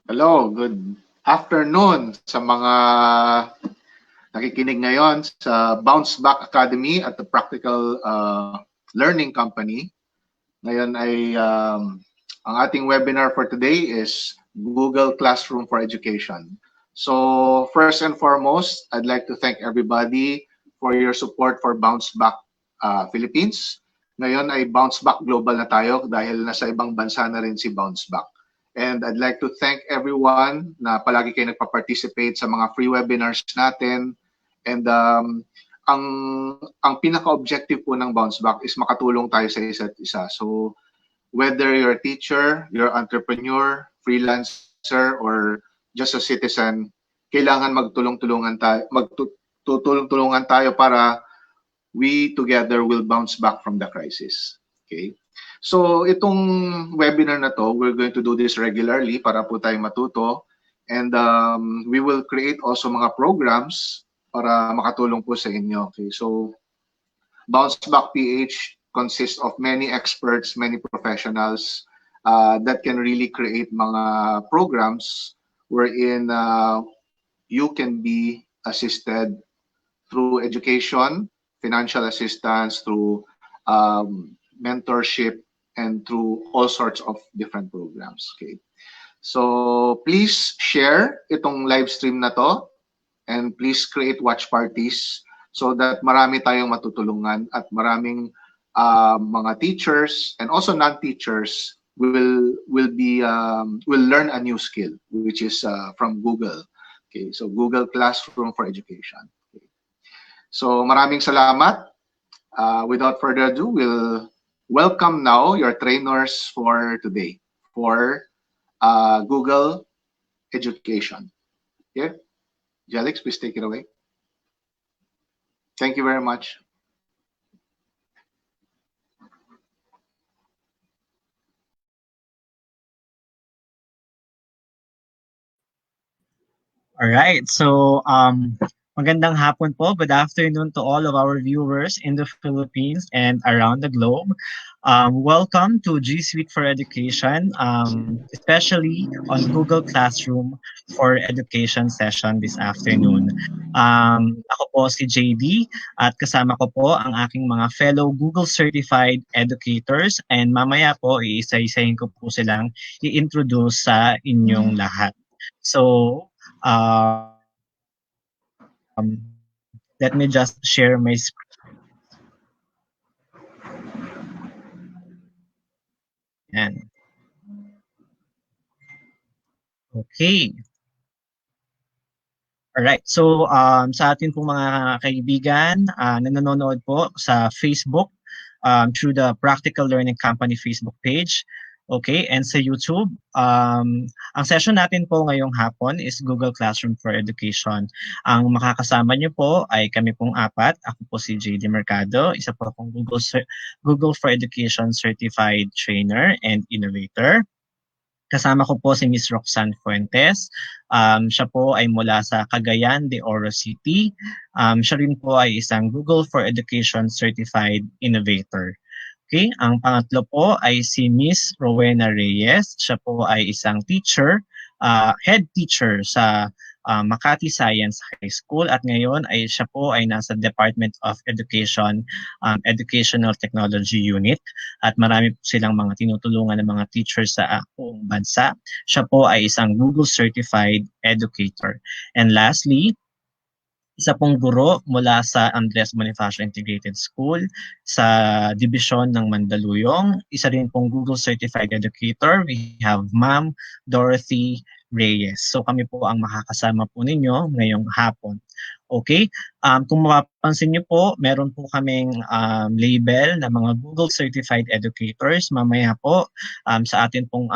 Hello, good afternoon sa mga nakikinig ngayon sa BOUNCEBACK Academy at the Practical Learning Company. Ngayon ay ang ating webinar for today is Google Classroom for Education. So first and foremost, I'd like to thank everybody for your support for BOUNCEBACK Philippines. Ngayon ay BOUNCEBACK Global na tayo dahil nasa ibang bansa na rin si BOUNCEBACK. And I'd like to thank everyone na palagi kayo nagpa-participate sa mga free webinars natin. And ang pinaka-objective po ng BOUNCEBACK is makatulong tayo sa isa't isa. So whether you're a teacher, you're an entrepreneur, freelancer, or just a citizen, kailangan magtulong-tulungan tayo para we together will bounce back from the crisis. Okay? So itong webinar na to, we're going to do this regularly para po tayo matuto, and we will create also mga programs para makatulong po sa inyo. Okay? So BOUNCEBACK PH consists of many experts, many professionals that can really create mga programs wherein you can be assisted through education, financial assistance, through mentorship, and through all sorts of different programs. Okay. So please share itong live stream na to, and please create watch parties so that marami tayong matutulungan at maraming mga teachers and also non-teachers will learn a new skill, which is from Google. Okay, so Google Classroom for Education. Okay. So maraming salamat. Without further ado, we'll welcome now your trainers for today for Google Education. Yeah, Jelix, please take it away. Thank you very much. All right. So, magandang hapon po. Good afternoon to all of our viewers in the Philippines and around the globe. Welcome to G Suite for Education, especially on Google Classroom for Education session this afternoon. Ako po si JD at kasama ko po ang aking mga fellow Google Certified Educators, and mamaya po iisa-isahin ko po silang i-introduce sa inyong lahat. So, let me just share my screen. Yan. Okay. Alright, so sa atin pong mga kaibigan na nanonood po sa Facebook through the Practical Learning Company Facebook page, okay, and sa YouTube, ang session natin po ngayong hapon is Google Classroom for Education. Ang makakasama niyo po ay kami pong apat. Ako po si JD Mercado, isa po akong Google for Education Certified Trainer and Innovator. Kasama ko po si Ms. Roxanne Fuentes. Siya po ay mula sa Cagayan de Oro City. Siya rin po ay isang Google for Education Certified Innovator. Okay, ang pangatlo po ay si Ms. Rowena Reyes. Siya po ay isang teacher, head teacher sa Makati Science High School, at ngayon ay siya po ay nasa Department of Education Educational Technology Unit, at marami po silang mga tinutulungan ng mga teachers sa buong bansa. Siya po ay isang Google Certified Educator. And lastly, isa pong guro mula sa Andres Bonifacio Integrated School sa Dibisyon ng Mandaluyong. Isa rin pong Google Certified Educator. We have Ma'am Dorothy Reyes. So kami po ang makakasama po ninyo ngayong hapon. Okay? Kung mapapansin niyo po, meron po kaming label na mga Google Certified Educators. Mamaya po sa atin pong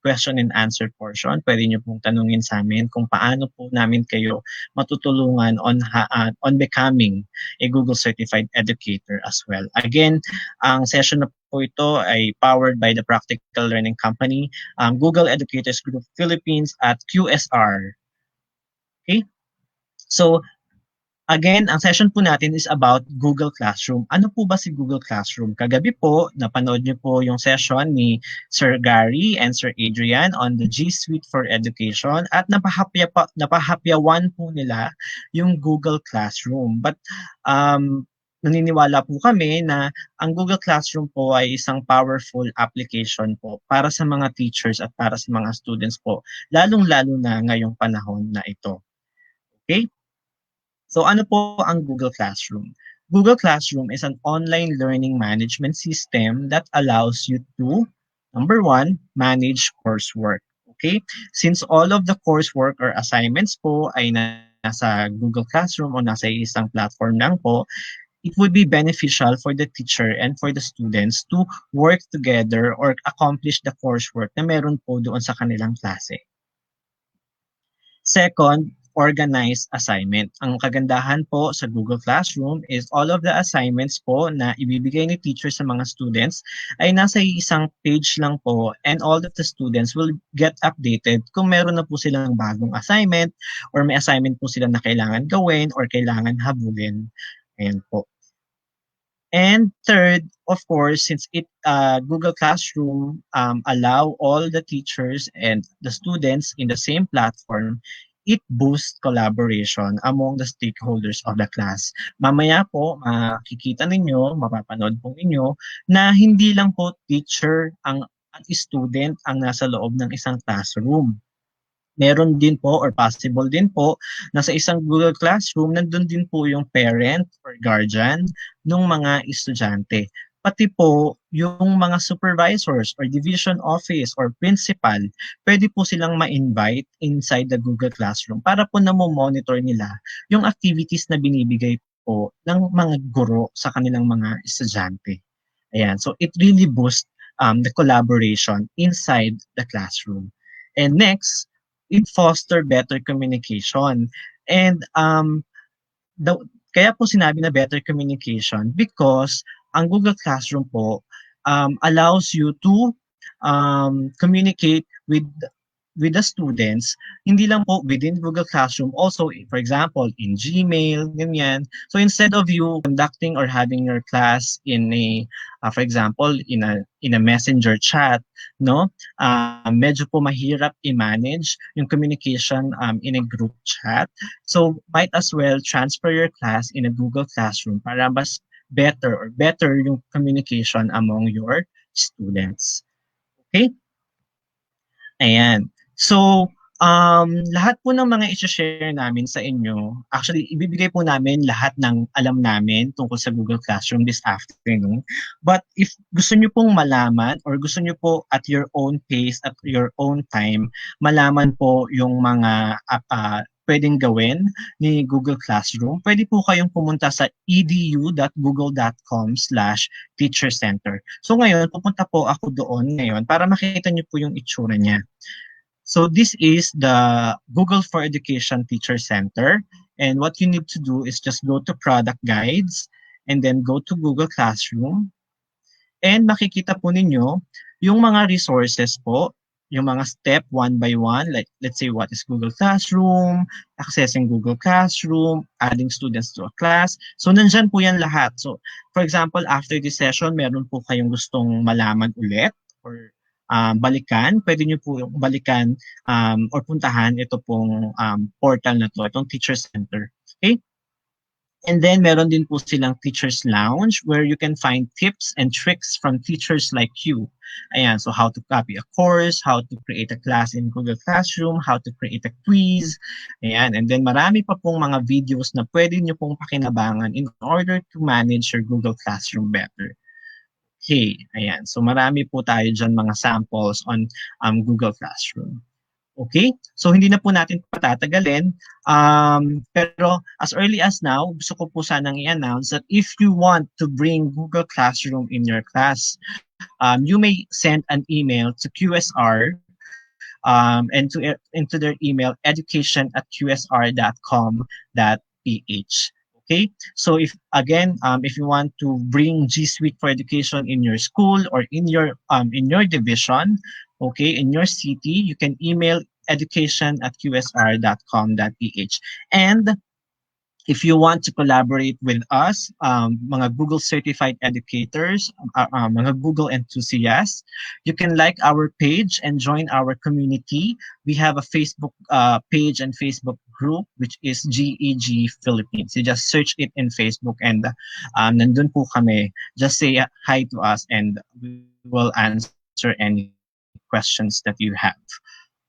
question and answer portion, pwede niyo pong tanungin sa amin kung paano po namin kayo matutulungan on becoming a Google Certified Educator as well. Again, ang session na po ito ay powered by the Practical Learning Company, Google Educators Group Philippines at QSR. Okay? So, Again, ang session po natin is about Google Classroom. Ano po ba si Google Classroom? Kagabi po, napanood niyo po yung session ni Sir Gary and Sir Adrian on the G Suite for Education at napahapyawan po nila yung Google Classroom. But naniniwala po kami na ang Google Classroom po ay isang powerful application po para sa mga teachers at para sa mga students po, lalong-lalo na ngayong panahon na ito. Okay? So ano po ang Google Classroom? Google Classroom is an online learning management system that allows you to, number one, manage coursework. Okay? Since all of the coursework or assignments po ay nasa Google Classroom o nasa isang platform lang po, it would be beneficial for the teacher and for the students to work together or accomplish the coursework na meron po doon sa kanilang klase. Second, organized assignment. Ang kagandahan po sa Google Classroom is all of the assignments po na ibibigay ni teacher sa mga students ay nasa isang page lang po and all of the students will get updated kung meron na po silang bagong assignment or may assignment po sila na kailangan gawin or kailangan habulin. Ayan po. And third, of course, since Google Classroom allow all the teachers and the students in the same platform, it boosts collaboration among the stakeholders of the class. Mamaya po, makikita ninyo, mapapanood po ninyo, na hindi lang po teacher at student ang nasa loob ng isang classroom. Meron din po or possible din po na sa isang Google Classroom, nandun din po yung parent or guardian ng mga estudyante. Pati po yung mga supervisors or division office or principal, pwede po silang ma-invite inside the Google Classroom para po monitor nila yung activities na binibigay po ng mga guro sa kanilang mga estudyante. Ayan, so it really boosts the collaboration inside the classroom. And next, it foster better communication. And kaya po sinabi na better communication because ang Google Classroom po allows you to communicate with the students, hindi lang po within Google Classroom, also, for example, in Gmail, ganyan. So instead of you conducting or having your class in for example, in a messenger chat, no, medyo po mahirap i-manage yung communication in a group chat. So might as well transfer your class in a Google Classroom para mas better yung communication among your students. Okay? Ayan. So, lahat po ng mga i-share namin sa inyo, actually, ibibigay po namin lahat ng alam namin tungkol sa Google Classroom this afternoon. But if gusto nyo pong malaman or gusto nyo po at your own pace, at your own time, malaman po yung mga pwedeng gawin ni Google Classroom, pwede po kayong pumunta sa edu.google.com/teachercenter. So ngayon, pupunta po ako doon ngayon para makita nyo po yung itsura niya. So this is the Google for Education Teacher Center. And what you need to do is just go to Product Guides and then go to Google Classroom. And makikita po ninyo yung mga resources po, yung mga step one by one, like let's say what is Google Classroom, accessing Google Classroom, adding students to a class. So nandyan po yan lahat. So for example, after this session, meron po kayong gustong malaman ulit or balikan, pwede nyo po balikan or puntahan ito pong portal na to, itong Teacher Center. Okay? And then meron din po silang Teacher's Lounge where you can find tips and tricks from teachers like you. Ayan, so how to copy a course, how to create a class in Google Classroom, how to create a quiz. Ayan, and then marami pa pong mga videos na pwede nyo pong pakinabangan in order to manage your Google Classroom better. Okay, ayan. So marami po tayo dyan mga samples on Google Classroom. Okay? So hindi na po natin patatagalin. Pero as early as now, gusto ko po sanang i-announce that if you want to bring Google Classroom in your class, you may send an email to QSR and into their email education@qsr.com.ph. Okay, so if you want to bring G Suite for Education in your school or in your division, okay, in your city, you can email education@qsr.com.ph. And If you want to collaborate with us, mga Google certified educators, mga Google enthusiasts, you can like our page and join our community. We have a Facebook page and Facebook group, which is GEG Philippines. You just search it in Facebook and nandun po kami. Just say hi to us and we will answer any questions that you have.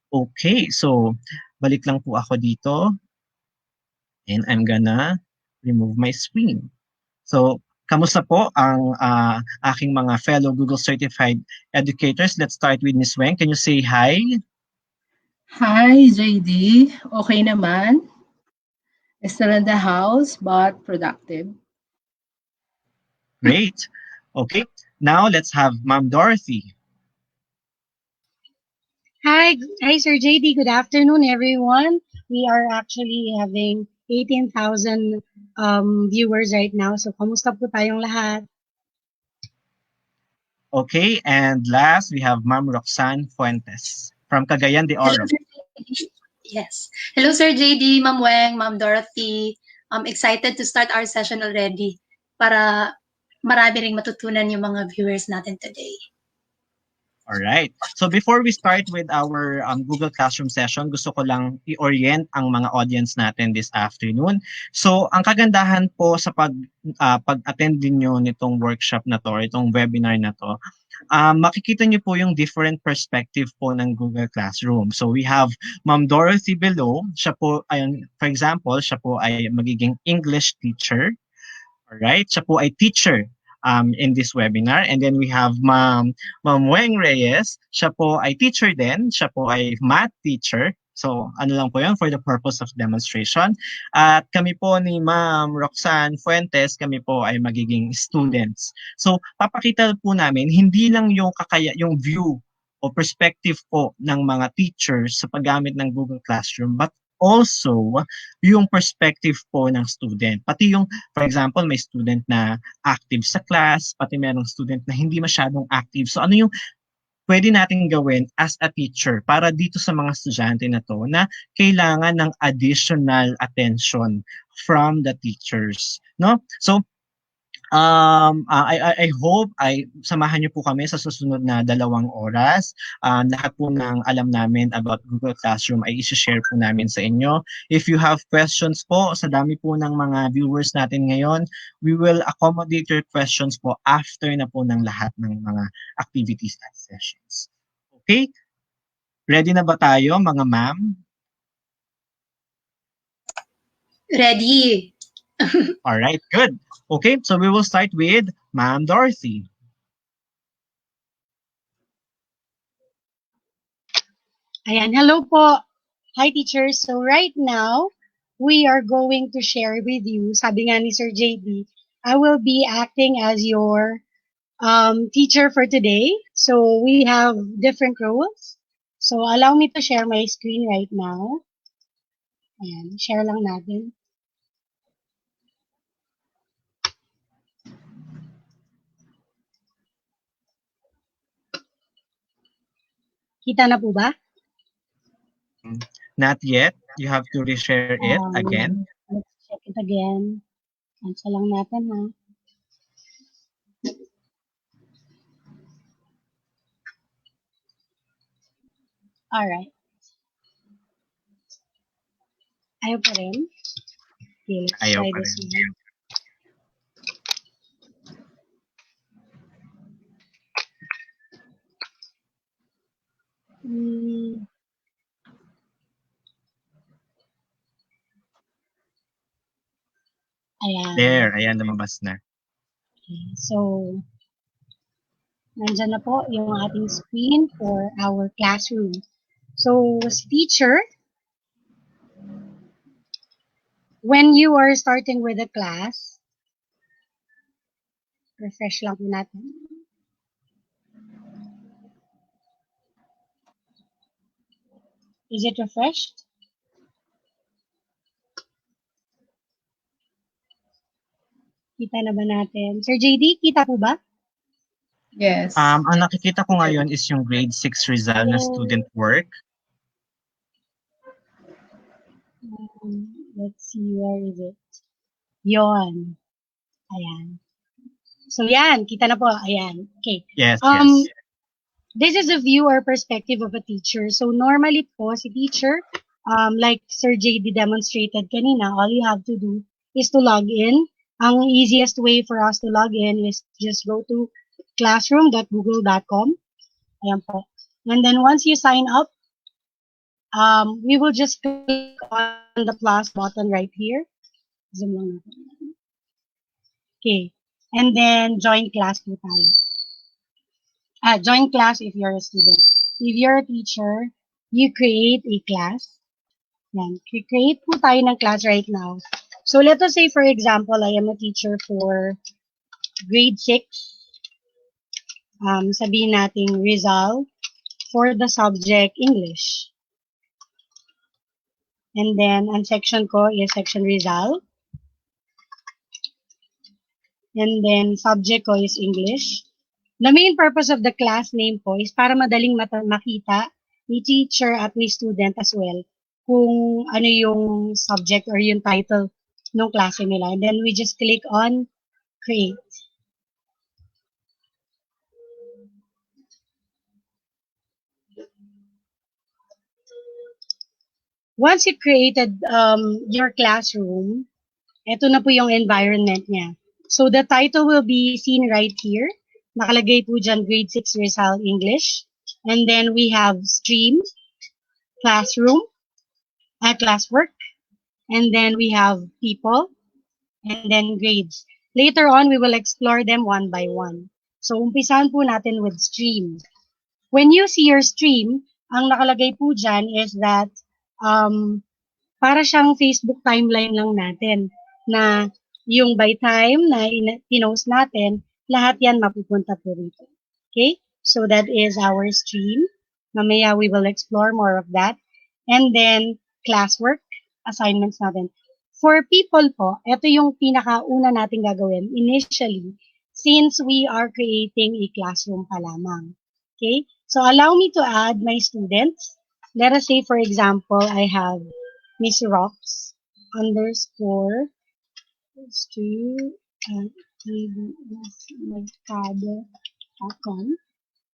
Okay, so balik lang po ako dito. And I'm gonna remove my screen. So, kamusta po ang aking mga fellow Google Certified Educators? Let's start with Ms. Weng. Can you say hi? Hi, JD. Okay naman. Still in the house, but productive. Great. Okay, now let's have Ma'am Dorothy. Hi, Sir JD. Good afternoon, everyone. We are actually having 18,000 viewers right now. So, kamusta po tayong lahat? Okay, and last we have Ma'am Roxanne Fuentes from Cagayan de Oro. Yes. Hello, Sir JD, Ma'am Weng, Ma'am Dorothy. I'm excited to start our session already para marami ring matutunan yung mga viewers natin today. All right. So before we start with our Google Classroom session, gusto ko lang i-orient ang mga audience natin this afternoon. So ang kagandahan po sa pag-attend niyo nitong workshop na to, itong webinar na to, makikita niyo po yung different perspective po ng Google Classroom. So we have Ma'am Dorothy below. Siya po, ayun, for example, siya po ay magiging English teacher. Alright, siya po ay teacher in this webinar. And then we have Ma'am Weng Reyes. Siya po ay teacher din. Siya po ay math teacher. So ano lang po yun for the purpose of demonstration. At kami po ni Ma'am Roxanne Fuentes, kami po ay magiging students. So papakita po namin hindi lang yung yung view o perspective po ng mga teachers sa paggamit ng Google Classroom, but also yung perspective po ng student. Pati yung, for example, may student na active sa class, pati merong student na hindi masyadong active. So ano yung pwede natin gawin as a teacher para dito sa mga estudyante na to na kailangan ng additional attention from the teachers, no? So I hope ay samahan niyo po kami sa susunod na 2 oras. Lahat po ng alam namin about Google Classroom ay i-share po namin sa inyo. If you have questions po, sa dami po ng mga viewers natin ngayon, we will accommodate your questions po after na po ng lahat ng mga activities at sessions. Okay? Ready na ba tayo, mga ma'am? Ready. All right, good. Okay, so we will start with Ma'am Dorothy. Ayan, hello po. Hi, teachers. So right now, we are going to share with you, sabi nga ni Sir JD, I will be acting as your teacher for today. So we have different roles. So allow me to share my screen right now. Ayan, share lang natin. Kita na po ba? Not yet. You have to reshare it again. Let's check it again. Cancel lang natin, ha. Alright. Ayaw pa rin? Okay, let's Ayaw try pa this rin. one. Ayan. There, ayan, lumabas na. Okay, so, nandyan na po yung ating screen for our classroom. So, as teacher, when you are starting with a class, refresh lang po natin. Is it refreshed? Kita na ba natin? Sir JD, kita po ba? Yes. Ang nakikita ko ngayon is yung grade 6 Rizal na student work. Let's see, where is it? Yon. Ayan. So yan, kita na po. Ayan. Okay. Yes, yes. This is a view or perspective of a teacher. So normally po, si teacher, like Sir JD demonstrated kanina, all you have to do is to log in. Ang easiest way for us to log in is just go to classroom.google.com. Ayan po. And then once you sign up, we will just click on the plus button right here. Zoom lang natin. Okay. And then join class po tayo. Join class if you're a student. If you're a teacher, you create a class. Yan. Create po tayo ng class right now. So let us say, for example, I am a teacher for grade 6. Sabihin natin Rizal for the subject English. And then, ang section ko is section Rizal. And then, subject ko is English. The main purpose of the class name po is para madaling makita ni teacher at ni student as well kung ano yung subject or yung title ng klase nila. And then, we just click on create. Once you created your classroom, ito na po yung environment niya. So the title will be seen right here. Nakalagay po dyan grade 6 Rizal English. And then we have stream, classroom, classwork. And then we have people, and then grades. Later on, we will explore them one by one. So umpisahan po natin with stream. When you see your stream, ang nakalagay po dyan is that para siyang Facebook timeline lang natin na yung by time na pinost natin, lahat yan mapupunta po rito. Okay? So that is our stream. Mamaya we will explore more of that. And then classwork, assignments natin. For people po, ito yung pinakauna natin gagawin initially since we are creating a classroom pa lamang. Okay? So allow me to add my students. Let us say, for example, I have Miss Rocks underscore mercado.com.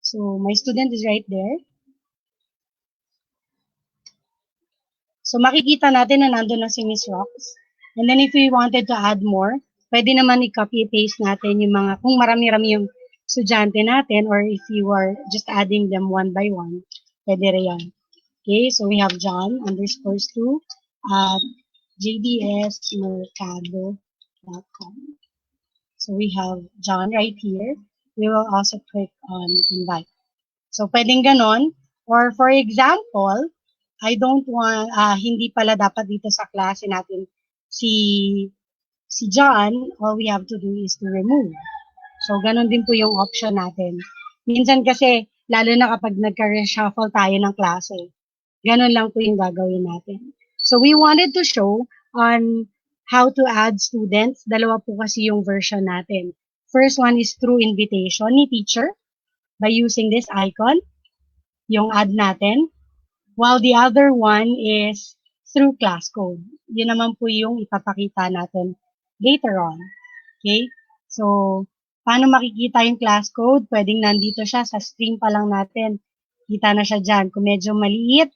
So my student is right there. So makikita natin na nandun na si Miss Rocks. And then if we wanted to add more, pwede naman i-copy-paste natin yung mga, kung marami-rami yung estudyante natin, or if you are just adding them one by one, pwede rin yan. Okay, so we have John underscores 2 at jdsmercado.com. So we have John right here. We will also click on invite. So pwedeng ganon. Or for example, I don't want, hindi pala dapat dito sa klase natin si John, all we have to do is to remove. So ganon din po yung option natin. Minsan kasi, lalo na kapag nagka-reshuffle tayo ng klase, ganon lang po yung gagawin natin. So we wanted to show on how to add students. Dalawa po kasi yung version natin. First one is through invitation ni teacher by using this icon, yung add natin. While the other one is through class code. Yun naman po yung ipapakita natin later on. Okay? So, paano makikita yung class code? Pwedeng nandito siya sa stream pa lang natin. Kita na siya dyan. Kung medyo maliit,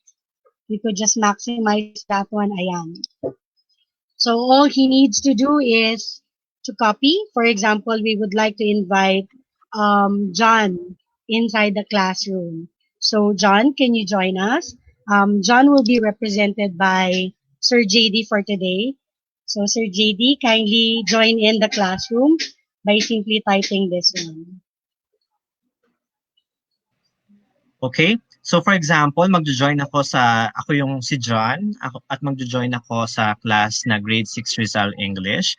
we could just maximize that one. Ayan. So, all he needs to do is to copy. For example, we would like to invite John inside the classroom. So, John, can you join us? John will be represented by Sir JD for today. So, Sir JD, kindly join in the classroom by simply typing this one. Okay? So for example, magjo-join ako yung si John, at magjo-join ako sa class na grade 6 Rizal English.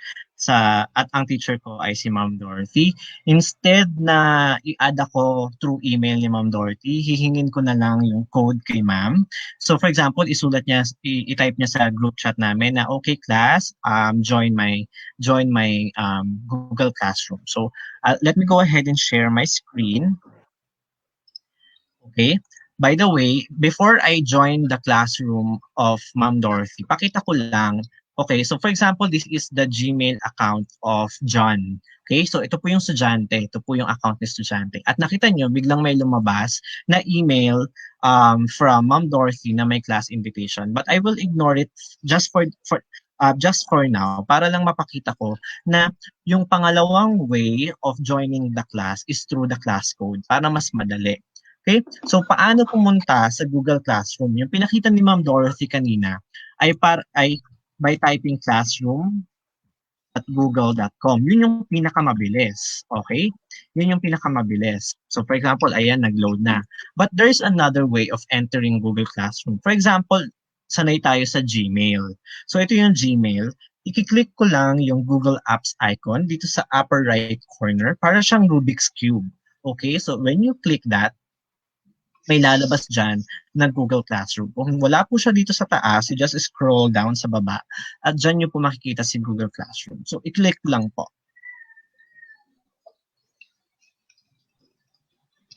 At ang teacher ko ay si Ma'am Dorothy. Instead na i-add ako through email ni Ma'am Dorothy, hihingin ko na lang yung code kay Ma'am. So for example, i-type niya sa group chat namin na okay class, join my Google Classroom. So let me go ahead and share my screen. Okay. By the way, before I join the classroom of Ma'am Dorothy, pakita ko lang Okay, so for example, this is the Gmail account of John. Okay, so ito po yung estudyante, ito po yung account ni estudyante. At nakita nyo, biglang may lumabas na email from Ma'am Dorothy na may class invitation. But I will ignore it just for now para lang mapakita ko na yung pangalawang way of joining the class is through the class code para mas madali. Okay? So paano pumunta sa Google Classroom? Yung pinakita ni Ma'am Dorothy kanina ay by typing classroom at google.com. Yun yung pinakamabilis. Okay? Yun yung pinakamabilis. So for example, ayan, nag-load na. But there's another way of entering Google Classroom. For example, sanay tayo sa Gmail. So ito yung Gmail. I-click ko lang yung Google Apps icon dito sa upper right corner para siyang Rubik's Cube. Okay? So when you click that, may lalabas dyan na Google Classroom. Kung wala po siya dito sa taas, you just scroll down sa baba at dyan nyo po makikita si Google Classroom. So, i-click lang po.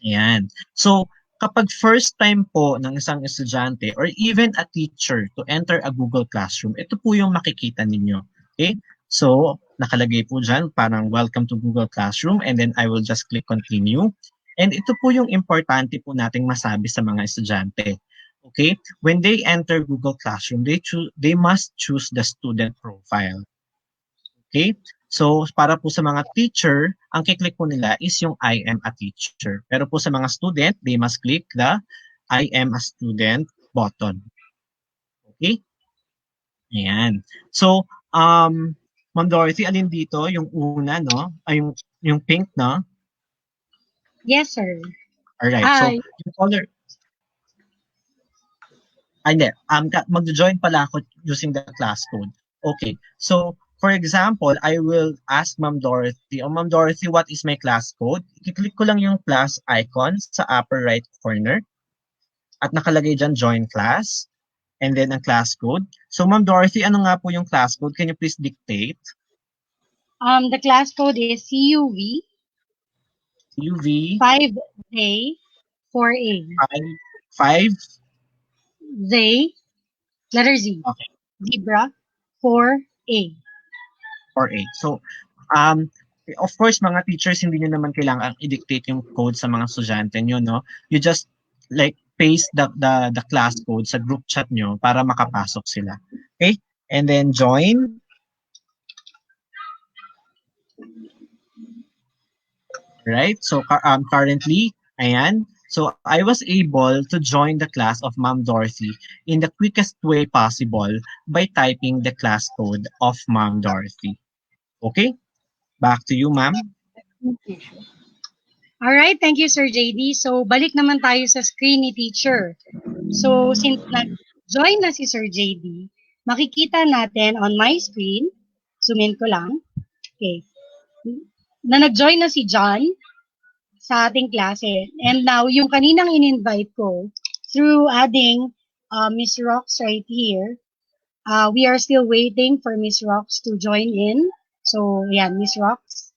Ayan. So, kapag first time po ng isang estudyante or even a teacher to enter a Google Classroom, ito po yung makikita ninyo. Okay? So, nakalagay po dyan parang welcome to Google Classroom and then I will just click continue. And ito po yung importante po nating masabi sa mga estudyante. Okay? When they enter Google Classroom, they must choose the student profile. Okay? So, para po sa mga teacher, ang kiklik po nila is yung I am a teacher. Pero po sa mga student, they must click the I am a student button. Okay? Ayan. So, Ma'am Dorothy, alin dito? Yung una, no? Ay, yung pink, no? Yes, sir. Alright. Hi. So, yung color... Ay, hindi. Mag-join pala ako using the class code. Okay. So, for example, I will ask Ma'am Dorothy, Ma'am Dorothy, what is my class code? I-click ko lang yung class icon sa upper right corner. At nakalagay dyan, join class. And then ang class code. So, Ma'am Dorothy, ano nga po yung class code? Can you please dictate? The class code is CUV UV 5A 4A. 5. Z, letter Z. Okay. Zebra 4A. 4A. So, of course, mga teachers, hindi nyo naman kailangan i-dictate yung code sa mga estudyante nyo, no? You just like paste the class code sa group chat nyo para makapasok sila. Okay? And then join. Right? So, currently, ayan. So, I was able to join the class of Ma'am Dorothy in the quickest way possible by typing the class code of Ma'am Dorothy. Okay? Back to you, ma'am. Alright, thank you, Sir JD. So, balik naman tayo sa screen ni teacher. So, since nag-join na si Sir JD, makikita natin on my screen, zoom in ko lang, okay, na nag-join na si John sa ating klase. And now, yung kaninang in-invite ko, through adding Miss Rox right here, we are still waiting for Miss Rox to join in. So, yan, Miss Rox.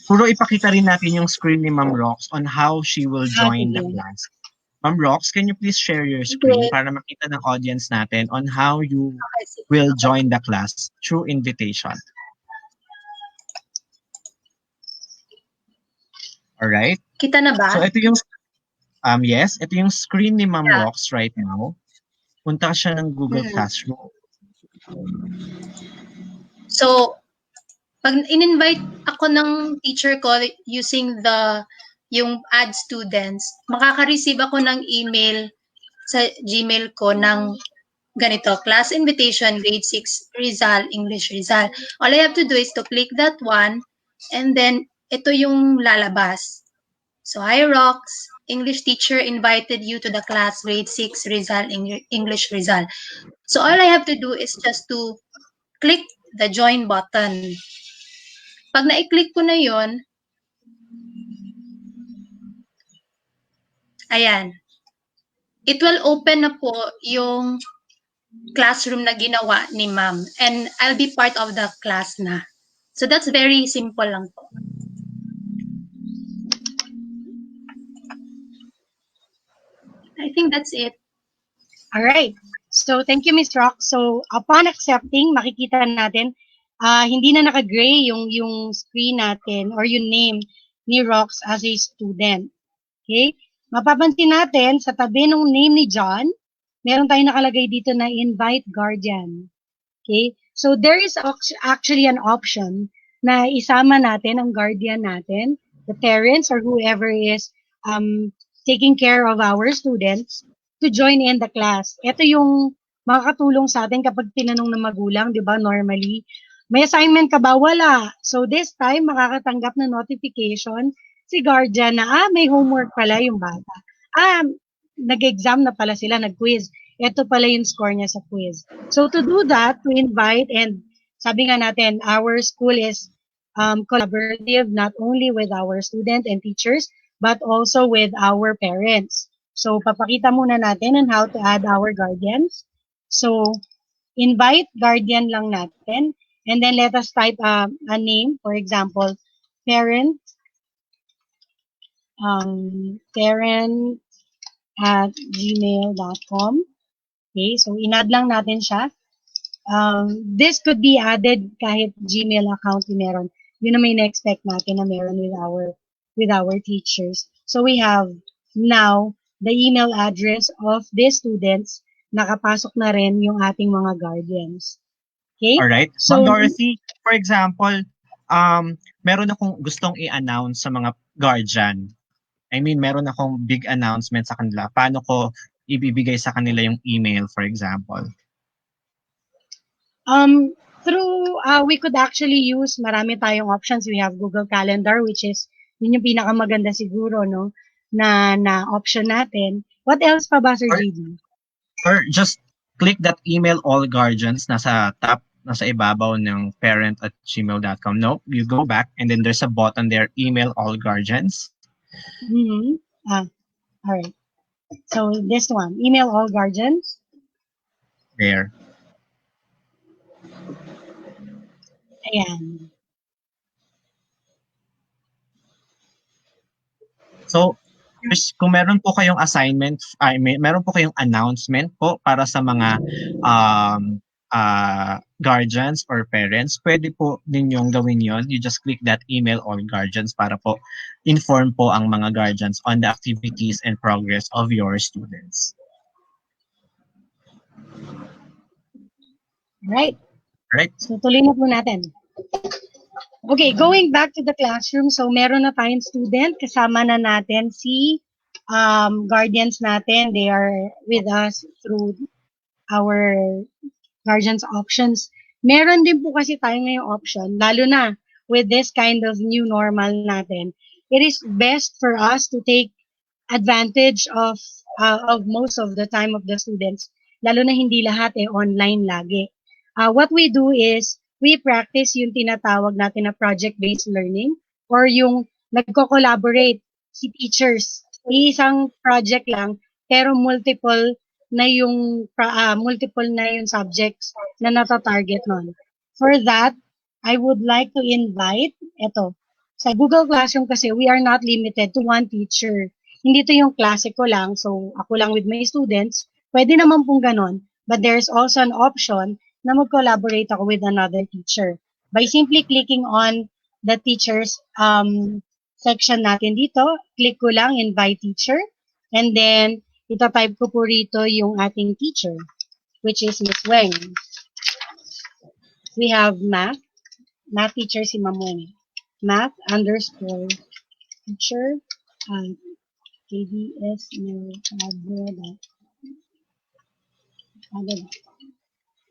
Puro ipakita rin natin yung screen ni Ma'am Rox on how she will join the class. Ma'am Rox, can you please share your screen para makita ng audience natin on how you will join the class through invitation? Alright? Kita na ba? So ito yung yes, ito yung screen ni Ma'am Rox right now. Punta siya ng Google Classroom. So, pag in-invite ako ng teacher ko using yung add students, makaka-receive ako ng email sa Gmail ko ng ganito, class invitation, grade 6 Rizal, English Rizal. All I have to do is to click that one, and then ito yung lalabas. So, hi Rox, English teacher invited you to the class grade 6 Rizal, English Rizal. So, all I have to do is just to click the join button. Pag na-click ko na yon, ayan, it will open na po yung classroom na ginawa ni ma'am, and I'll be part of the class na. So that's very simple lang po. I think that's it. All right. So, thank you, Miss Rock. So, upon accepting, makikita natin, hindi na naka-gray yung screen natin or yung name ni Rox as a student. Okay? Mapapansin natin, sa tabi ng name ni John, meron tayong nakalagay dito na invite guardian. Okay? So, there is actually an option na isama natin ang guardian natin, the parents or whoever is taking care of our students to join in the class. Ito yung makakatulong sa atin kapag tinanong ng magulang, di ba, normally, may assignment ka ba? Wala. So, this time, makakatanggap ng notification si guardian na, may homework pala yung bata. Nag-exam na pala sila, nag-quiz. Ito pala yung score niya sa quiz. So, to do that, to invite, and sabi nga natin, our school is collaborative not only with our student and teachers, but also with our parents. So, papakita muna natin on how to add our guardians. So, invite guardian lang natin. And then let us type a name. For example, parent @gmail.com. Okay, so in-add lang natin siya. This could be added kahit Gmail account yung meron. Yun na may na-expect natin na meron with our teachers. So we have now the email address of the students. Nakapasok na rin yung ating mga guardians. Okay? Alright. So, Ma'am Dorothy, for example, meron akong gustong i-announce sa mga guardian. I mean, meron akong big announcement sa kanila. Paano ko ibibigay sa kanila yung email, for example? We could actually use, marami tayong options. We have Google Calendar, which is, yun yung pinakamaganda siguro, no? Na option natin. What else pa ba, Sir JD? Or just click that email all guardians nasa top, nasa ibabaw ng parent@gmail.com. No, you go back and then there's a button there, email all guardians. Mm-hmm. All right. So this one, email all guardians. There. Ayan. So, kung meron po kayong assignment, meron po kayong announcement po para sa mga guardians or parents, pwede po ninyong gawin yon. You just click that email all guardians para po inform po ang mga guardians on the activities and progress of your students. Right. Right? So tuloy na po natin. Okay, going back to the classroom. So meron na tayong student, kasama na natin si guardians natin. They are with us through our guardians options. Meron din po kasi tayo ngayong option, lalo na with this kind of new normal natin. It is best for us to take advantage of most of the time of the students, lalo na hindi lahat online lagi. What we do is we practice yung tinatawag natin na project-based learning or yung nagko-collaborate si teachers. Isang project lang pero multiple na yung subjects na nata-target nun. For that, I would like to invite, sa Google Classroom kasi we are not limited to one teacher. Hindi to yung klase ko lang, so ako lang with my students. Pwede naman pong ganon, but there's also an option na mag-collaborate ako with another teacher. By simply clicking on the teachers section natin dito, click ko lang invite teacher, and then itatype ko po rito yung ating teacher, which is Miss Weng. We have math teacher si Ma'am Weng. Math _ teacher KDS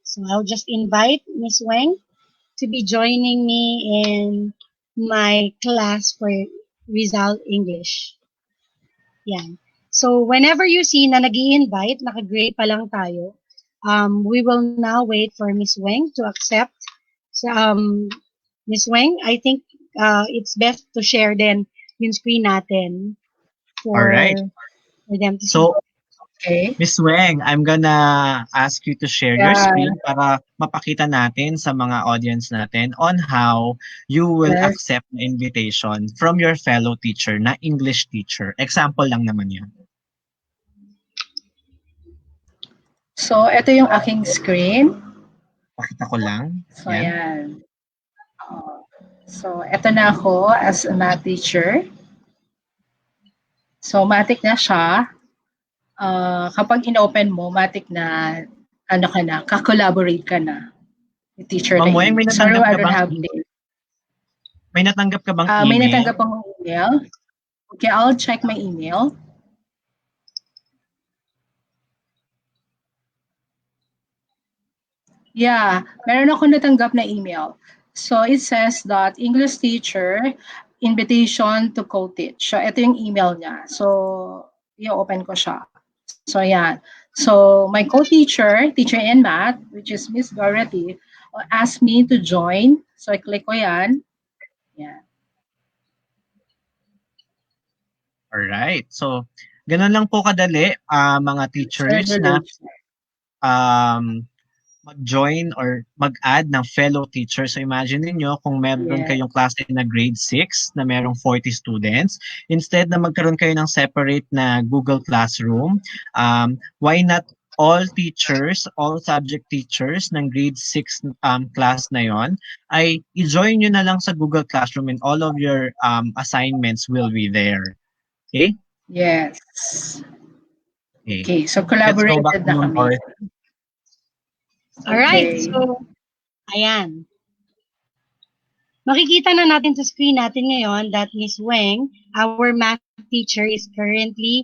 So I'll just invite Miss Weng to be joining me in my class for Rizal English. Yan. So whenever you see na nag-i-invite, naka-gray pa lang tayo, we will now wait for Miss Weng to accept. So, Miss Weng, I think it's best to share then yung screen natin for them to see. So, Okay. Miss Weng, I'm gonna ask you to share your screen para mapakita natin sa mga audience natin on how you will accept the invitation from your fellow teacher na English teacher. Example lang naman yan. So, ito yung aking screen. Pakita ko lang. So, Yan. yan. So, ito na ako as a math teacher. So, matik na siya. Kapag in-open mo, matik na, ano ka na, ka-collaborate ka na. Yung teacher na Ma'am Weng, may email. Sorry, natanggap I ka don't bang have this. may natanggap ka bang May email? natanggap akong email. Okay, I'll check my email. Yeah, meron ako natanggap na email. So, it says that English teacher, invitation to co-teach. So, ito yung email niya. So, i-open ko siya. So, yan. So, my co-teacher, teacher in math, which is Miss Dorothy, asked me to join. So, i-click ko yan. Yan. Alright. So, ganun lang po kadali, mga teachers na mag-join or mag-add ng fellow teachers. So imagine niyo kung meron kayong klase na grade 6 na merong 40 students, instead na magkaroon kayo ng separate na Google Classroom, why not all teachers, all subject teachers ng grade 6 class na yon ay i-join nyo na lang sa Google Classroom and all of your assignments will be there. Okay? Yes. Okay, so Let's go back collaborated na to kami. our Alright, Okay. so, ayan. Makikita na natin sa screen natin ngayon that Miss Weng, our math teacher, is currently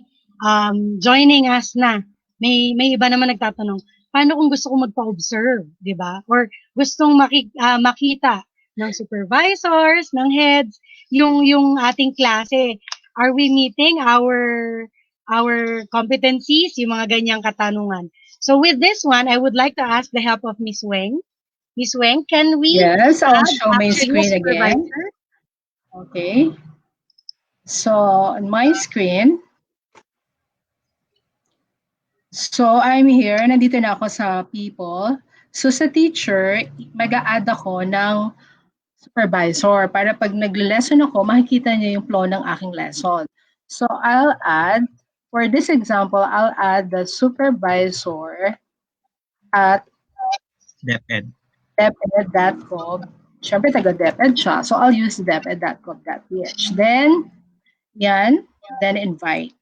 joining us na. May iba naman nagtatanong, paano kung gusto ko magpa-observe, di ba? Or gustong makita ng supervisors, ng heads, yung ating klase. Are we meeting our competencies, yung mga ganyang katanungan? So with this one, I would like to ask the help of Miss Weng. Miss Weng, can we Yes, I'll add show my actually a screen again. supervisor? Okay. So, on my screen, so I'm here, nandito na ako sa people. So sa teacher, mag-a-add ako ng supervisor para pag nag-lesson ako, makikita niya yung flow ng aking lesson. So I'll add, for this example, I'll add the supervisor at DepEd. deped.gov. Siyempre, taga-deped siya. So I'll use deped.gov.ph. Then, yan, then invite.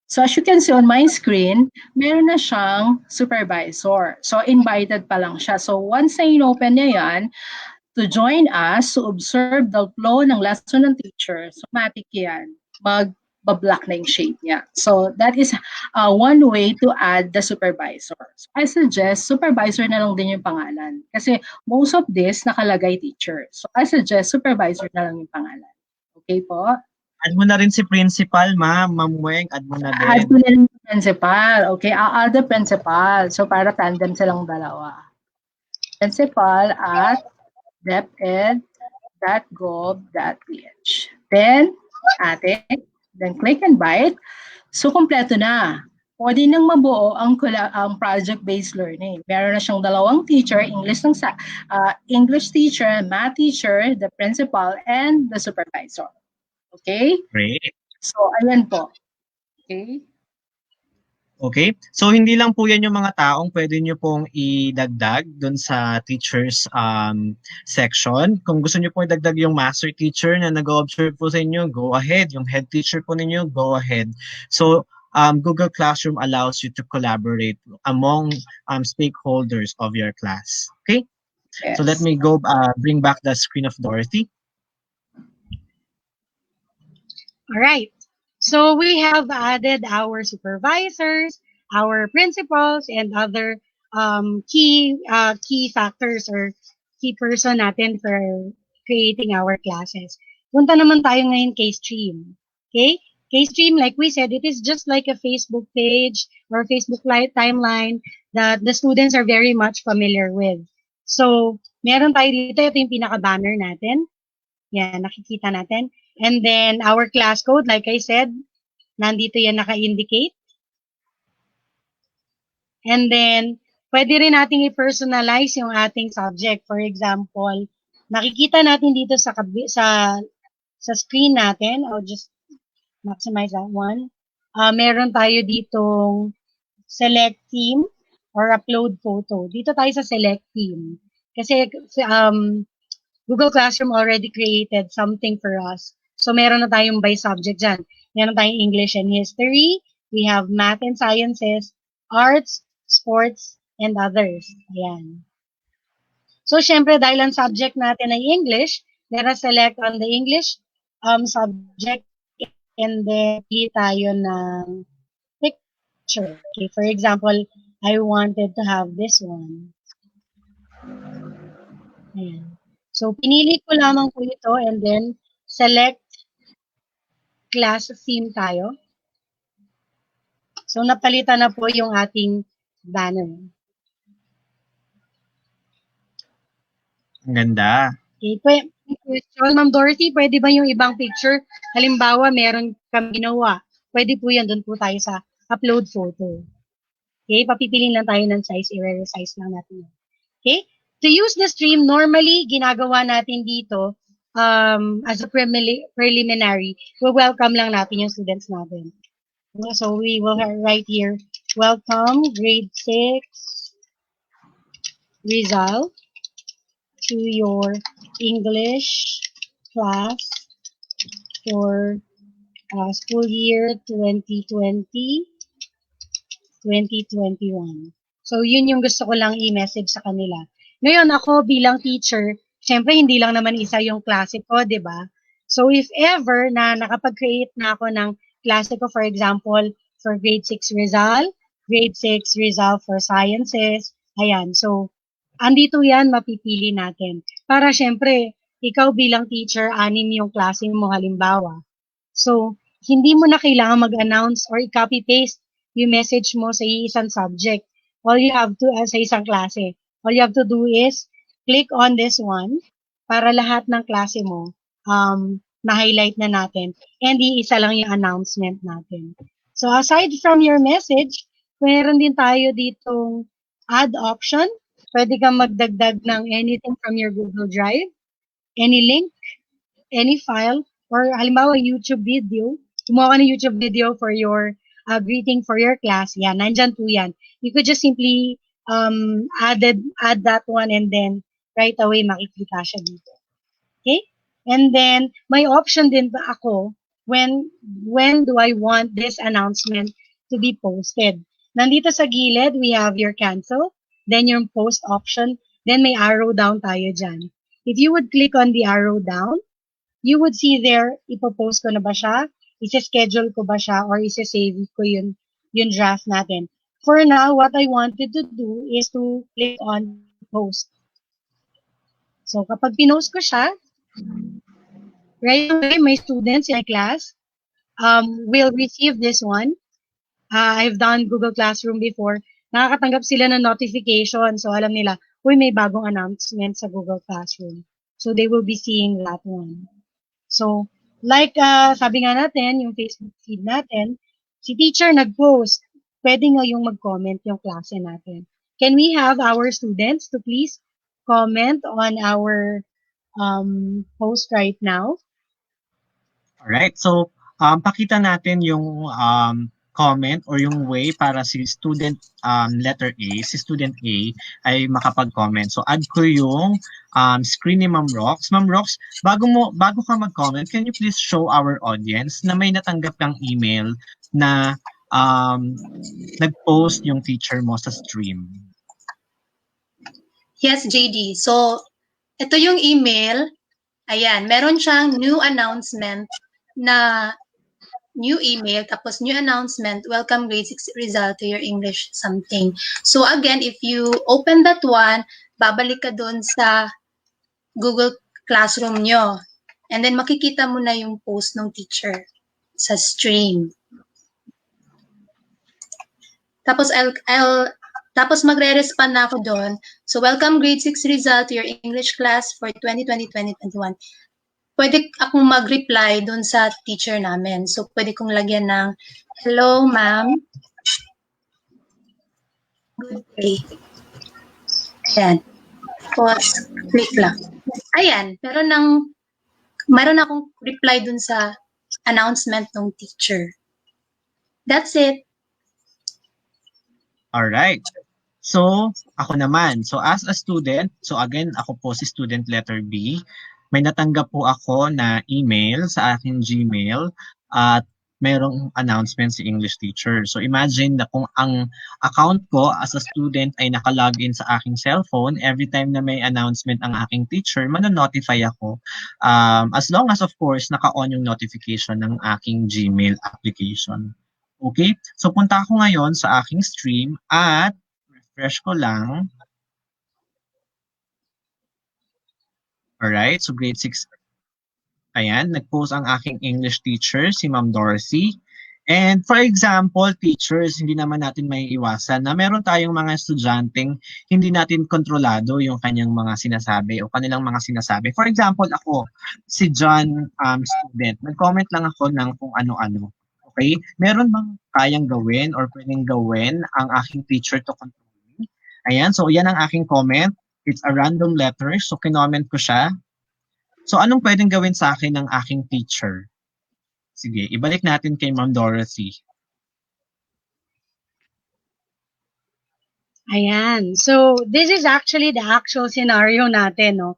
So as you can see on my screen, meron na siyang supervisor. So invited pa lang siya. So once na in-open niya yan, to join us, to observe the flow ng lesson ng teacher, so automatic yan, mag-block na yung shade niya. So that is one way to add the supervisor. So I suggest supervisor na lang din yung pangalan. Kasi most of this nakalagay teacher. So I suggest supervisor na lang yung pangalan. Okay po? Add mo na rin si principal, Ma'am Weng, add mo na Add din. ko na rin yung principal. Okay, I'll add the principal. So para tandem silang dalawa. Principal at deped.gov.ph. Then, then click invite. So, kompleto na. Pwede nang mabuo ang project-based learning. Meron na siyang dalawang teacher, English teacher, math teacher, the principal, and the supervisor. Okay? Great. So, ayan po. Okay? Okay? So, hindi lang po yan yung mga taong pwede nyo pong idagdag dun sa teachers section. Kung gusto nyo pong idagdag yung master teacher na nag-observe po sa inyo, go ahead. Yung head teacher po ninyo, go ahead. So, Google Classroom allows you to collaborate among stakeholders of your class. Okay? Yes. So, let me go bring back the screen of Dorothy. All right. So we have added our supervisors, our principals, and other key factors or key person natin for creating our classes. Punta naman tayo ngayon kay Stream. Okay? Kay Stream, like we said, it is just like a Facebook page or Facebook timeline that the students are very much familiar with. So, meron tayo dito. Ito yung pinaka-banner natin. Yan, nakikita natin. And then, our class code, like I said, nandito yan naka-indicate. And then, pwede rin nating i-personalize yung ating subject. For example, nakikita natin dito sa screen natin. I'll just maximize that one. Meron tayo ditong select team. or upload photo. Dito tayo sa select team. Kasi Google Classroom already created something for us. So meron na tayong by subject dyan. Meron tayong English and History. We have Math and Sciences, Arts, Sports, and others. Ayan. So syempre dahil ang subject natin ay English, let us select on the English subject and then pili tayo ng picture. Okay, for example, I wanted to have this one. Ayan. So, pinili ko lamang po ito and then select class theme tayo. So, napalitan na po yung ating banner. Ang ganda. Okay, question, Ma'am Dorothy, pwede ba yung ibang picture? Halimbawa, meron kami ginawa. Pwede po yan, doon po tayo sa upload photo. Okay, papipiliin lang tayo ng size, i-resize lang natin. Okay, to use the stream, normally, ginagawa natin dito, as a preliminary, we welcome lang natin yung students natin. So, we will write here, welcome, grade 6, Rizal, to your English class for school year 2020-2021. So, yun yung gusto ko lang i-message sa kanila. Ngayon, ako bilang teacher, syempre hindi lang naman isa yung klase ko, di ba? So, if ever na nakapag-create na ako ng klase ko, for example, for grade 6 Rizal, grade 6 Rizal for Sciences, ayan. So, andito yan, mapipili natin. Para syempre, ikaw bilang teacher, 6 yung klase mo halimbawa. So, hindi mo na kailangan mag-announce or i-copy-paste yung message mo sa isang subject. All you have to, sa isang klase, all you have to do is click on this one para lahat ng klase mo na-highlight na natin and iisa lang yung announcement natin. So, aside from your message, meron din tayo ditong add option. Pwede kang magdagdag ng anything from your Google Drive, any link, any file, or halimbawa YouTube video, gumawa ka ng YouTube video for your greeting for your class, yan, nandyan po yan. You could just simply add that one and then right away makikita siya dito. Okay? And then, may option din ba ako when do I want this announcement to be posted. Nandito sa gilid, we have your cancel, then your post option, then may arrow down tayo dyan. If you would click on the arrow down, you would see there, ipopost ko na ba siya, isa-schedule ko ba siya, or isa-save ko yung draft natin. For now, what I wanted to do is to click on post. So, kapag pinost ko siya, right away, my students in my class will receive this one. I've done Google Classroom before. Nakakatanggap sila ng notification. So, alam nila, uy, may bagong announcement sa Google Classroom. So, they will be seeing that one. So, like sabi nga natin, yung Facebook feed natin, si teacher nag-post. Pwede nga yung mag-comment yung klase natin. Can we have our students to please comment on our post right now? Alright, so pakita natin yung comment or yung way para si student letter A, si student A ay makapag-comment. So add ko yung screen ni Ma'am Rox. Ma'am Rox, bago ka mag-comment, can you please show our audience na may natanggap kang email na nag-post yung teacher mo sa stream? Yes, JD. So, ito yung email. Ayan, meron siyang new announcement na new email, tapos new announcement, welcome grade 6 result to your English something. So again, if you open that one, babalik ka dun sa Google Classroom nyo. And then makikita mo na yung post ng teacher sa stream. Tapos tapos magre-respond na ako doon. So welcome grade 6 result to your English class for 2020-2021. Pwede akong mag-reply dun sa teacher namin. So, pwede kong lagyan ng, hello, ma'am. Good day. Ayan. Tapos, click lang. Ayan. Meron akong reply dun sa announcement ng teacher. That's it. Alright. So, ako naman. So, as a student, so again, ako po si student letter B. May natanggap po ako na email sa aking Gmail at merong announcement si English teacher. So, imagine na kung ang account ko as a student ay nakalogin sa aking cellphone, every time na may announcement ang aking teacher, manonotify ako. As long as, of course, naka-on yung notification ng aking Gmail application. Okay? So, punta ako ngayon sa aking stream at refresh ko lang. Alright, so grade 6. Ayan, nag-post ang aking English teacher, si Ma'am Dorothy. And for example, teachers, hindi naman natin may iwasan na meron tayong mga estudyanteng hindi natin kontrolado yung kanyang mga sinasabi o kanilang mga sinasabi. For example, ako, si John student, nag-comment lang ako ng kung ano-ano. Okay? Meron bang kayang gawin or pwedeng gawin ang aking teacher to control me? Ayan, so yan ang aking comment. It's a random letter, so kinoment ko siya. So anong pwedeng gawin sa akin ng aking teacher? Sige, ibalik natin kay Ma'am Dorothy. Ayan. So, this is actually the actual scenario natin, no?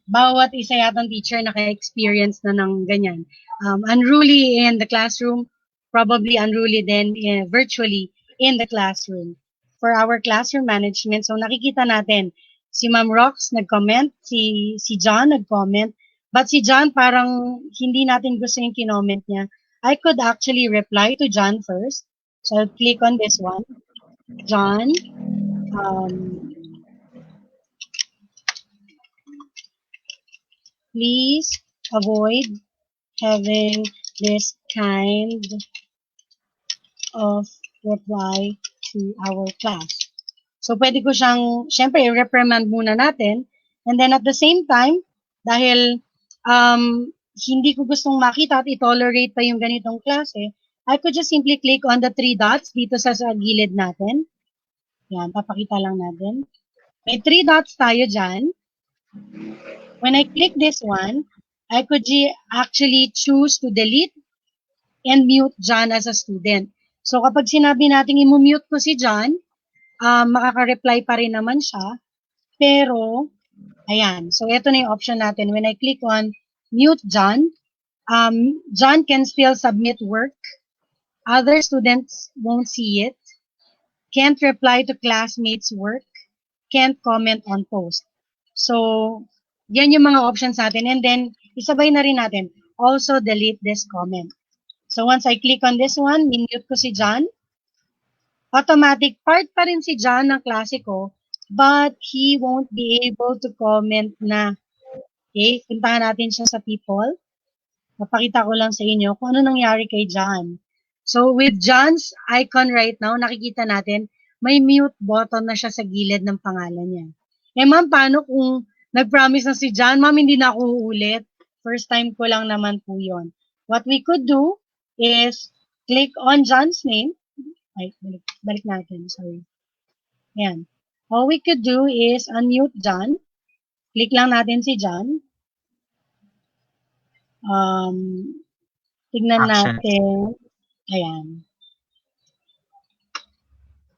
Bawat isa yatang teacher naka-experience na ng ganyan. Unruly in the classroom, probably unruly then virtually in the classroom. For our classroom management, so nakikita natin, si Ma'am Rox nag-comment, si John nag-comment, but si John parang hindi natin gusto yung kinoment niya. I could actually reply to John first. So, I'll click on this one. John, please avoid having this kind of reply to our class. So, pwede ko siyang, syempre, i-reprimand muna natin. And then at the same time, dahil hindi ko gustong makita at i-tolerate pa yung ganitong klase, I could just simply click on the 3 dots dito sa gilid natin. Yan, papakita lang natin. May 3 dots tayo dyan. When I click this one, I could actually choose to delete and mute John as a student. So kapag sinabi natin i-mute ko si John, makaka-reply pa rin naman siya. Pero, ayan. So ito na yung option natin. When I click on mute John, John can still submit work. Other students won't see it. Can't reply to classmates' work. Can't comment on post. So, yan yung mga options natin. And then, isabay na rin natin. Also, delete this comment. So, once I click on this one, minute ko si John. Automatic part pa rin si John ng klase ko, but he won't be able to comment na. Okay, puntahan natin siya sa people. Papakita ko lang sa inyo kung ano nangyari kay John. So, with John's icon right now, nakikita natin, may mute button na siya sa gilid ng pangalan niya. Eh, ma'am, paano kung nag-promise na si John? Ma'am, hindi na ako uulit. First time ko lang naman po yun. What we could do is click on John's name. Ay, balik natin, sorry. Ayan. All we could do is unmute John. Click lang natin si John. Tignan Action. natin. Ayan.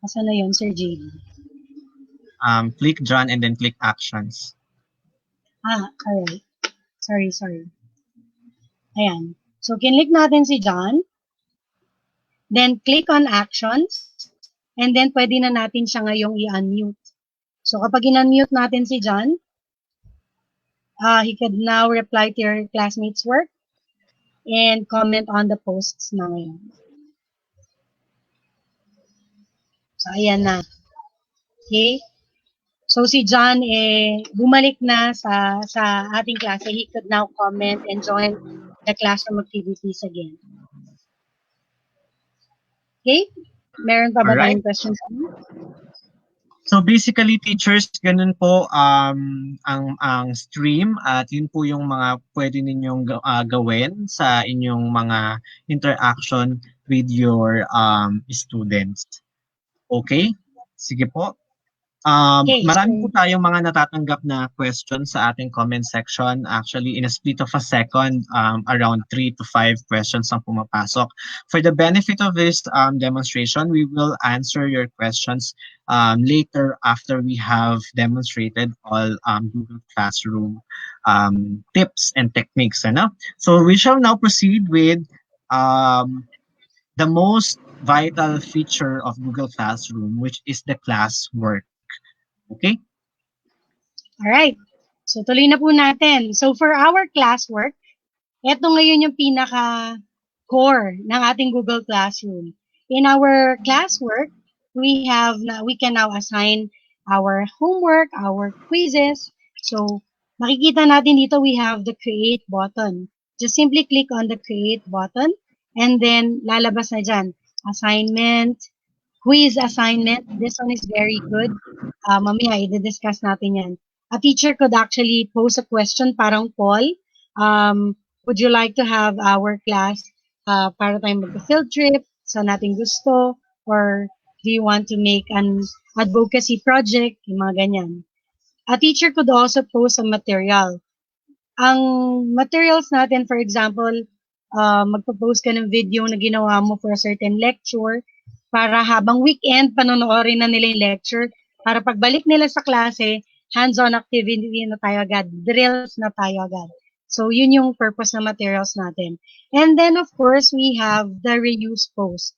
Asa na yun, Sir JD? Click John and then click actions. Alright. Sorry. Ayan. So, kinlik natin si John. Then, click on actions. And then, pwede na natin siya ngayong i-unmute. So, kapag in-unmute natin si John, he could now reply to your classmates' work and comment on the posts na ngayon. So, ayan na. Okay? So, si John, bumalik na sa ating klase. He could now comment and join the classroom activities again. Okay? Meron pa ba tayong questions? So basically teachers, ganun po ang stream at yun po yung mga pwede ninyong gawin sa inyong mga interaction with your students. Okay? Sige po. Okay, Marami so po tayong mga natatanggap na questions sa ating comment section. Actually, in a split of a second, around 3 to 5 questions ang pumapasok. For the benefit of this demonstration, we will answer your questions later after we have demonstrated all Google Classroom tips and techniques. Ano? So we shall now proceed with the most vital feature of Google Classroom, which is the classwork. Okay? alright. So tuloy na po natin. So for our classwork, ito ngayon yung pinaka-core ng ating Google Classroom. In our classwork, we can now assign our homework, our quizzes. So makikita natin dito we have the create button. Just simply click on the create button and then lalabas na dyan. Assignment, quiz assignment. This one is very good. Mamaya i-discuss natin yan. A teacher could actually pose a question, parang poll. Would you like to have our class para tayong mag-field trip sa nating gusto? Or do you want to make an advocacy project? Yung mga ganyan. A teacher could also post a material. Ang materials natin, for example, magpo-post ka ng video na ginawa mo for a certain lecture para habang weekend, panonoorin na nila yung lecture para pagbalik nila sa klase, hands-on activity na tayo agad, drills na tayo agad. So, yun yung purpose ng materials natin. And then, of course, we have the reuse post.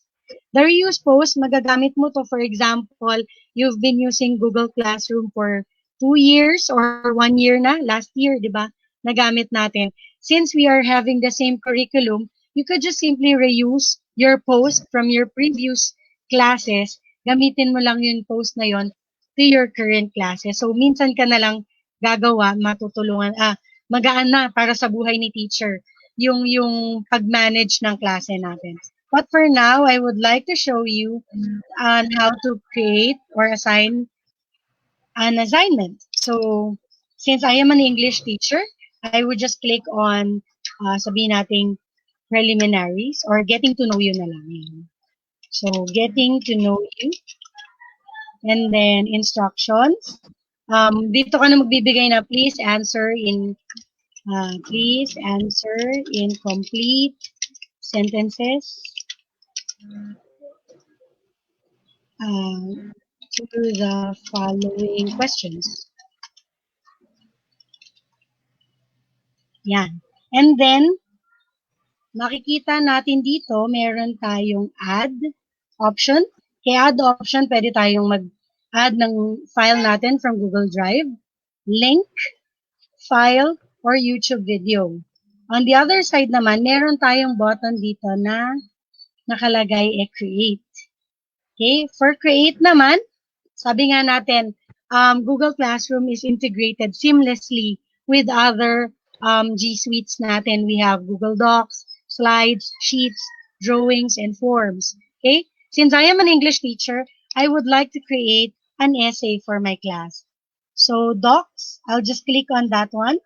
The reuse post, magagamit mo to, for example, you've been using Google Classroom for 2 years or 1 year na, last year, di ba? Nagamit natin. Since we are having the same curriculum, you could just simply reuse your post from your previous classes. Gamitin mo lang yung post na yon to your current classes. So, minsan ka na lang gagawa, matutulungan, magaan na para sa buhay ni teacher yung pag-manage ng klase natin. But for now, I would like to show you on how to create or assign an assignment. So, since I am an English teacher, I would just click on, sabihin nating preliminaries or getting to know you na lang. Yan. So, getting to know you. And then, instructions. Dito ka na magbibigay na please answer in complete sentences to the following questions. Yan. And then, makikita natin dito, meron tayong add option. Kaya add option, pwede tayong mag-add ng file natin from Google Drive, link, file, or YouTube video. On the other side naman, meron tayong button dito na nakalagay create. Okay, for create naman, sabi nga natin, Google Classroom is integrated seamlessly with other G Suites natin. We have Google Docs, slides, sheets, drawings, and forms. Okay, since I am an English teacher, I would like to create an essay for my class. So Docs, I'll just click on that one.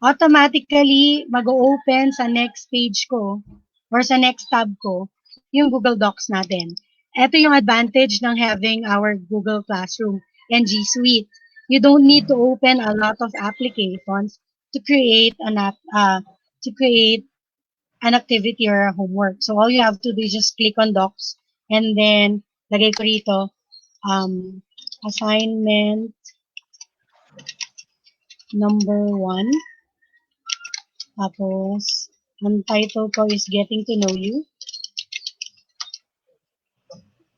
Automatically, mag-open sa next page ko or sa next tab ko yung Google Docs natin. Ito yung advantage ng having our Google Classroom and G Suite. You don't need to open a lot of applications to create an activity or a homework. So all you have to do is just click on Docs and then lagay ko rito assignment number 1. Tapos, ang title ko is Getting to Know You.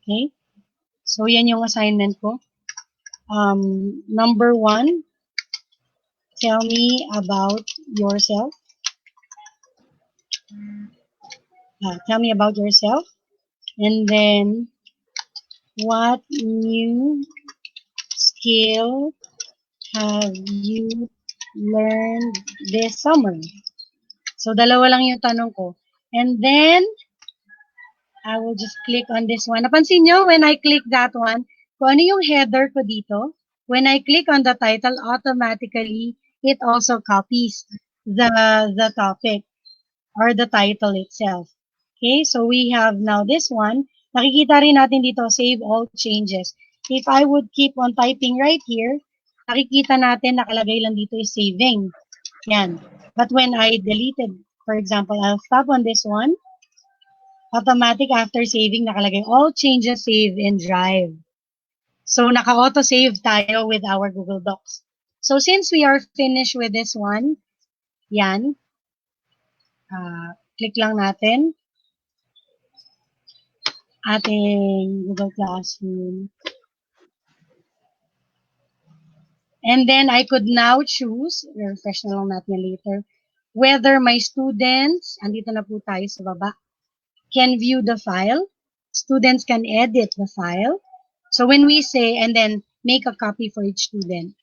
Okay? So, yan yung assignment ko. Number 1, tell me about yourself. Tell me about yourself. And then, what new skill have you learned this summer? So, dalawa lang yung tanong ko. And then, I will just click on this one. Napansin nyo, when I click that one, kung ano yung header ko dito, when I click on the title, automatically, it also copies the topic or the title itself. Okay, so we have now this one. Nakikita rin natin dito, save all changes. If I would keep on typing right here, nakikita natin nakalagay lang dito is saving. Yan. But when I deleted, for example, I'll stop on this one. Automatic after saving, nakalagay all changes save in Drive. So, naka-auto-save tayo with our Google Docs. So, since we are finished with this one, yan, click lang natin ating Google Classroom. And then, I could now choose, refresh na lang natin later, whether my students, andito na po tayo sa baba, can view the file. Students can edit the file. So, when we say, and then, make a copy for each student.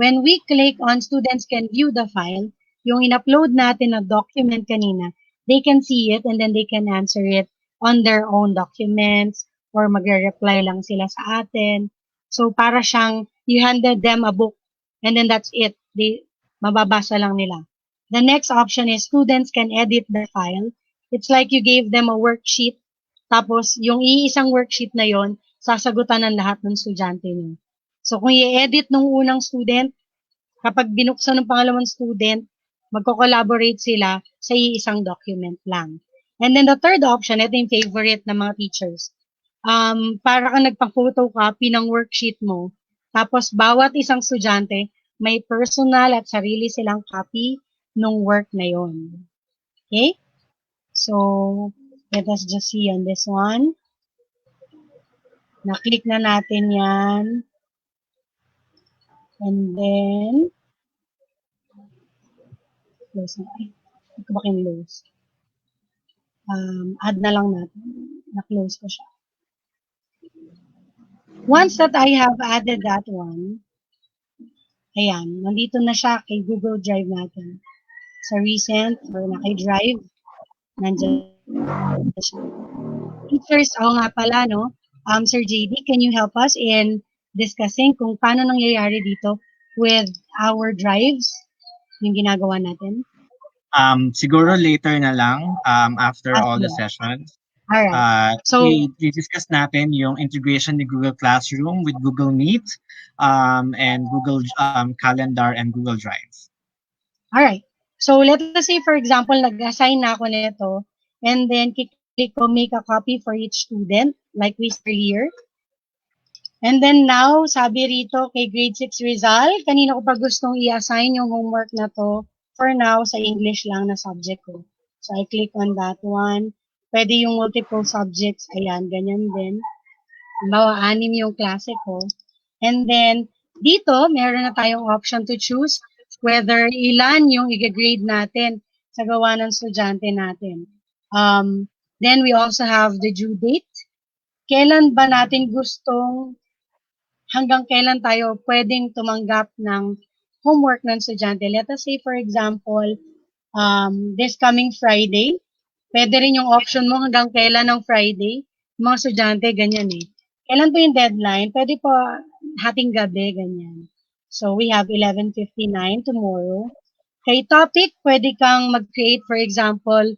When we click on students can view the file, yung in-upload natin na document kanina, they can see it and then they can answer it on their own documents or magre-reply lang sila sa atin. So, para siyang you handed them a book and then that's it. Mababasa lang nila. The next option is students can edit the file. It's like you gave them a worksheet. Tapos, yung iisang worksheet na yon sasagutan ng lahat ng estudyante niyo. So, kung i-edit ng unang student, kapag binuksan ng pangalawang student, magko-collaborate sila sa iisang document lang. And then the third option, ito yung favorite ng mga teachers. Para kang nagpa-photocopy ng worksheet mo, tapos bawat isang estudyante, may personal at sarili silang copy ng work na yon. Okay? So, let us just see on this one. Na-click na natin yan. And then, close na. Ito ba close? Add na lang natin. Na-close ko siya. Once that I have added that one, ayan, nandito na siya kay Google Drive natin. Sa recent, or na kay Drive, nandiyan siya. Teachers, ako nga pala, no? Sir JD, can you help us in discussing kung paano nangyayari dito with our drives, yung ginagawa natin? Siguro later na lang, after all the sessions. Alright. So, i-discuss natin yung integration ni Google Classroom with Google Meet, and Google Calendar and Google Drive. Alright. So, let us say, for example, nag-assign na ako nito, and then click ko make a copy for each student, like we said earlier. And then now, sabi rito kay grade 6 Rizal, kanina ko pa gustong i-assign yung homework na to. For now, sa English lang na subject ko. So, I click on that one. Pwede yung multiple subjects. Ayan, ganyan din. Halimbawa, 6 yung klase ko. And then, dito, meron na tayong option to choose whether ilan yung i-grade natin sa gawa ng estudyante natin. Then, we also have the due date. Kailan ba natin gustong, hanggang kailan tayo pwedeng tumanggap ng homework ng estudyante? Let us say, for example, this coming Friday, pwede rin yung option mo hanggang kailan ng Friday. Mga estudyante, ganyan eh. Kailan po yung deadline? Pwede po hating gabi, ganyan. So, we have 11:59 tomorrow. Kay topic, pwede kang mag-create, for example,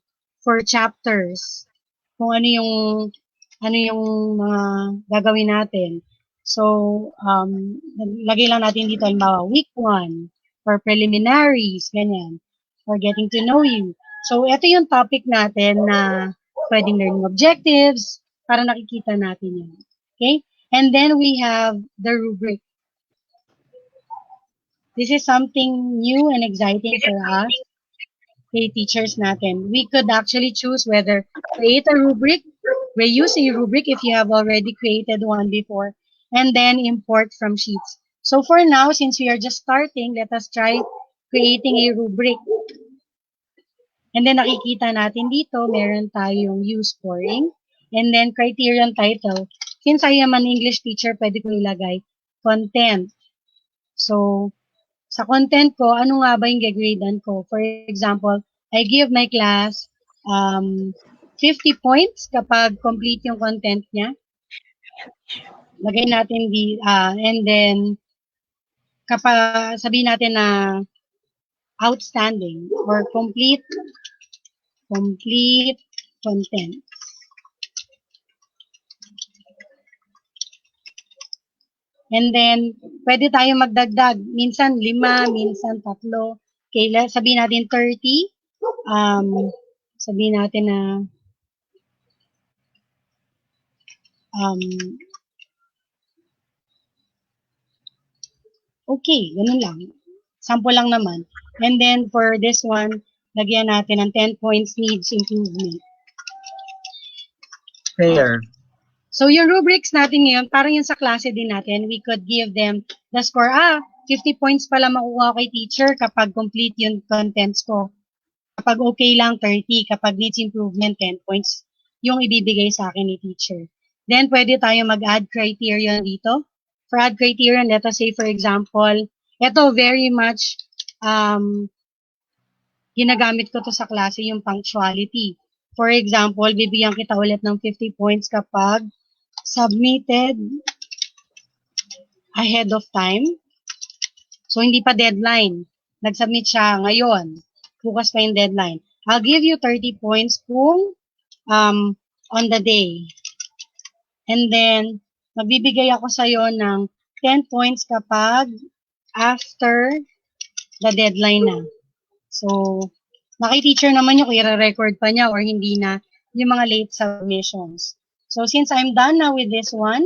for chapters. Kung ano yung mga gagawin natin. So, lagay lang natin dito, halimbawa, week 1, for preliminaries, ganyan, for getting to know you. So, ito yung topic natin na pwedeng learning objectives, para nakikita natin yan. Okay? And then we have the rubric. This is something new and exciting for us, okay, teachers natin. We could actually choose whether create a rubric, reuse a rubric if you have already created one before, and then import from sheets. So for now, since we are just starting, let us try creating a rubric. And then nakikita natin dito, meron tayong use scoring, and then criterion title. Since I am an English teacher, pwede ko ilagay content. So, sa content ko, ano nga ba yung gagradean ko? For example, I give my class 50 points kapag complete yung content niya. Lagay natin and then kapag sabihin natin na outstanding or complete content. And then, pwede tayo magdagdag. Minsan 5, minsan 3. Okay, sabihin natin 30. Sabihin natin na um, okay, ganun lang. Sample lang naman. And then, for this one, lagyan natin ng 10 points needs improvement. Fair. So, yung rubrics natin ngayon, parang yung sa klase din natin, we could give them the score. 50 points pala makuha kay teacher kapag complete yung contents ko. Kapag okay lang, 30. Kapag needs improvement, 10 points yung ibibigay sa akin ni teacher. Then, pwede tayo mag-add criterion dito. For add criterion, let us say, for example, ito very much ginagamit ko to sa klase, yung punctuality. For example, bibigyan kita ulit ng 50 points kapag submitted ahead of time. So, hindi pa deadline. Nag-submit siya ngayon. Bukas pa yung deadline. I'll give you 30 points kung on the day. And then, magbibigay ako sa'yo ng 10 points kapag after the deadline na. So, naki-teacher naman yung i-record pa niya or hindi na yung mga late submissions. So, since I'm done now with this one,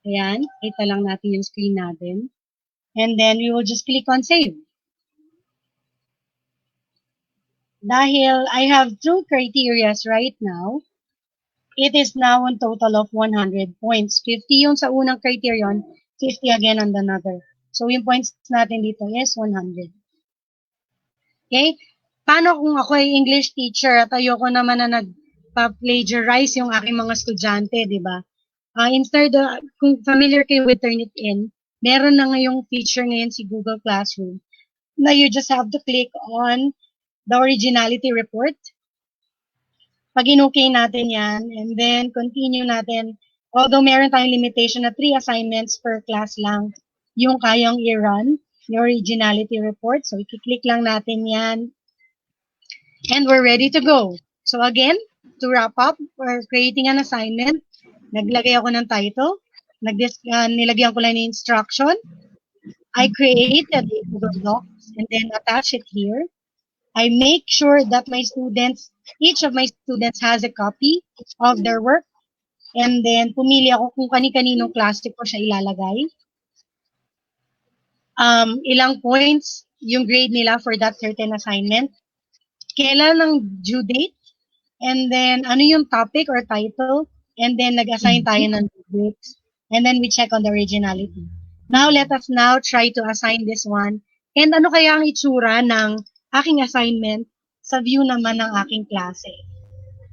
ayan, kita lang natin yung screen natin. And then, we will just click on save. Dahil I have 2 criterias right now, it is now a total of 100 points. 50 yung sa unang criterion, 50 again on another. So, yung points natin dito is 100. Okay? Paano kung ako ay English teacher at ayoko naman na nagpa-plagiarize yung aking mga estudyante, di ba? Instead, kung familiar kayo with Turnitin, meron na ngayong feature ngayon si Google Classroom na you just have to click on the originality report. Pag in-okay natin yan, and then continue natin, although meron tayong limitation na 3 assignments per class lang yung kayang i-run, yung originality report. So, i-click lang natin yan. And we're ready to go. So, again, to wrap up, we're creating an assignment. Naglagay ako ng title. Nilagyan ko lang ng instruction. I created a Google Docs and then attach it here. I make sure that my students, each of my students has a copy of their work. And then, pumili ako kung kani-kaninong klase ko siya ilalagay. Ilang points yung grade nila for that certain assignment. Kailan ang due date. And then, ano yung topic or title. And then, nag-assign tayo ng rubrics. And then, we check on the originality. Now, let us now try to assign this one. And ano kaya ang itsura ng aking assignment sa view naman ng aking klase.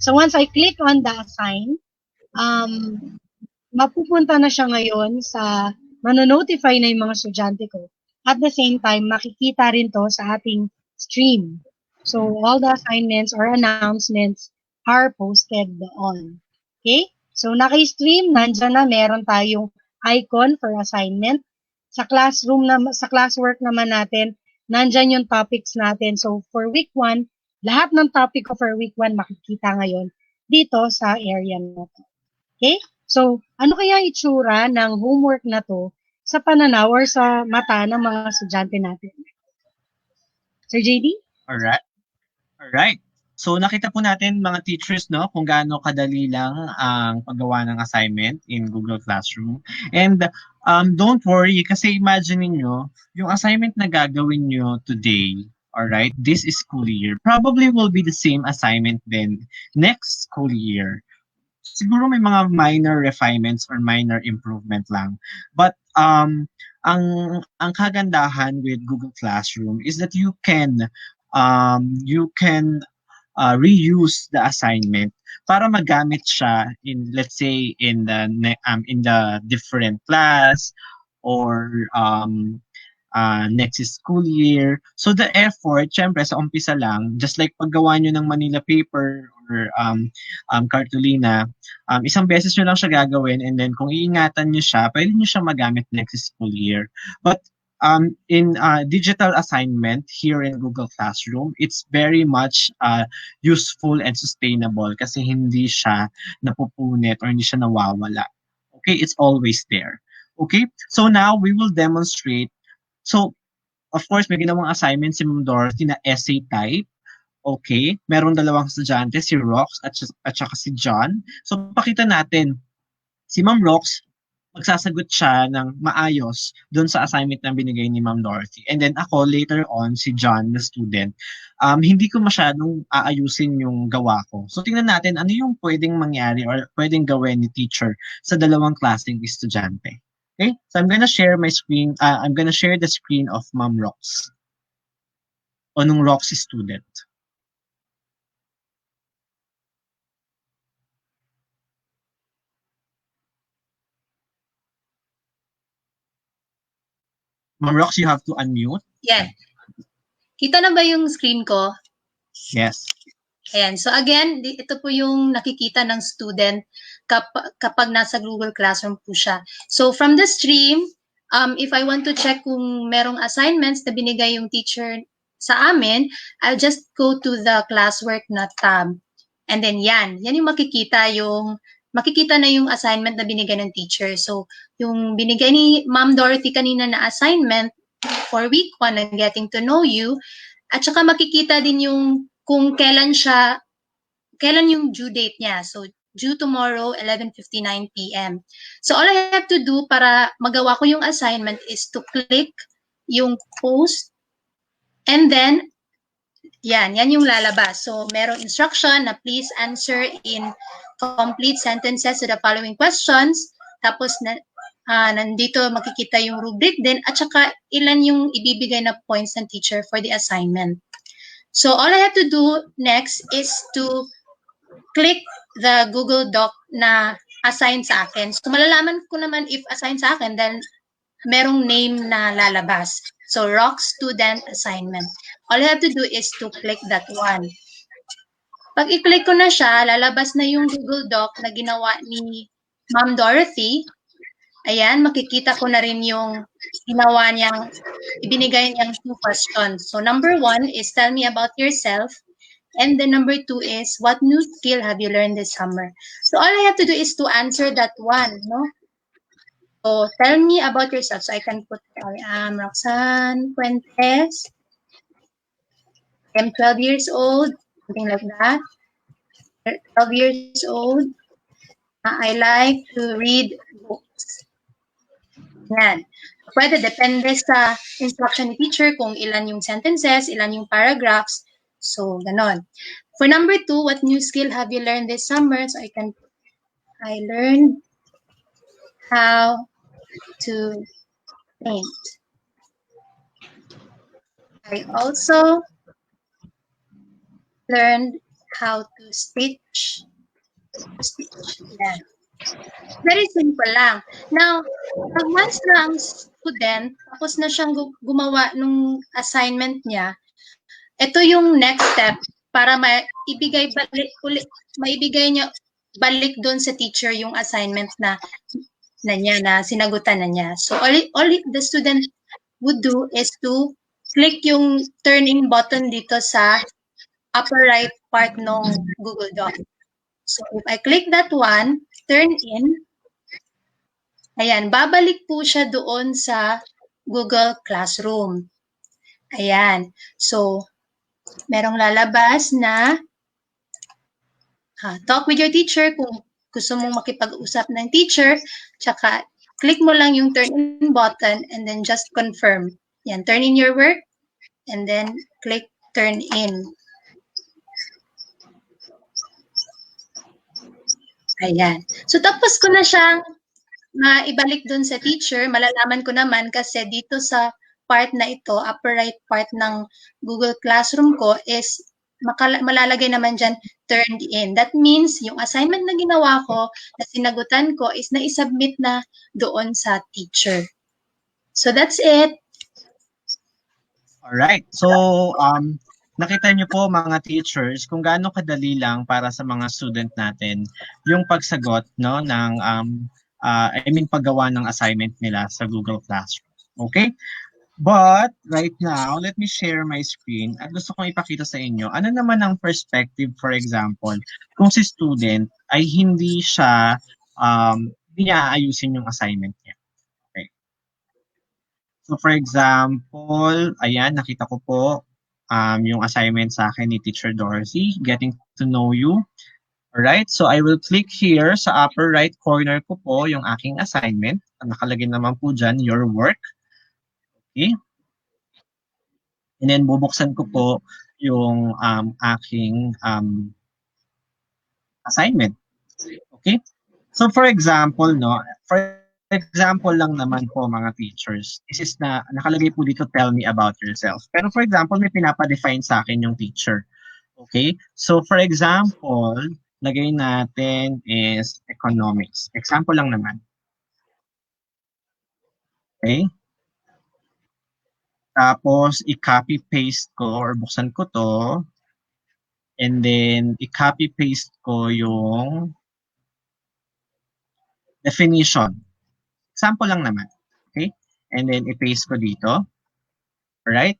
So, once I click on the assign, mapupunta na siya ngayon sa manonotify na yung mga estudyante ko. At the same time, makikita rin to sa ating stream. So, all the assignments or announcements are posted doon. Okay? So, naka-stream, nandyan na, meron tayong icon for assignment. Sa classroom, sa classwork naman natin, nandyan yung topics natin. So, for week 1, lahat ng topic ko for week 1 makikita ngayon dito sa area na to. Okay? So, ano kaya itsura ng homework na to sa pananaw or sa mata ng mga estudyante natin? Sir JD? Alright. So, nakita po natin mga teachers, no, kung gaano kadali lang ang paggawa ng assignment in Google Classroom. And don't worry, kasi imagine niyo yung assignment na gagawin nyo today, alright, this school year, probably will be the same assignment then next school year. Siguro may mga minor refinements or minor improvement lang. But ang kagandahan with Google Classroom is that you can reuse the assignment para magamit siya in, let's say, in the different class or next school year. So the effort, syempre sa umpisa lang, just like paggawa nyo ng Manila paper or cartolina, isang beses nyo lang siya gagawin, and then kung iingatan nyo siya, pwede nyo siya magamit next school year. But in digital assignment here in Google Classroom, it's very much useful and sustainable kasi hindi siya napupunit or hindi siya nawawala. Okay, it's always there. Okay? So now we will demonstrate. So, of course, may ginawang assignment si Ma'am Dorothy na essay type. Okay? Meron dalawang estudyante, si Rox at saka si John. So, pakita natin. Si Ma'am Rox, magsasagot siya ng maayos doon sa assignment na binigay ni Ma'am Dorothy. And then ako, later on, si John, the student, hindi ko masyadong aayusin yung gawa ko. So tingnan natin ano yung pwedeng mangyari or pwedeng gawin ni teacher sa dalawang klaseng estudyante. Okay? So I'm gonna share my screen. I'm gonna share the screen of Ma'am Rox o nung Rox student. Ma'am Rox, you have to unmute. Yan. Kita na ba yung screen ko? Yes. Ayan. So again, ito po yung nakikita ng student kapag nasa Google Classroom po siya. So from the stream, if I want to check kung merong assignments na binigay yung teacher sa amin, I'll just go to the classwork na tab. And then yan yung makikita na yung assignment na binigay ng teacher. So yung binigay ni Ma'am Dorothy kanina na assignment for week 1 ng Getting to Know You, at saka makikita din yung kung kailan yung due date niya. So, due tomorrow, 11:59 p.m. So, all I have to do para magawa ko yung assignment is to click yung post and then, yan yung lalabas. So, merong instruction na please answer in complete sentences to the following questions. Tapos, nandito makikita yung rubric din at saka ilan yung ibibigay na points ng teacher for the assignment. So all I have to do next is to click the Google Doc na assign sa akin. So malalaman ko naman if assigned sa akin, then merong name na lalabas. So Rock Student Assignment. All I have to do is to click that one. Pag i-click ko na siya, lalabas na yung Google Doc na ginawa ni Ma'am Dorothy. Ayan, makikita ko na rin yung ginawa niyang, ibinigay niyang 2 questions. So number 1 is tell me about yourself. And then number 2 is what new skill have you learned this summer? So all I have to do is to answer that one, no? So tell me about yourself. So I can put, I'm Roxanne Fuentes. I'm 12 years old, something like that. 12 years old. I like to read books. Yan. Pwede, depende sa instruction ni teacher kung ilan yung sentences, ilan yung paragraphs. So, ganon. For number 2, what new skill have you learned this summer? So, I learned how to paint. I also learned how to stitch. Yan. Very simple lang. Now, pag once na ang student, tapos na siyang gumawa nung assignment niya, ito yung next step para maibigay niya balik doon sa teacher yung assignment na sinagutan na niya. So, all the student would do is to click yung turn in button dito sa upper right part ng Google Doc. So, if I click that one, turn in, ayan, babalik po siya doon sa Google Classroom. Ayan. So, merong lalabas na talk with your teacher kung gusto mong makipag-usap ng teacher, tsaka click mo lang yung turn in button and then just confirm. Yan, turn in your work and then click turn in. Ayan. So, tapos ko na siyang maibalik dun sa teacher. Malalaman ko naman kasi dito sa part na ito, upper right part ng Google Classroom ko is malalagay naman dyan, turned in. That means, yung assignment na ginawa ko, na sinagutan ko, is na-submit na doon sa teacher. So, that's it. Alright. So, nakita niyo po mga teachers kung gaano kadali lang para sa mga student natin yung pagsagot no ng paggawa ng assignment nila sa Google Classroom. Okay? But right now, let me share my screen at gusto kong ipakita sa inyo ano naman ang perspective, for example, kung si student ay hindi niya aayusin yung assignment niya. So for example, ayan, nakita ko po yung assignment sa akin ni Teacher Dorothy, getting to know you. Alright, so I will click here sa upper right corner ko po yung aking assignment. Nakalagay naman po dyan, your work. Okay. And then bubuksan ko po yung aking assignment. Okay? So for example, no, for example lang naman po mga teachers, this is na nakalagay po dito, tell me about yourself. Pero for example, may pinapa-define sa akin yung teacher. Okay? So for example, lagay natin is economics. Example lang naman. Okay? Tapos i-copy paste ko or buksan ko to. And then i-copy paste ko yung definition. Example lang naman. Okay? And then i-paste ko dito. Alright?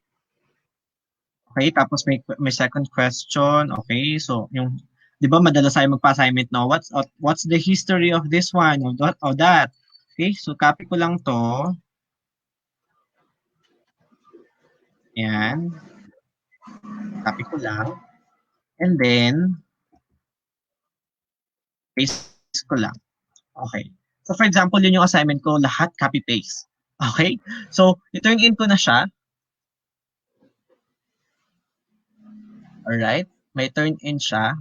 Okay, tapos may second question. Okay, so yung 'di ba madalas tayo magpa-assignment no, what's the history of this one or that. Okay, so copy ko lang 'to. Yan. Copy ko lang. And then paste ko lang. Okay. So for example, yun yung assignment ko, lahat copy paste. Okay? So, i-turn in ko na siya. Alright? May turn in siya.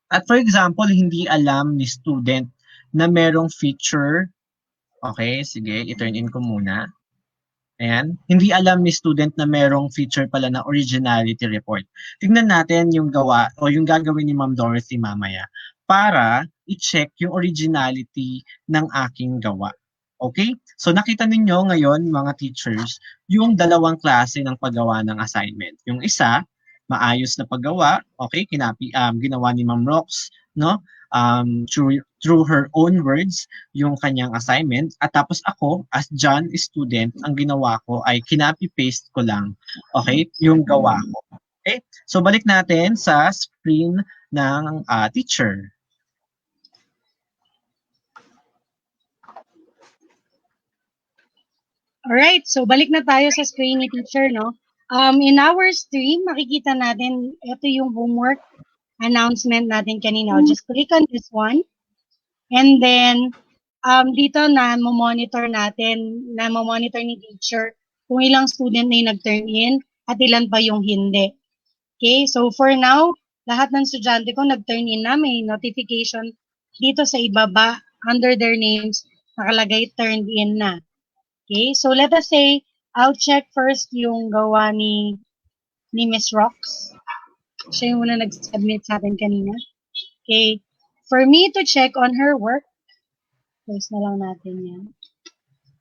At for example, hindi alam ni student na merong feature. Okay, sige, i-turn in ko muna. Ayan. Hindi alam ni student na merong feature pala na originality report. Tingnan natin yung gawa o yung gagawin ni Ma'am Dorothy mamaya para i-check yung originality ng aking gawa. Okay? So nakita ninyo ngayon mga teachers yung dalawang klase ng paggawa ng assignment. Yung isa, maayos na paggawa, okay, ginawa ni Ma'am Rox, no? Through her own words yung kanyang assignment, at tapos ako as John student, ang ginawa ko ay kinopy-paste ko lang, okay, yung gawa ko. Okay? So balik natin sa screen ng teacher. Alright, so balik na tayo sa screen ni teacher, no? In our stream, makikita natin, ito yung homework announcement natin kanina. I'll just click on this one. And then, dito na monitor ni teacher kung ilang student na yung nag-turn in at ilan pa yung hindi. Okay, so for now, lahat ng estudyante ko nag-turn in na, may notification dito sa ibaba, under their names, nakalagay turned in na. Okay, so let us say, I'll check first yung gawa ni Miss Rox. Siya yung una nag-submit sa atin kanina. Okay, for me to check on her work, close na lang natin yan.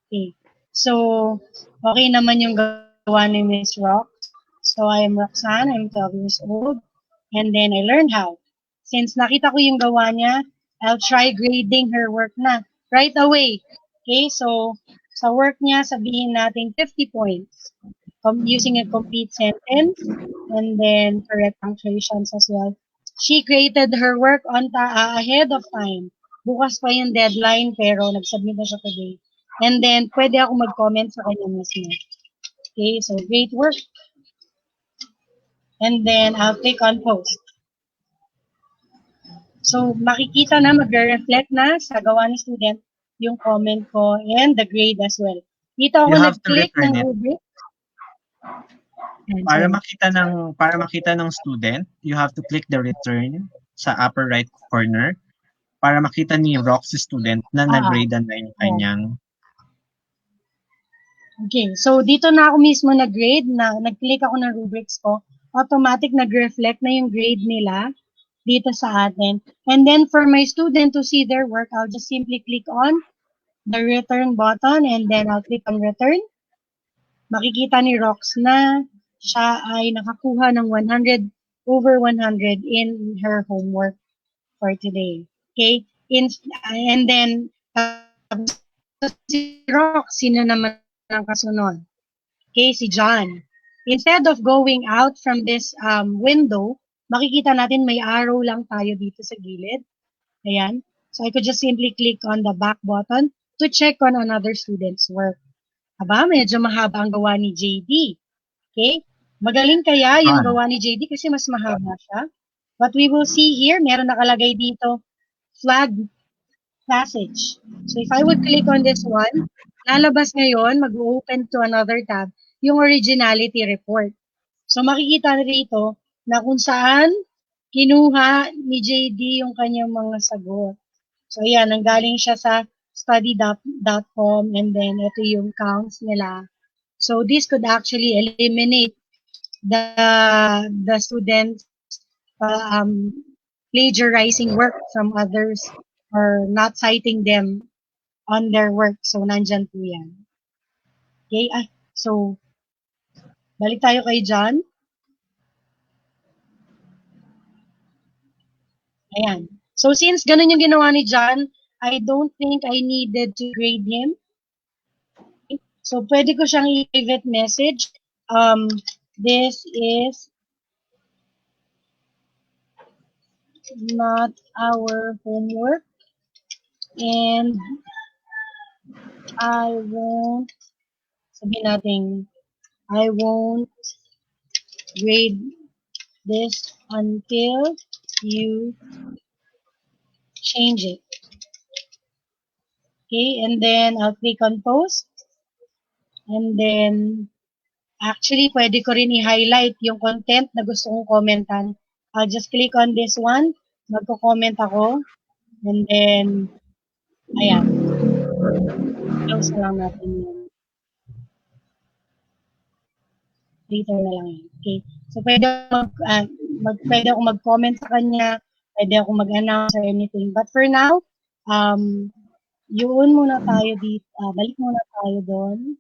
Okay, so, okay naman yung gawa ni Miss Rox. So, I am Roxanne, I'm 12 years old, and then I learned how. Since nakita ko yung gawa niya, I'll try grading her work na right away. Okay, so, sa work niya, sabihin natin 50 points. Using a complete sentence, and then correct punctuations as well. She created her work ahead of time. Bukas pa yung deadline, pero nag-submit na siya today. And then, pwede ako mag-comment sa kanya mismo. Okay, so great work. And then, I'll click on post. So, makikita na, magre-reflect na sa gawa ni student yung comment ko and the grade as well. Dito ako nag-click ng rubric. Para makita ng student, you have to click the return sa upper right corner para makita ni Rox student na nag-grade na yung kanyang. Okay, so dito na ako mismo nag-grade, nag-click ako ng rubrics ko, automatic nag-reflect na yung grade nila dito sa atin. And then for my student to see their work, I'll just simply click on the return button and then I'll click on return. Makikita ni Rox na siya ay nakakuha ng 100 over 100 in her homework for today. Okay? And then, si Rox, sino naman ang kasunod? Okay, si John. Instead of going out from this window, makikita natin may arrow lang tayo dito sa gilid. Ayan. So I could just simply click on the back button to check on another student's work. Aba, medyo mahaba ang gawa ni JD. Okay? Magaling kaya yung gawa ni JD kasi mas mahaba siya. What we will see here, meron nakalagay dito, flag passage. So if I would click on this one, lalabas ngayon, mag-open to another tab, yung originality report. So makikita rito na kung saan kinuha ni JD yung kanyang mga sagot. So ayan, nanggaling siya sa study.com and then ito yung counts nila. So this could actually eliminate the students plagiarizing work from others or not citing them on their work. So nandyan po yan. Okay, so balik tayo kay John. Ayan. So since ganun yung ginawa ni John, I don't think I needed to grade him. Okay? So pwede ko siyang i-private message. This is not our homework and I won't, sabihin natin, I won't grade this until you change it. Okay, and then I'll click on post. And then, actually, pwede ko rin i-highlight yung content na gusto kong commentan. I'll just click on this one. Magko-comment ako. And then, ayan. Close na lang natin yun. Later na lang yun. Okay. So, pwede ako mag-comment sa kanya. Pwede ako mag-announce or anything. But for now, yun muna tayo dito. Balik muna tayo doon.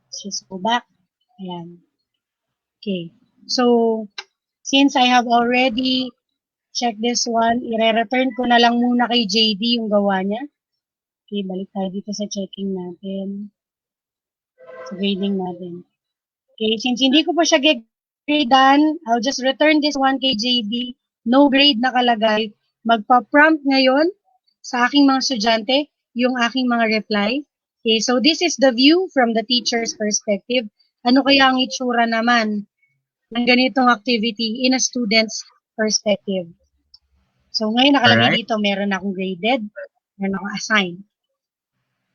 Let's just go back. Ayan. Okay. So, since I have already checked this one, i-return ko na lang muna kay JD yung gawa niya. Okay, balik tayo dito sa checking natin. Sa grading natin. Okay, since hindi ko pa siya gradean, I'll just return this one kay JD. No grade nakalagay. Magpa-prompt ngayon sa aking mga estudyante yung aking mga reply. Okay, so this is the view from the teacher's perspective. Ano kaya ang itsura naman ng ganitong activity in a student's perspective? So ngayon nakalagay dito, meron akong graded, meron akong assigned.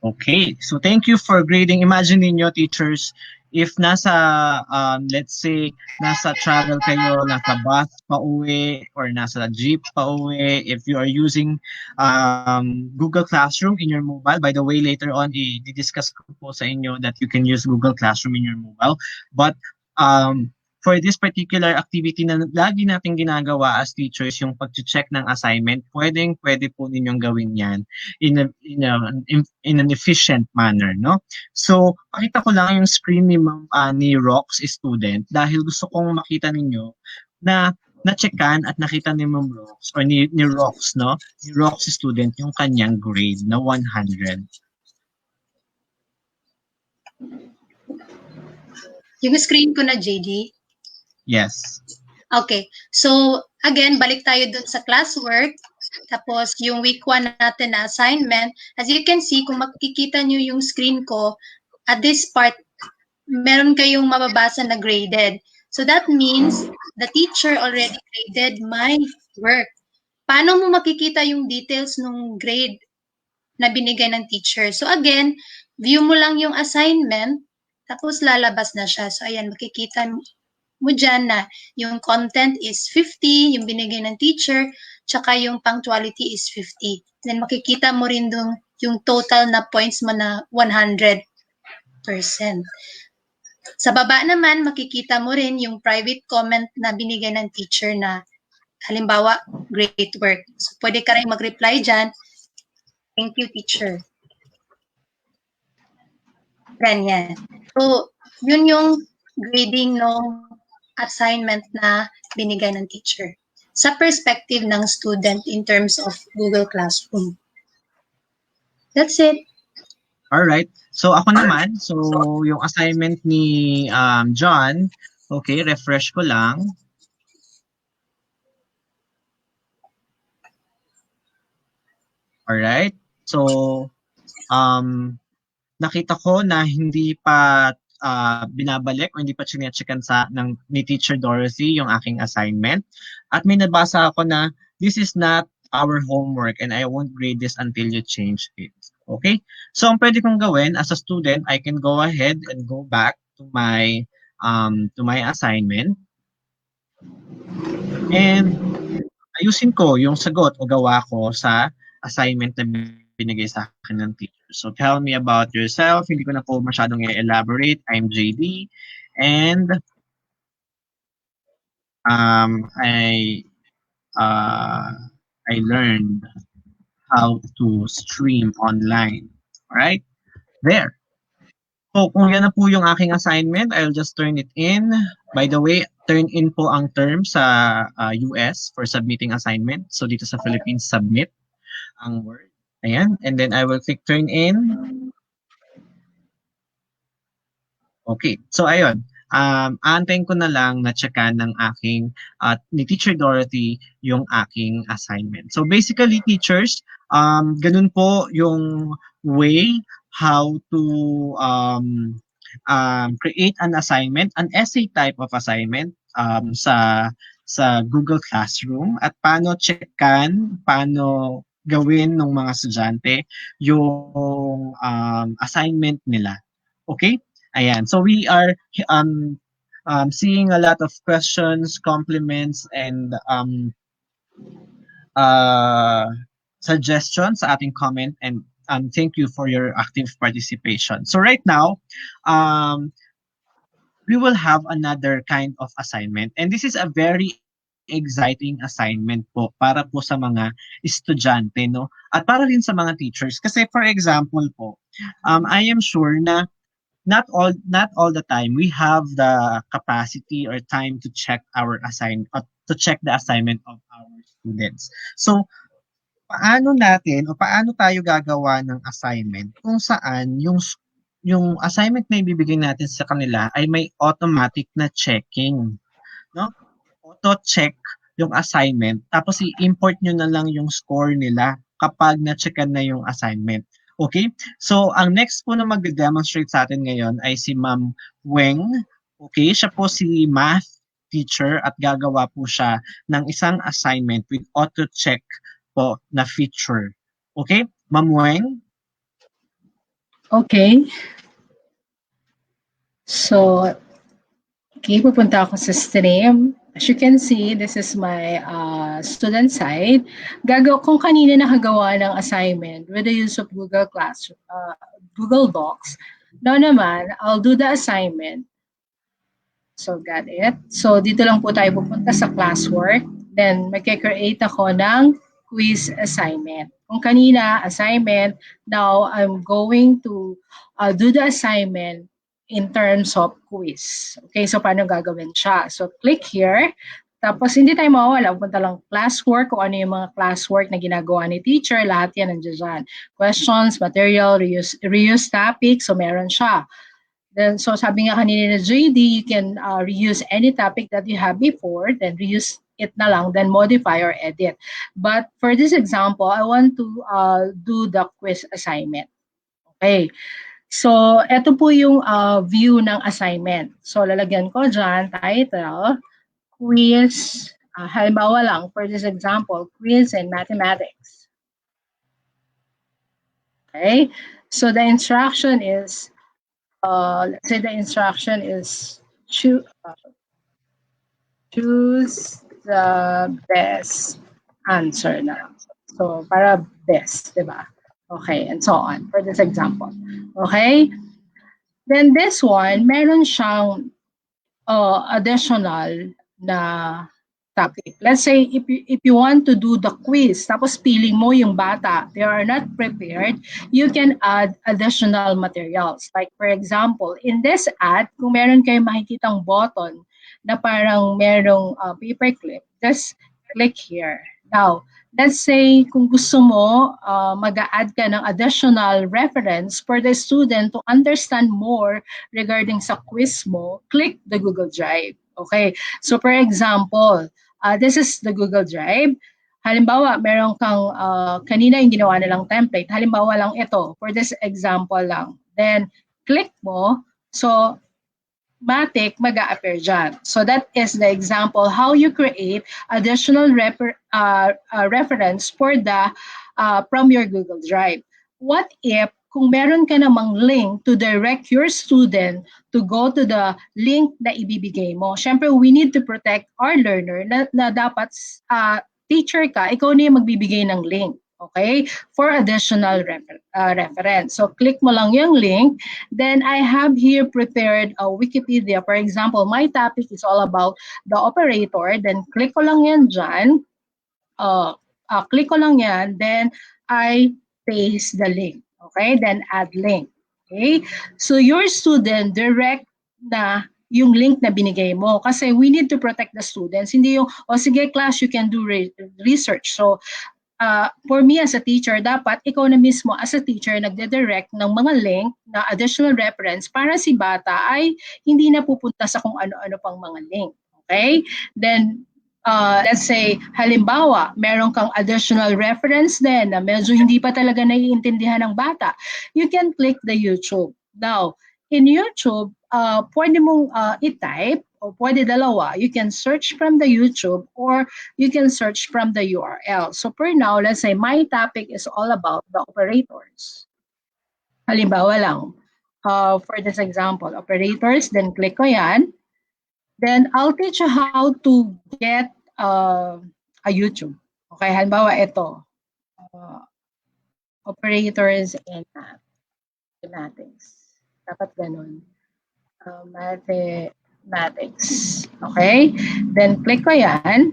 Okay, so thank you for grading. Imagine niyo teachers, if nasa, let's say, nasa travel kayo, nasa bus pa uwi, or nasa jeep pa uwi, if you are using Google Classroom in your mobile, by the way, later on, i-discuss ko po sa inyo that you can use Google Classroom in your mobile. But for this particular activity na lagi natin ginagawa as teachers, yung pag-check ng assignment, pwede po ninyong gawin yan in an efficient manner, no? So, pakita ko lang yung screen ni Rox student dahil gusto kong makita ninyo na na-checkan at nakita ni Ma'am Rox or ni Rox, no? Ni Rox student yung kanyang grade na 100. Yung screen ko na, JD? Yes. Okay. So, again, balik tayo dun sa classwork. Tapos, yung week 1 natin na assignment. As you can see, kung makikita nyo yung screen ko, at this part, meron kayong mababasa na graded. So, that means the teacher already graded my work. Paano mo makikita yung details ng grade na binigay ng teacher? So, again, view mo lang yung assignment, tapos lalabas na siya. So, ayan, makikita mo dyan na yung content is 50, yung binigay ng teacher, tsaka yung punctuality is 50. Then makikita mo rin dun yung total na points mo na 100%. Sa baba naman, makikita mo rin yung private comment na binigay ng teacher na halimbawa, great work. So pwede ka rin mag-reply dyan. Thank you, teacher. Ganyan. So, yun yung grading ng assignment na binigay ng teacher sa perspective ng student in terms of Google Classroom. That's it. All right. So ako naman, so yung assignment ni John, okay, refresh ko lang. All right. So nakita ko na hindi pa binabalik o hindi pa chine-checkan ni Teacher Dorothy yung aking assignment. At may nabasa ako na this is not our homework and I won't grade this until you change it. Okay? So ang pwede kong gawin as a student, I can go ahead and go back to my assignment and ayusin ko yung sagot o gawa ko sa assignment na binigay sa akin ng teacher. So tell me about yourself. Hindi ko na po masyadong i-elaborate. I'm JD and I learned how to stream online. Alright? There. So kung yan na po yung aking assignment, I'll just turn it in. By the way, turn in po ang term sa US for submitting assignment. So dito sa Philippines, submit ang word. Ayan. And then I will click turn in. Okay. So ayun. Aantayin ko na lang na checkan ng aking ni Teacher Dorothy yung aking assignment. So basically teachers, ganun po yung way how to create an assignment, an essay type of assignment sa Google Classroom at paano checkan, paano gawin ng mga estudyante yung assignment nila. Okay? Ayan. So we are seeing a lot of questions, compliments, and suggestions sa ating comment, and thank you for your active participation. So right now, we will have another kind of assignment, and this is a very exciting assignment po para po sa mga estudyante, no? At para rin sa mga teachers. Kasi for example po, I am sure na not all the time we have the capacity or time to check our to check the assignment of our students. So paano tayo gagawa ng assignment kung saan yung assignment na ibibigay natin sa kanila ay may automatic na checking, no? Auto check yung assignment tapos i-import nyo na lang yung score nila kapag na-checkan na yung assignment. Okay? So, ang next po na mag-demonstrate sa atin ngayon ay si Ma'am Weng. Okay? Siya po si math teacher at gagawa po siya ng isang assignment with auto-check po na feature. Okay? Ma'am Weng? Okay. So, okay, pupunta ako sa stream. As you can see, this is my student side. Kung kanina nakagawa ng assignment with the use of Google Google Docs, now naman, I'll do the assignment. So, got it. So, dito lang po tayo pupunta sa classwork. Then, magkikreate ako ng quiz assignment. Kung kanina, assignment, now I'm going to do the assignment in terms of quiz. Okay, so paano gagawin siya? So click here, tapos hindi tayo mawawala, punta lang classwork, kung ano yung mga classwork na ginagawa ni teacher, lahat yan nandiyan dyan. Questions, material, reuse topic, so meron siya. Then, so sabi nga kanina na JD, you can reuse any topic that you have before, then reuse it na lang, then modify or edit. But for this example, I want to do the quiz assignment. Okay. So, ito po yung view ng assignment. So, lalagyan ko dyan, title, quiz, halimbawa lang, for this example, quiz in mathematics. Okay? So, the instruction is, let's say the instruction is choose the best answer na. So, para best, di ba? Okay, and so on, for this example. Okay? Then this one, meron siyang additional na topic. Let's say, if you want to do the quiz, tapos feeling mo yung bata, they are not prepared, you can add additional materials. Like, for example, in this ad, kung meron kayong makikitang button na parang merong paperclip, just click here. Now, let's say kung gusto mo mag-add ka ng additional reference for the student to understand more regarding sa quiz mo, click the Google Drive. Okay, so for example, this is the Google Drive. Halimbawa, meron kang kanina yung ginawa nilang template. Halimbawa lang ito, for this example lang. Then, click mo. So, matic mag-a-appear dyan. So that is the example how you create additional reference for the from your Google Drive. What if kung meron ka namang link to direct your student to go to the link na ibibigay mo? Siyempre, we need to protect our learner na dapat teacher ka, ikaw na yung magbibigay ng link. Okay? For additional reference. So, click mo lang yung link. Then, I have here prepared a Wikipedia. For example, my topic is all about the operator. Then, click ko lang yan dyan. Click ko lang yan. Then, I paste the link. Okay? Then, add link. Okay? So, your student direct na yung link na binigay mo. Kasi we need to protect the students. Hindi yung, sige class, you can do research. So, for me as a teacher, dapat ikaw na mismo as a teacher nagde-direct ng mga link na additional reference para si bata ay hindi na pupunta sa kung ano-ano pang mga link. Okay? Then, let's say, halimbawa, meron kang additional reference din na medyo hindi pa talaga naiintindihan ng bata. You can click the YouTube. Now, in YouTube, pwede mong i-type o pwede dalawa. You can search from the YouTube or you can search from the URL. So for now, let's say my topic is all about the operators. Halimbawa lang, for this example, operators, then click ko yan. Then I'll teach you how to get a YouTube. Okay, halimbawa ito, operators in mathematics. Dapat ganun. Mathematics. Okay? Then, click ko yan.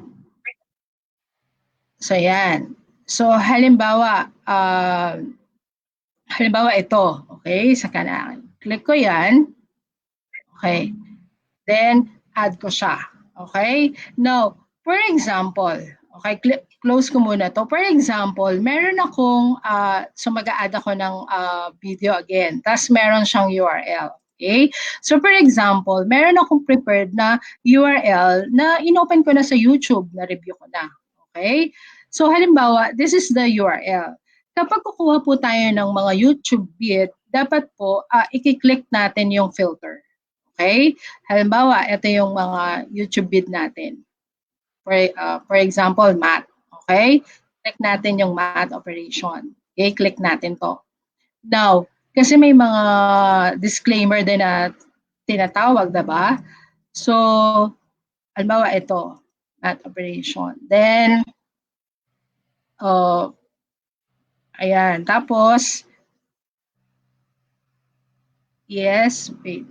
So, yan. So, halimbawa ito. Okay? Sa kanan. Click ko yan. Okay. Then, add ko siya. Okay? Now, for example, okay, close ko muna to. For example, meron akong, so mag-a-add ako ng video again. Tapos, meron siyang URL. Okay? So, for example, meron akong prepared na URL na inopen ko na sa YouTube, na review ko na. Okay? So, halimbawa, this is the URL. Kapag kukuha po tayo ng mga YouTube vid, dapat po, i-click natin yung filter. Okay? Halimbawa, ito yung mga YouTube vid natin. For example, math. Okay? Click natin yung math operation. Okay? Click natin to. Now, kasi may mga disclaimer din na tinatawag, diba? So, halimbawa ito, math operation. Then, ayan. Tapos, yes, wait.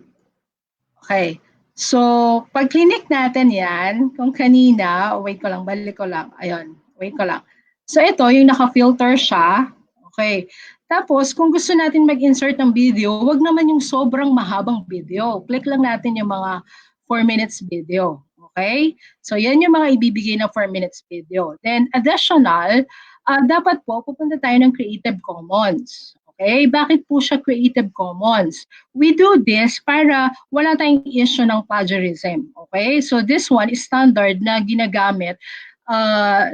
Okay. So, pag clinic natin yan, kung kanina, wait ko lang, balik ko lang. Ayun, wait ko lang. So, ito, yung naka-filter siya. Okay. Tapos, kung gusto natin mag-insert ng video, wag naman yung sobrang mahabang video. Click lang natin yung mga 4 minutes video. Okay? So, yan yung mga ibibigay na 4 minutes video. Then, additional, dapat po, pupunta tayo ng Creative Commons. Okay? Bakit po siya Creative Commons? We do this para wala tayong issue ng plagiarism. Okay? So, this one is standard na ginagamit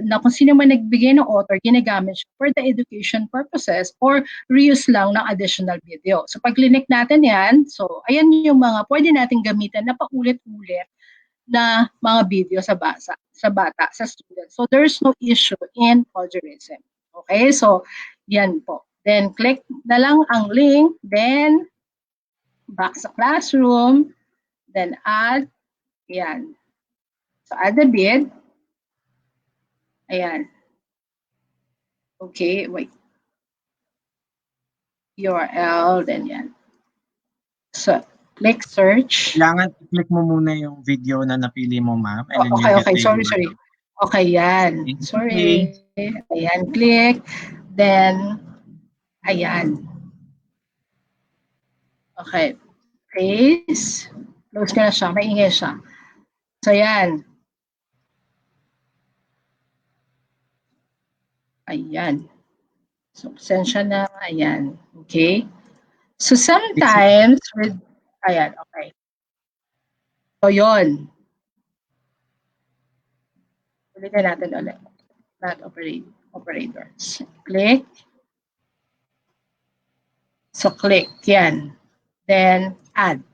na kung sino man nagbigay ng author, ginagamit siya for the education purposes or reuse lang ng additional video. So pag clinic natin yan, so ayan yung mga pwede natin gamitin na paulit-ulit na mga video sa bata, sa student. So there's no issue in plagiarism. Okay, so yan po. Then click na lang ang link, then back sa classroom, then add, yan. So add the vid. Ayan. Okay, wait. URL, then yan. So, click search. Kailangan i-click mo muna yung video na napili mo, ma'am. Okay. Sorry. Okay, yan. Sorry. Ayan, click. Then, ayan. Okay. Paste. Close ko na siya. Maingay siya. So, yan. Ayan. So, pasensya na. Ayan. Okay. So, sometimes, ayan, okay. So, yun. Ulitin natin ulit. Not operators. Click. So click yan. Then add.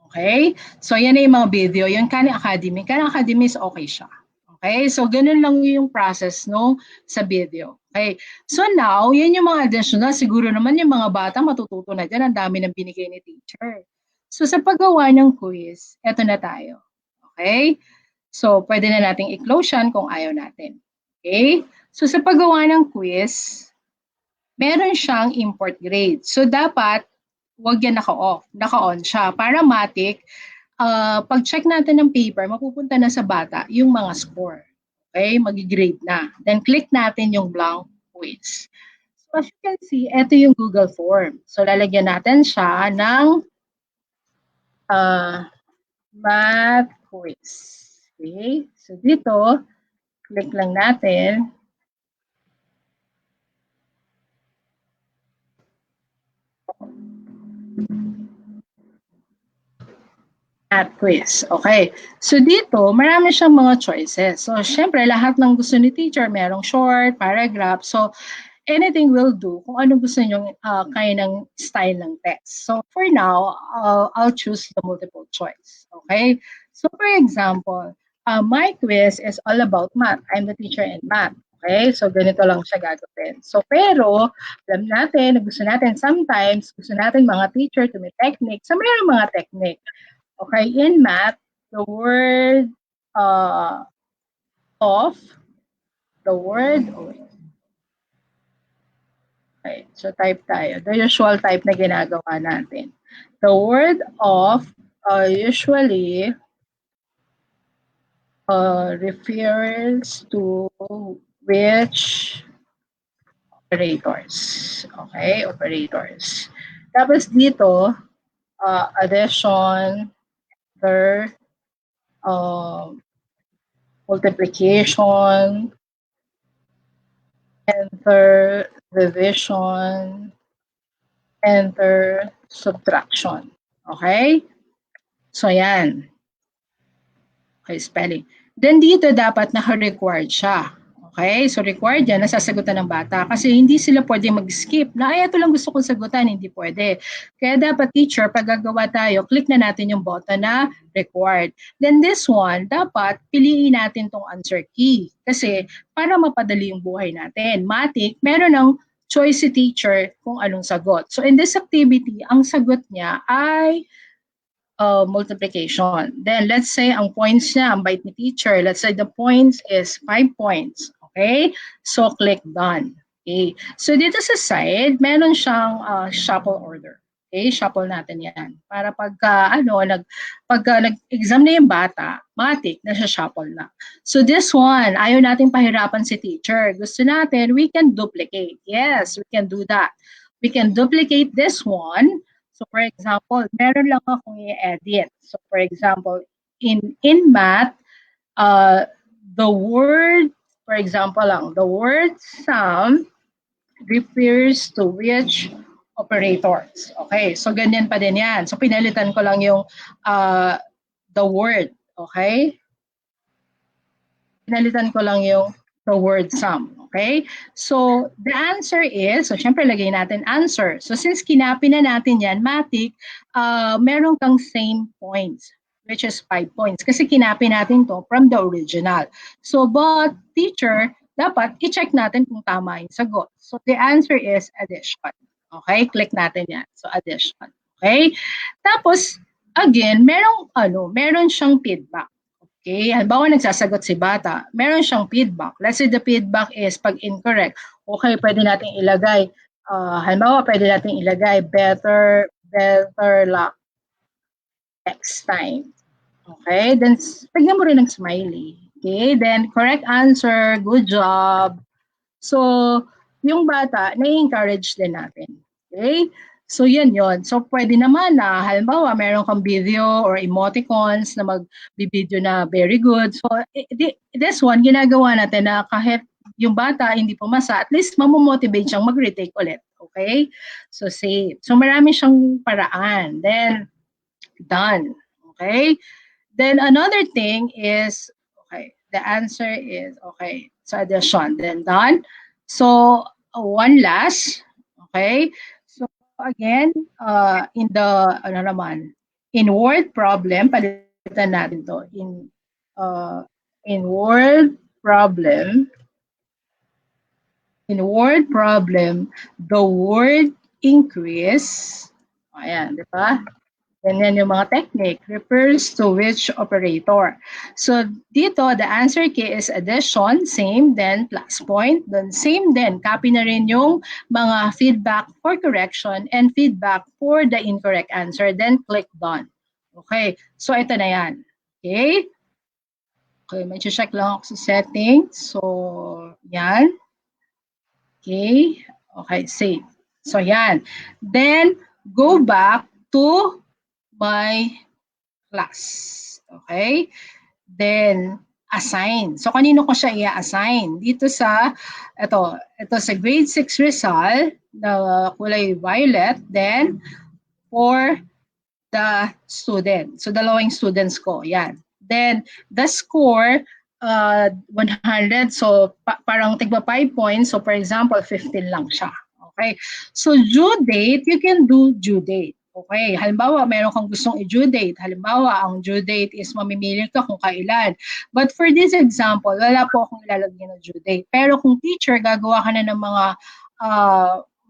Okay? So yan na yung mga video. Yung Khan Academy. Khan Academy is okay siya. Okay? So ganun lang yung process no sa video. Okay? So now, yan yung mga additional. Siguro naman yung mga bata matututo na dyan. Ang dami ng binigay ni teacher. So sa paggawa ng quiz, eto na tayo. Okay? So pwede na nating i-close yan kung ayaw natin. Okay? So sa paggawa ng quiz, meron siyang import grade. So dapat wag yan naka-off, naka-on siya. Para matik, pag-check natin ng paper, mapupunta na sa bata yung mga score. Okay, mag-grade na. Then click natin yung blank quiz. So as you can see, ito yung Google form. So lalagyan natin siya ng math quiz. Okay, so dito, click lang natin. At quiz. Okay. So dito, marami siyang mga choices. So syempre, lahat ng gusto ni teacher, merong short, paragraph. So anything will do kung anong gusto nyo kind ng style ng text. So for now, I'll choose the multiple choice. Okay. So for example, my quiz is all about math. I'm the teacher in math. Okay, so ganito lang siya gagawin. So pero, alam natin, gusto natin sometimes, gusto natin mga teacher to may technique. So mayroong mga technique. Okay, in math, the word of, okay, so type tayo. The usual type na ginagawa natin. The word of usually refers to which operators. Okay, operators. Tapos dito, addition, multiplication, enter division, enter subtraction. Okay? So, yan. Okay, spelling. Then dito dapat naka-required siya. Okay? So, required yan, nasasagutan ng bata. Kasi hindi sila pwede mag-skip na, ay, ito lang gusto kong sagutan. Hindi pwede. Kaya dapat teacher, pag gagawa tayo, click na natin yung button na required. Then this one, dapat piliin natin tong answer key. Kasi para mapadali yung buhay natin. Matik, meron ng choice si teacher kung anong sagot. So in this activity, ang sagot niya ay multiplication. Then let's say ang points niya, ang bite ni teacher, let's say the points is 5 points. Okay? So click done. Okay? So dito sa side, meron siyang shuffle order. Okay? Shuffle natin yan. Para pagka nag-exam na yung bata, matik na siya shuffle na. So this one, ayaw natin pahirapan si teacher. Gusto natin, we can duplicate. Yes, we can do that. We can duplicate this one. So for example, meron lang akong i-edit. So for example, in math, the word, for example lang, the word sum refers to which operators. Okay, so ganyan pa din yan. So pinalitan ko lang yung the word. Okay? Pinalitan ko lang yung the word sum. Okay? So, the answer is, so syempre lagay natin answer. So, since kinapi na natin yan, matik, meron kang same points, which is 5 points. Kasi kinapi natin to from the original. So, but teacher, dapat i-check natin kung tama yung sagot. So, the answer is addition. Okay? Click natin yan. So, addition. Okay? Tapos, again, meron siyang feedback. Okay, halimbawa nagsasagot si bata, meron siyang feedback. Let's say the feedback is pag incorrect. Okay, pwede nating ilagay, halimbawa pwede nating ilagay better luck next time. Okay, then pagyan mo rin ng smiley. Okay, then correct answer, good job. So, yung bata, na-encourage din natin. Okay? So, yan yon. So, pwede naman na, halimbawa, meron kang video or emoticons na mag-video na very good. So, this one, ginagawa natin na kahit yung bata hindi pumasa, at least mamomotivate siyang mag-retake ulit. Okay? So, save. So, marami siyang paraan. Then, done. Okay? Then, another thing is, okay, the answer is, okay, so addition. Then, done. So, one last. Okay? So, again, in the, ano naman, in word problem, palitan natin to. In word problem, the word increase, ayan, di ba? Ganyan yung mga technique, refers to which operator. So dito, the answer key is addition, same, then plus point, then same din. Copy na rin yung mga feedback for correction and feedback for the incorrect answer, then click done. Okay, so ito na yan. Okay, okay, may check lang ako sa settings. So, yan. Okay, okay, save. So yan. Then, go back to my class. Okay? Then, assign. So, kanino ko siya i-assign? Dito sa, ito sa grade 6 result, na kulay violet, then, for the student. So, dalawang students ko. Yan. Then, the score, 100. So, parang tigba 5 points. So, for example, 15 lang siya. Okay? So, due date, you can do due date. Okay, halimbawa, meron kang gustong i-due date. Halimbawa, ang due date is mamimili ka kung kailan. But for this example, wala po akong ilalagay na due date. Pero kung teacher, gagawa ka na ng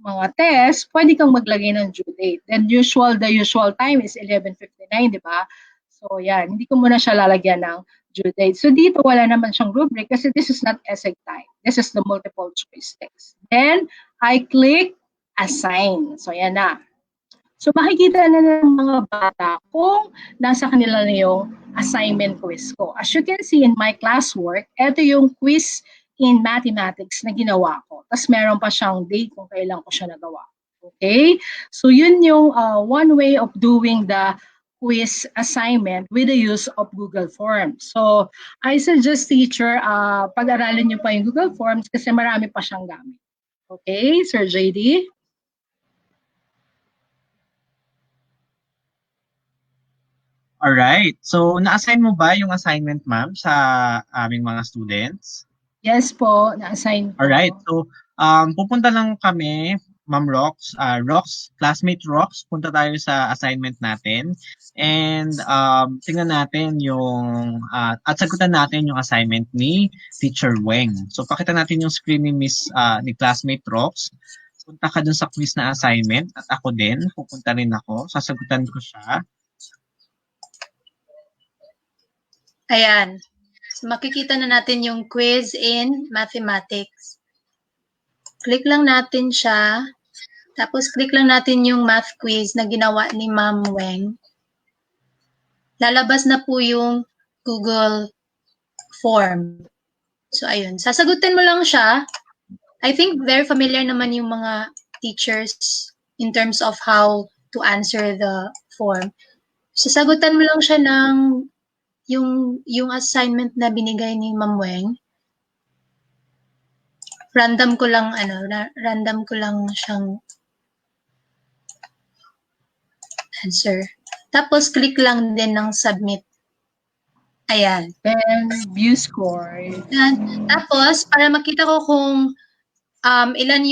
mga test, pwede kang maglagay ng due date. Then the usual time is 11:59, di ba? So yan, hindi ko muna siya lalagyan ng due date. So dito wala naman siyang rubric kasi this is not essay time. This is the multiple choice text. Then I click assign. So yan na. So makikita na ng mga bata kung nasa kanila na yung assignment quiz ko. As you can see in my classwork, ito yung quiz in mathematics na ginawa ko. Tapos meron pa siyang date kung kailan ko siya nagawa. Okay? So yun yung one way of doing the quiz assignment with the use of Google Forms. So I suggest teacher, pag-aralin niyo pa yung Google Forms kasi marami pa siyang gamit. Okay, Sir JD? Alright. So, na-assign mo ba yung assignment, ma'am, sa aming mga students? Yes po, na-assign ko. Alright. So, pupunta lang kami, Ma'am Rox, classmate Rox, punta tayo sa assignment natin. And tingnan natin yung, at sagutan natin yung assignment ni Teacher Weng. So, pakita natin yung screen ni classmate Rox. Punta ka dun sa quiz na assignment at ako din, pupunta rin ako, sasagutan ko siya. Ayan. So, makikita na natin yung quiz in mathematics. Click lang natin siya. Tapos, click lang natin yung math quiz na ginawa ni Ma'am Weng. Lalabas na po yung Google form. So, ayun. Sasagutin mo lang siya. I think very familiar naman yung mga teachers in terms of how to answer the form. Sasagutan mo lang siya ng yung assignment na binigay ni Ma'am Weng. Random ko lang siyang answer. Tapos click lang din ng submit. Ayan. Then view score. Ayan. Tapos para makita ko kung ilan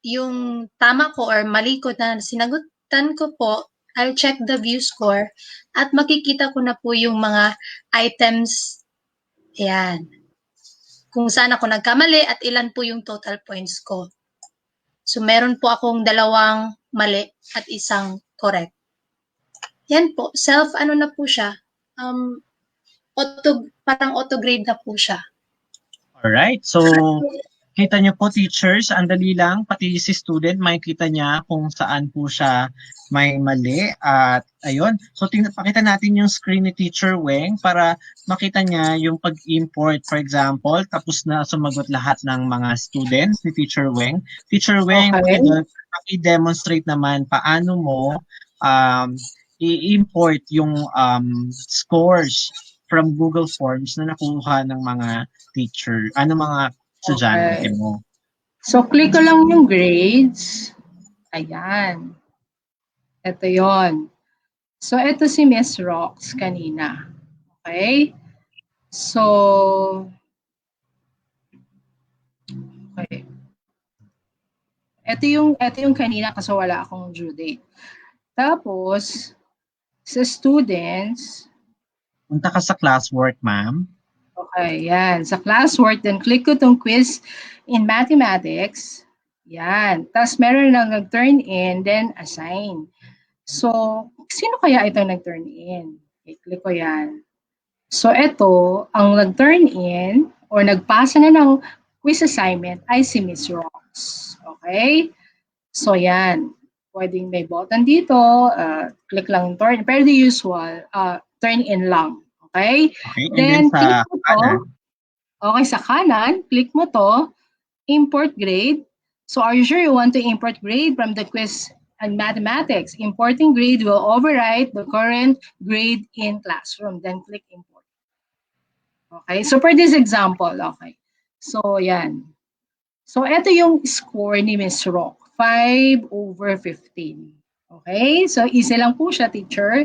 yung tama ko or mali ko na sinagutan ko po, I'll check the view score at makikita ko na po yung mga items. Ayan. Kung saan ako nagkamali at ilan po yung total points ko. So, meron po akong 2 mali at 1 correct. Yan po. Ano na po siya. Parang auto-grade na po siya. Alright. So, kita niyo po teachers, ang dali lang, pati si student, makikita niya kung saan po siya may mali. At ayun, so pakita natin yung screen ni Teacher Weng para makita niya yung pag-import. For example, tapos na sumagot lahat ng mga students ni Teacher Weng. Teacher Weng, Okay. paki-demonstrate naman paano mo i-import yung scores from Google Forms na nakuha ng mga teacher, mga estudyante mo. So, click ko lang yung grades. Ayan. Ito yon. So, ito si Miss Rox kanina. Okay? So, okay. Ito yung kanina kasi wala akong due date. Tapos, sa students, Punta ka sa classwork, ma'am. okay, yan. Sa classwork, then click ko tong quiz in mathematics. Yan. Tapos meron lang nag-turn in, then assign. So, sino kaya ito nag-turn in? Okay, click ko yan. So, ito, ang nag-turn in or nagpasa na ng quiz assignment ay si Miss Rox. Okay? So, yan. Pwedeng may button dito, click lang yung turn. Pero the usual, turn in lang. Okay? Okay, and then Then, click sa mo to. kanan, Okay, sa kanan, click mo to, import grade. So, are you sure you want to import grade from the quiz and mathematics? Importing grade will overwrite the current grade in classroom. Then, click import. Okay, so for this example, okay. So, yan. So, ito yung score ni Miss Rock. 5/15. Okay? So, easy lang po siya, teacher.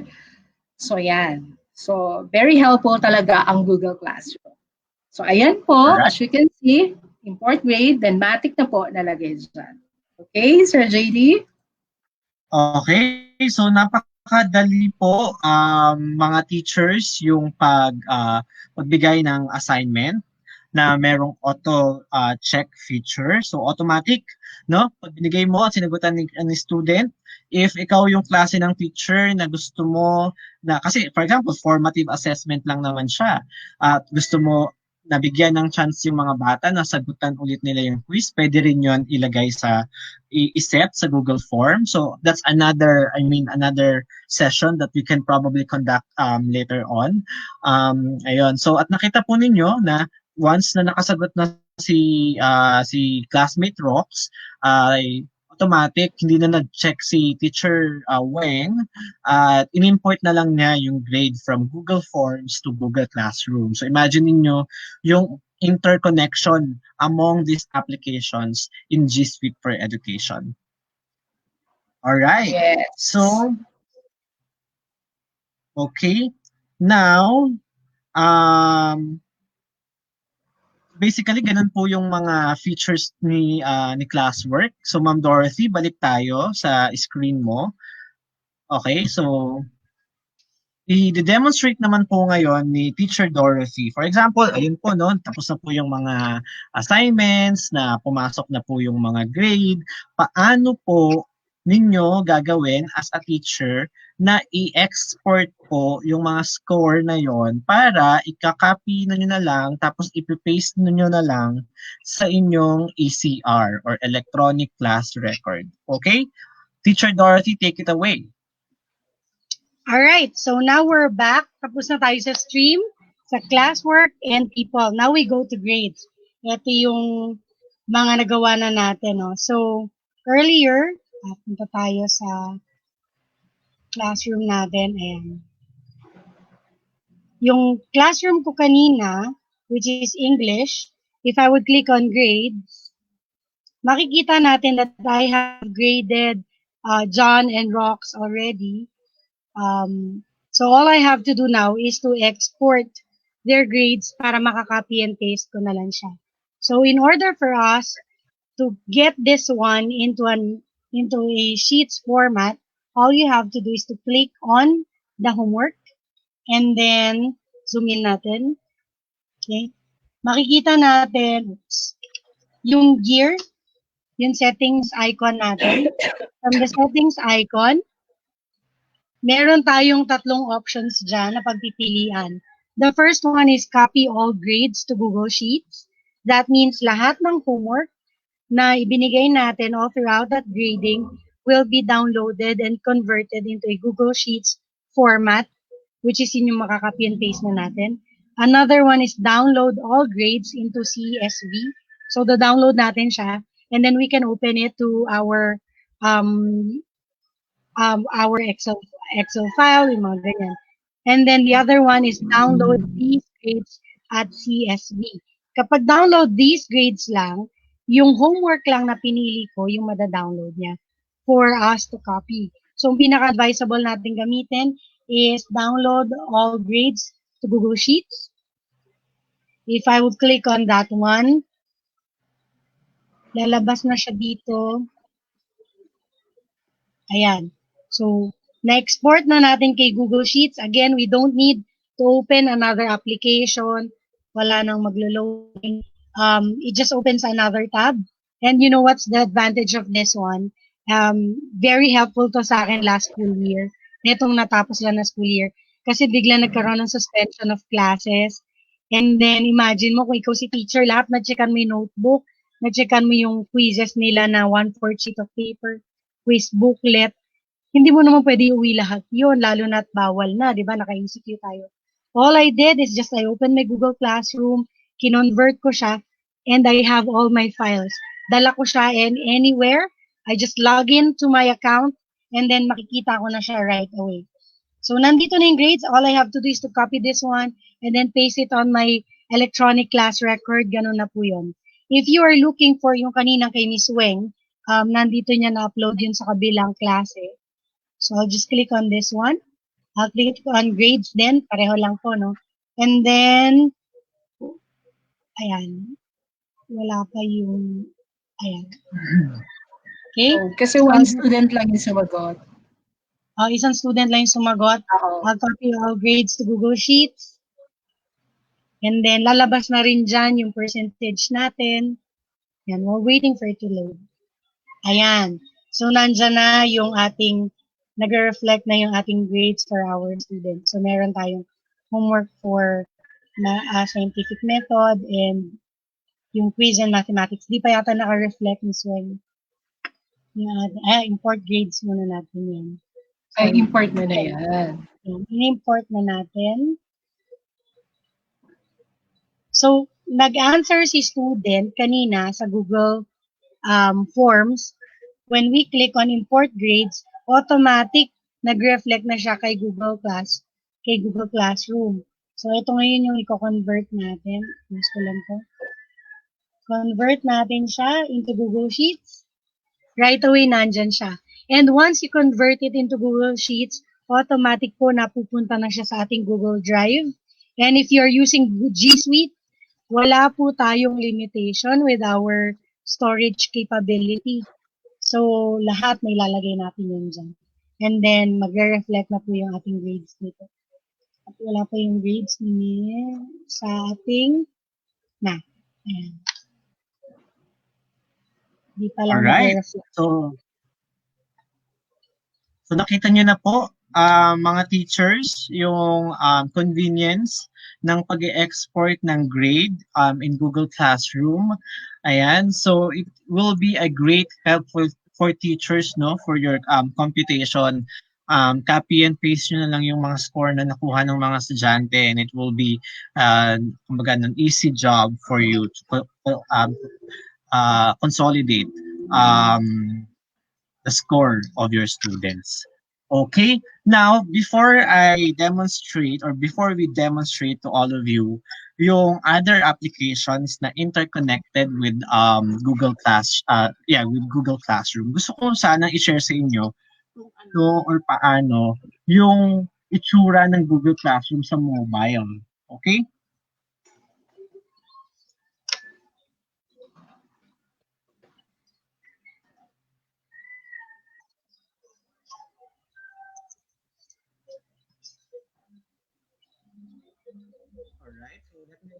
So, yan. So, very helpful talaga ang Google Classroom. So, ayan po, alright. as you can see, import grade, then matic na po nalagay dyan. Okay, Sir JD? Okay, so napakadali po mga teachers yung pagbigay ng assignment na merong auto check feature. So automatic, no? Pag binigay mo at sinagutan ni student, if ikaw yung klase ng teacher na gusto mo na kasi for example, formative assessment lang naman siya at gusto mo nabigyan ng chance yung mga bata na sagutan ulit nila yung quiz, pwede rin yon ilagay iset sa Google Form. So that's another session that we can probably conduct later on. Ayun. So at nakita po ninyo na once na nakasagot na si classmate Rox, ay automatic, hindi na nag-check si teacher Weng at in-import na lang niya yung grade from Google Forms to Google Classroom. So imagine niyo yung interconnection among these applications in G Suite for Education. All right. Yes. So, okay. Now, basically, ganun po yung mga features ni Classwork. So, Ma'am Dorothy, balik tayo sa screen mo. Okay, so i-demonstrate naman po ngayon ni Teacher Dorothy. For example, ayun po, no, tapos na po yung mga assignments, na pumasok na po yung mga grade. Paano po ninyo gagawin as a teacher na i-export po yung mga score na yon para ikakopy na nyo na lang tapos ipipaste nyo na lang sa inyong ECR or Electronic Class Record. Okay? Teacher Dorothy, take it away. Alright, so now we're back. Tapos na tayo sa stream, sa classwork, and people. Now we go to grades. Ito yung mga nagawa na natin. No? So, earlier, punta tayo sa classroom natin. Ayan. Yung classroom ko kanina, which is English, if I would click on grades, makikita natin that I have graded John and Rox already. So all I have to do now is to export their grades para makaka-copy and paste ko na lang siya. So in order for us to get this one into a sheets format, all you have to do is to click on the homework and then zoom in natin. Okay. Makikita natin yung gear, yung settings icon natin. From the settings icon, meron tayong tatlong options dyan na pagpipilian. The first one is copy all grades to Google Sheets. That means lahat ng homework na ibinigay natin all throughout that grading will be downloaded and converted into a Google Sheets format, which is yun yung makaka-copy and paste na natin. Another one is download all grades into CSV. So, download natin siya, and then we can open it to our Excel file, yung mga ganyan. And then the other one is download these grades at CSV. Kapag download these grades lang, yung homework lang na pinili ko, yung mada-download niya for us to copy. So, ang pinaka-advisable natin gamitin is download all grades to Google Sheets. If I would click on that one, lalabas na siya dito. Ayan. So, na-export na natin kay Google Sheets. Again, we don't need to open another application. Wala nang maglo-loading. It just opens another tab. And you know what's the advantage of this one? Very helpful to sa akin last school year. Netong natapos lang na school year. Kasi bigla nagkaroon ng suspension of classes. And then, imagine mo kung ikaw si teacher, lahat na-checkan mo yung notebook, na-checkan mo yung quizzes nila na 1/4 sheet of paper, quiz booklet, hindi mo naman pwede iuwi lahat yun, lalo na't bawal na, di ba? Naka-ECQ tayo. All I did is just I opened my Google Classroom, kinonvert ko siya, and I have all my files. Dala ko siya and anywhere, I just log in to my account, and then makikita ko na siya right away. So, nandito na yung grades. All I have to do is to copy this one and then paste it on my electronic class record. Ganun na po yun. If you are looking for yung kaninang kay Miss Weng, nandito niya na-upload yun sa kabilang klase. So, I'll just click on this one. I'll click on grades then. Pareho lang po, no? And then, ayan. Wala pa yung, ayan. Okay? Oh, kasi one student lang yung sumagot. Isang student lang yung sumagot. I'll copy all grades to Google Sheets. And then, lalabas na rin dyan yung percentage natin. Yan, we're waiting for it to load. Ayan. So, nandyan na yung ating, nag-reflect na yung ating grades for our students. So, meron tayong homework for scientific method and yung quiz and mathematics. Di pa yata naka-reflect Ms. Weng. Import grades muna natin yan. Ay, import mo na yan. In-import na natin. So, nag-answer si student kanina sa Google Forms. When we click on import grades, automatic nag-reflect na siya kay Google Classroom. So, ito ngayon yung i-convert natin. Mas ko lang to. Convert natin siya into Google Sheets. Right away, nandyan siya. And once you convert it into Google Sheets, automatic po napupunta na siya sa ating Google Drive. And if you're using G Suite, wala po tayong limitation with our storage capability. So, lahat may lalagay natin yun dyan. And then, magre-reflect na po yung ating grades dito. At wala pa yung grades sa ating ayan. Di pa lang magre-reflect. So nakita niyo na po, mga teachers, yung convenience ng pag-export ng grade in Google Classroom. Ayan, so it will be a great help for teachers, no, for your computation. Copy and paste nyo na lang yung mga score na nakuha ng mga estudyante and it will be kumbaga an easy job for you to consolidate the score of your students. Okay, now before we demonstrate to all of you yung other applications na interconnected with Google Classroom, gusto ko sana i-share sa inyo kung ano or paano yung itsura ng Google Classroom sa mobile. Okay? Alright, so let me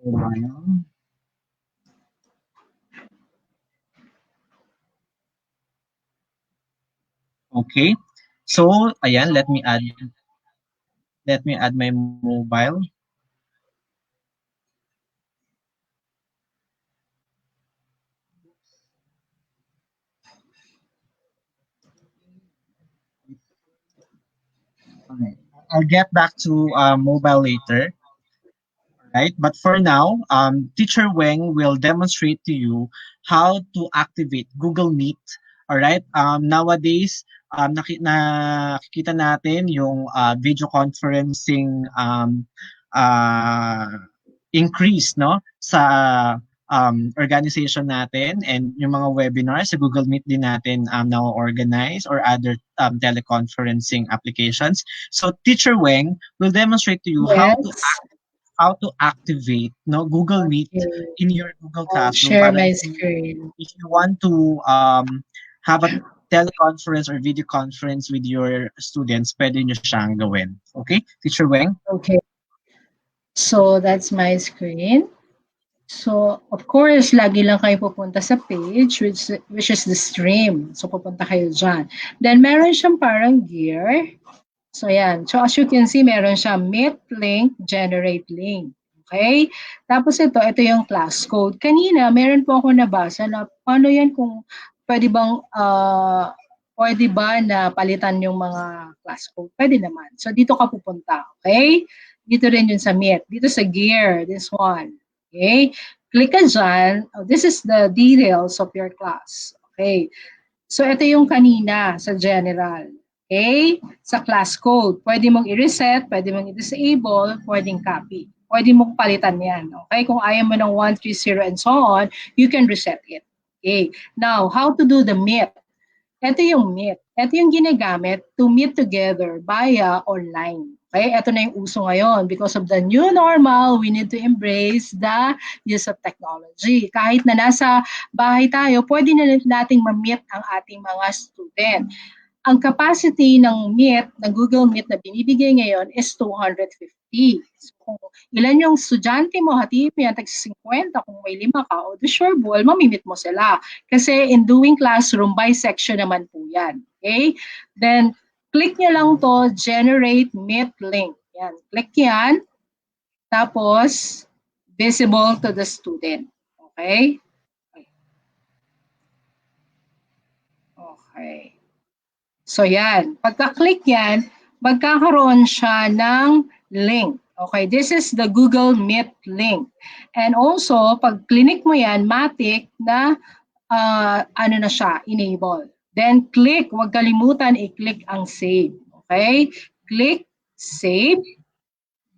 mobile. Okay. So, ayan, let me add my mobile. Okay. I'll get back to mobile later. Right? But for now, Teacher Weng will demonstrate to you how to activate Google Meet. All right? Nowadays, nakikita natin yung video conferencing increase, no, sa organization natin, and yung mga webinars sa Google Meet din natin now organize, or other teleconferencing applications. So Teacher Weng will demonstrate to you how to how to activate Google Meet Okay. in your Google I'll Classroom share para my screen. if you want to have a teleconference or video conference with your students, pwede nyo siyang gawin. Okay, Teacher Weng? Okay. So that's my screen. So, of course, lagi lang kayo pupunta sa page, which is the stream. So, pupunta kayo dyan. Then, meron siyang parang gear. So, yan. So, as you can see, meron siyang meet link, generate link. Okay? Tapos ito yung class code. Kanina, meron po ako nabasa na paano yan kung pwede ba na palitan yung mga class code? Pwede naman. So, dito ka pupunta. Okay? Dito rin yun sa meet. Dito sa gear, this one. Okay? Click ka dyan. Oh, this is the details of your class. Okay? So, ito yung kanina sa general. Okay? Sa class code. Pwede mong i-reset, pwede mong i-disable, pwedeng copy. Pwede mong palitan yan. Okay? Kung ayaw mo ng 130 and so on, you can reset it. Okay? Now, how to do the meet? Ito yung meet. Ito yung ginagamit to meet together via online. Okay? Ito na yung uso ngayon. Because of the new normal, we need to embrace the use of technology. Kahit na nasa bahay tayo, pwede na nating ma-meet ang ating mga student. Ang capacity ng Meet, ng Google Meet na binibigay ngayon is 250. So, kung ilan yung estudyante mo, hatiin mo yan, tag-50, kung may 5 ka, o the sure ball, mamimit mo sila. Kasi in doing classroom, by section naman po yan. Okay? Then, click nyo lang to, generate Meet link. Yan, click yan. Tapos, visible to the student. Okay? Okay. So yan, pagka-click yan, magkakaroon siya ng link. Okay, this is the Google Meet link. And also, pag click mo yan, matik na na siya, enable. Then click, huwag kalimutan i-click ang save. Okay, click save.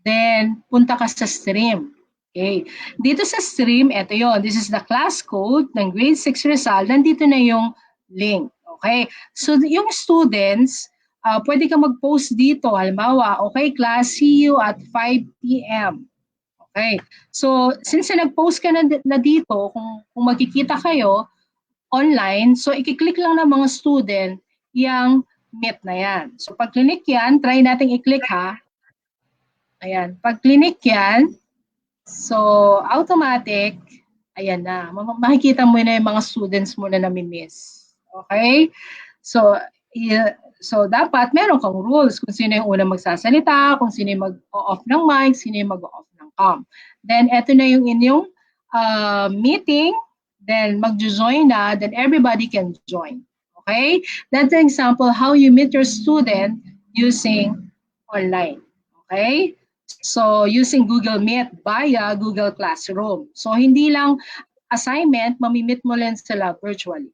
Then punta ka sa stream. Okay, dito sa stream, ito yon. This is the class code ng grade 6 result. Nandito na yung link. Okay, so yung students, pwede ka mag-post dito. Halimbawa, okay class, see you at 5 p.m. Okay, so since nag-post ka na dito, kung magkikita kayo online, so i-click lang ng mga student yung Meet na yan. So pag click yan, try natin i-click ha. Ayan, pag click yan, so automatic, ayan na, makikita mo na yung mga students mo na nami-miss. Okay? So, so dapat meron kang rules kung sino yung unang magsasalita, kung sino yung mag-off ng mic, sino yung mag-off ng cam. Then, eto na yung inyong meeting. Then, mag-join na. Then, everybody can join. Okay? That's an example how you meet your student using online. Okay? So, using Google Meet via Google Classroom. So, hindi lang assignment, mamimit mo lang sila virtually.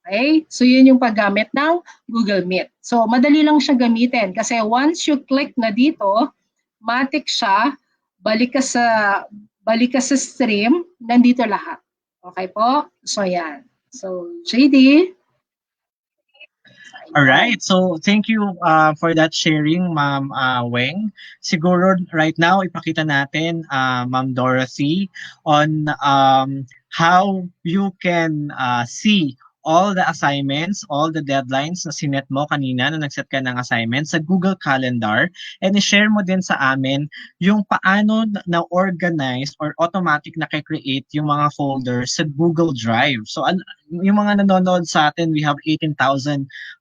Okay? So, yun yung paggamit ng Google Meet. So, madali lang siya gamitin kasi once you click na dito, matik siya, balik ka sa stream, nandito lahat. Okay po? So, yan. So, JD. All right. So, thank you for that sharing, Ma'am Weng. Siguro right now, ipakita natin, Ma'am Dorothy, on how you can see all the assignments, all the deadlines na sinet mo kanina na nagset ka ng assignments sa Google Calendar, and i-share mo din sa amin yung paano na-organize or automatic na create yung mga folders sa Google Drive. So, yung mga nanonood sa atin, we have 18,000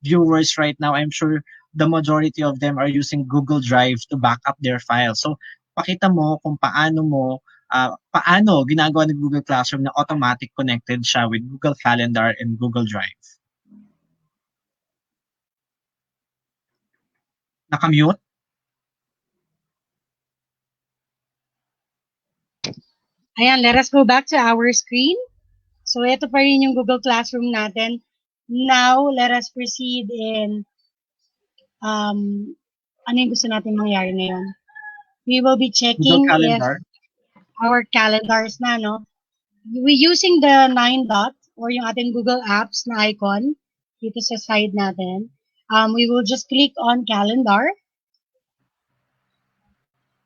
viewers right now. I'm sure the majority of them are using Google Drive to back up their files. So, pakita mo kung paano ginagawa ng Google Classroom na automatic connected siya with Google Calendar and Google Drive. Nakamute? Ayan, let us go back to our screen. So, ito pa rin yung Google Classroom natin. Now, let us proceed in ano yung gusto natin mangyari ngayon. We will be checking if our calendars na, no? We using the 9 dot or yung ating Google Apps na icon dito sa side natin. We will just click on calendar.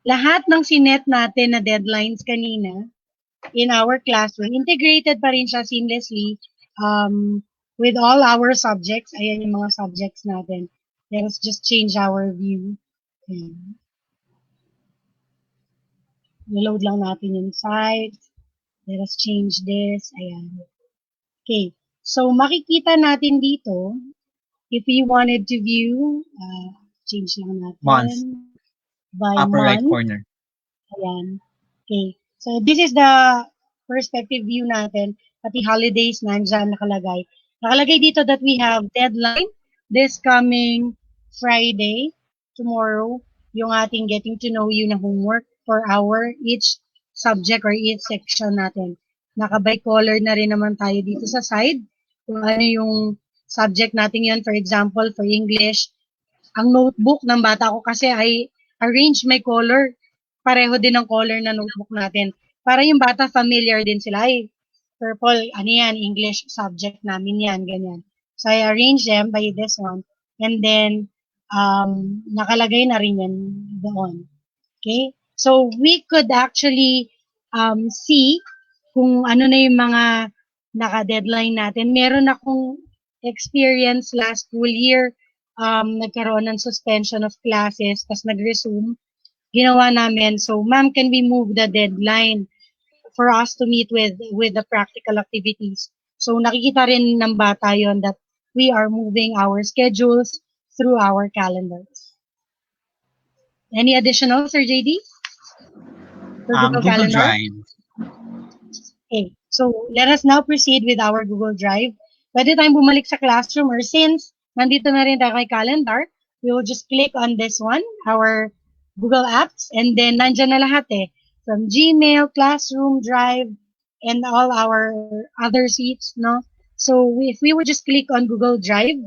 lahat ng sinet natin na deadlines kanina in our classroom, integrated pa rin siya seamlessly with all our subjects. Ayan yung mga subjects natin. Let us just change our view. Ayan. Load lang natin yung site. Let us change this. Ayan. Okay. So, makikita natin dito, if we wanted to view, change lang natin. Month. By Upper right month. corner. Ayan. Okay. So, this is the perspective view natin. Pati holidays nandyan nakalagay. Nakalagay dito that we have deadline this coming Friday, tomorrow, yung ating getting to know you na homework for our each subject or each section natin. Naka-bicolor na rin naman tayo dito sa side. Kung ano yung subject natin yon. For example, for English, ang notebook ng bata ko kasi ay arrange my color. Pareho din ang color na notebook natin. Para yung bata familiar din sila. Ay, purple, ano yan, English subject namin yan, ganyan. So, I arrange them by this one. And then, nakalagay na rin yan doon. Okay? So, we could actually see kung ano na yung mga naka-deadline natin. Meron akong experience last school year, nagkaroon ng suspension of classes, tapos nag-resume. Ginawa namin, so ma'am, can we move the deadline for us to meet with the practical activities? So nakikita rin ng bata yon that we are moving our schedules through our calendars. Any additional, Sir JD? For Google Drive. Okay, so let us now proceed with our Google Drive. Pwede tayong bumalik sa classroom, or since nandito na rin tayo kay calendar, we will just click on this one, our Google Apps, and then nandyan na lahat from Gmail, Classroom, Drive, and all our other seats, no? So if we would just click on Google Drive,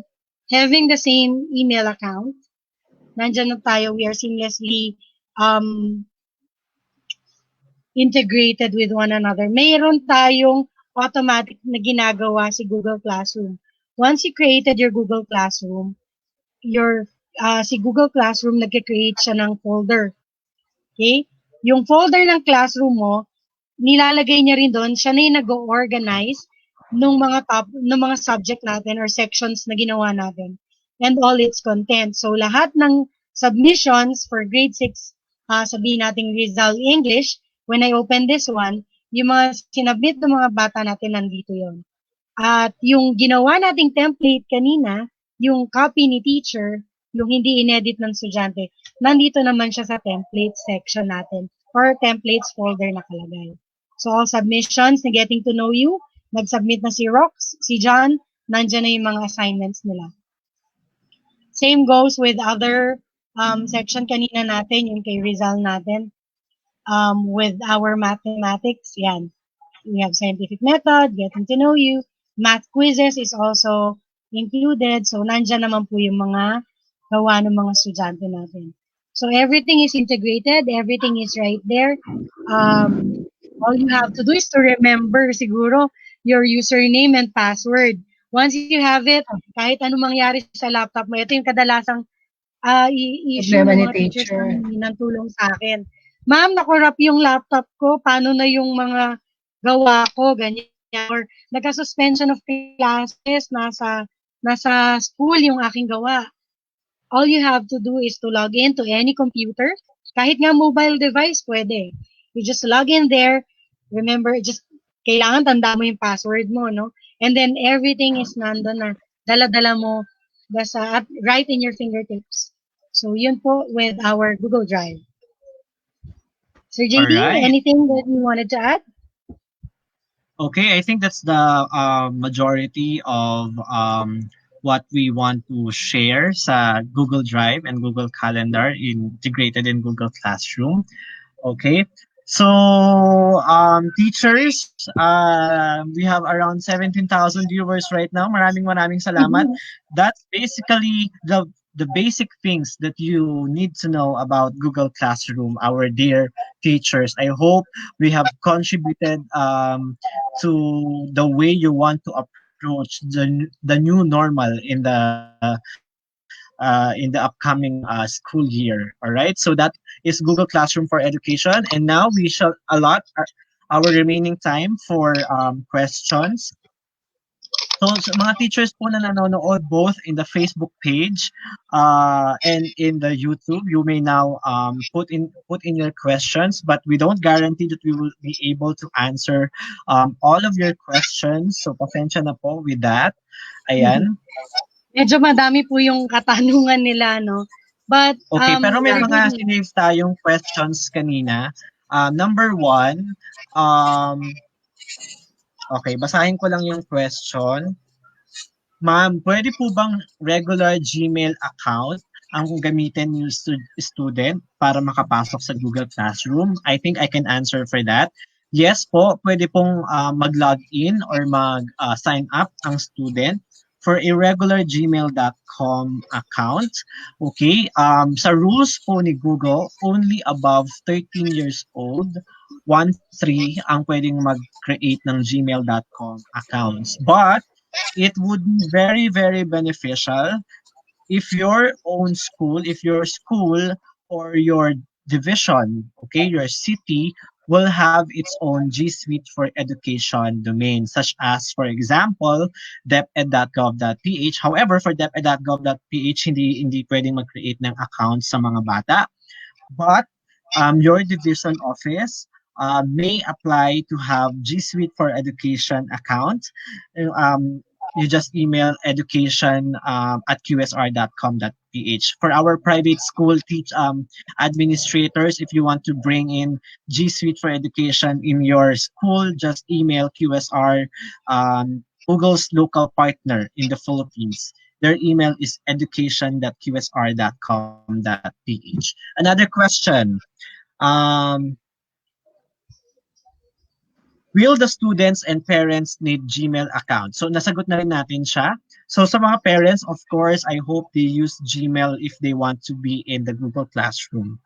having the same email account, nandyan na tayo, we are seamlessly integrated with one another. Mayroon tayong automatic na ginagawa si Google Classroom. Once you created your Google Classroom, si Google Classroom nag-create siya ng folder. Okay? Yung folder ng classroom mo, nilalagay niya rin doon, siya na yung nag-organize ng mga subject natin or sections na ginawa natin and all its content. So lahat ng submissions for grade 6, sabihin nating Rizal English, when I open this one, yung mga sinabit ng mga bata natin nandito yon. At yung ginawa nating template kanina, yung copy ni teacher, yung hindi inedit ng estudyante, nandito naman siya sa template section natin or templates folder nakalagay. So all submissions na getting to know you, nag-submit na si Rox, si John, nandyan na yung mga assignments nila. Same goes with other section kanina natin, yung kay Rizal natin, with our mathematics, yan. We have scientific method, getting to know you, math quizzes is also included. So, nandyan naman po yung mga gawa ng mga estudyante natin. So, everything is integrated. Everything is right there. All you have to do is to remember siguro your username and password. Once you have it, kahit anong mangyari sa laptop mo, ito yung kadalasang issue ng mga teachers na ng tulong sa akin. Ma'am, nakorap yung laptop ko. Paano na yung mga gawa ko? Ganyan. Or nagka-suspension of classes, nasa school yung aking gawa. All you have to do is to log in to any computer. Kahit nga mobile device, pwede. You just log in there. Remember, just kailangan tanda mo yung password mo, no? And then everything is nandun na. Dala-dala mo right in your fingertips. So, yun po with our Google Drive. Sir JD, anything that you wanted to add? Okay, I think that's the majority of what we want to share sa Google Drive and Google Calendar integrated in Google Classroom. Okay, so teachers, we have around 17,000 viewers right now. Maraming salamat. That's basically the basic things that you need to know about Google Classroom, our dear teachers. I hope we have contributed to the way you want to approach the new normal in the in the upcoming school year. All right, so that is Google Classroom for Education, and now we shall allot our remaining time for questions. So, sa mga teachers po na nanonood both in the Facebook page and in the YouTube, you may now put in your questions, but we don't guarantee that we will be able to answer all of your questions. So, pasensya na po with that. Ayan. Medyo madami po yung katanungan nila, no? But, Okay, pero may we're mga going- sinave tayong questions kanina. Number 1, okay, basahin ko lang yung question. Ma'am, pwede po bang regular Gmail account ang gamitin yung student para makapasok sa Google Classroom? I think I can answer for that. Yes po, pwede pong mag-log in or mag-sign up ang student for a regular gmail.com account. Okay, sa rules po ni Google, only above 13 years old, 1-3 ang pwedeng mag-create ng gmail.com accounts. But it would be very, very beneficial if your own school, if your school or your division, okay, your city will have its own G Suite for Education domain, such as, for example, deped.gov.ph. However, for deped.gov.ph, hindi pwedeng mag-create ng account sa mga bata. But your division office may apply to have G Suite for Education account. You just email education at qsr.com.ph. For our private school administrators, if you want to bring in G Suite for Education in your school, just email QSR, Google's local partner in the Philippines. Their email is education.qsr.com.ph. Another question. Will the students and parents need Gmail account? So nasagot na rin natin siya. So sa mga parents, of course, I hope they use Gmail if they want to be in the Google Classroom.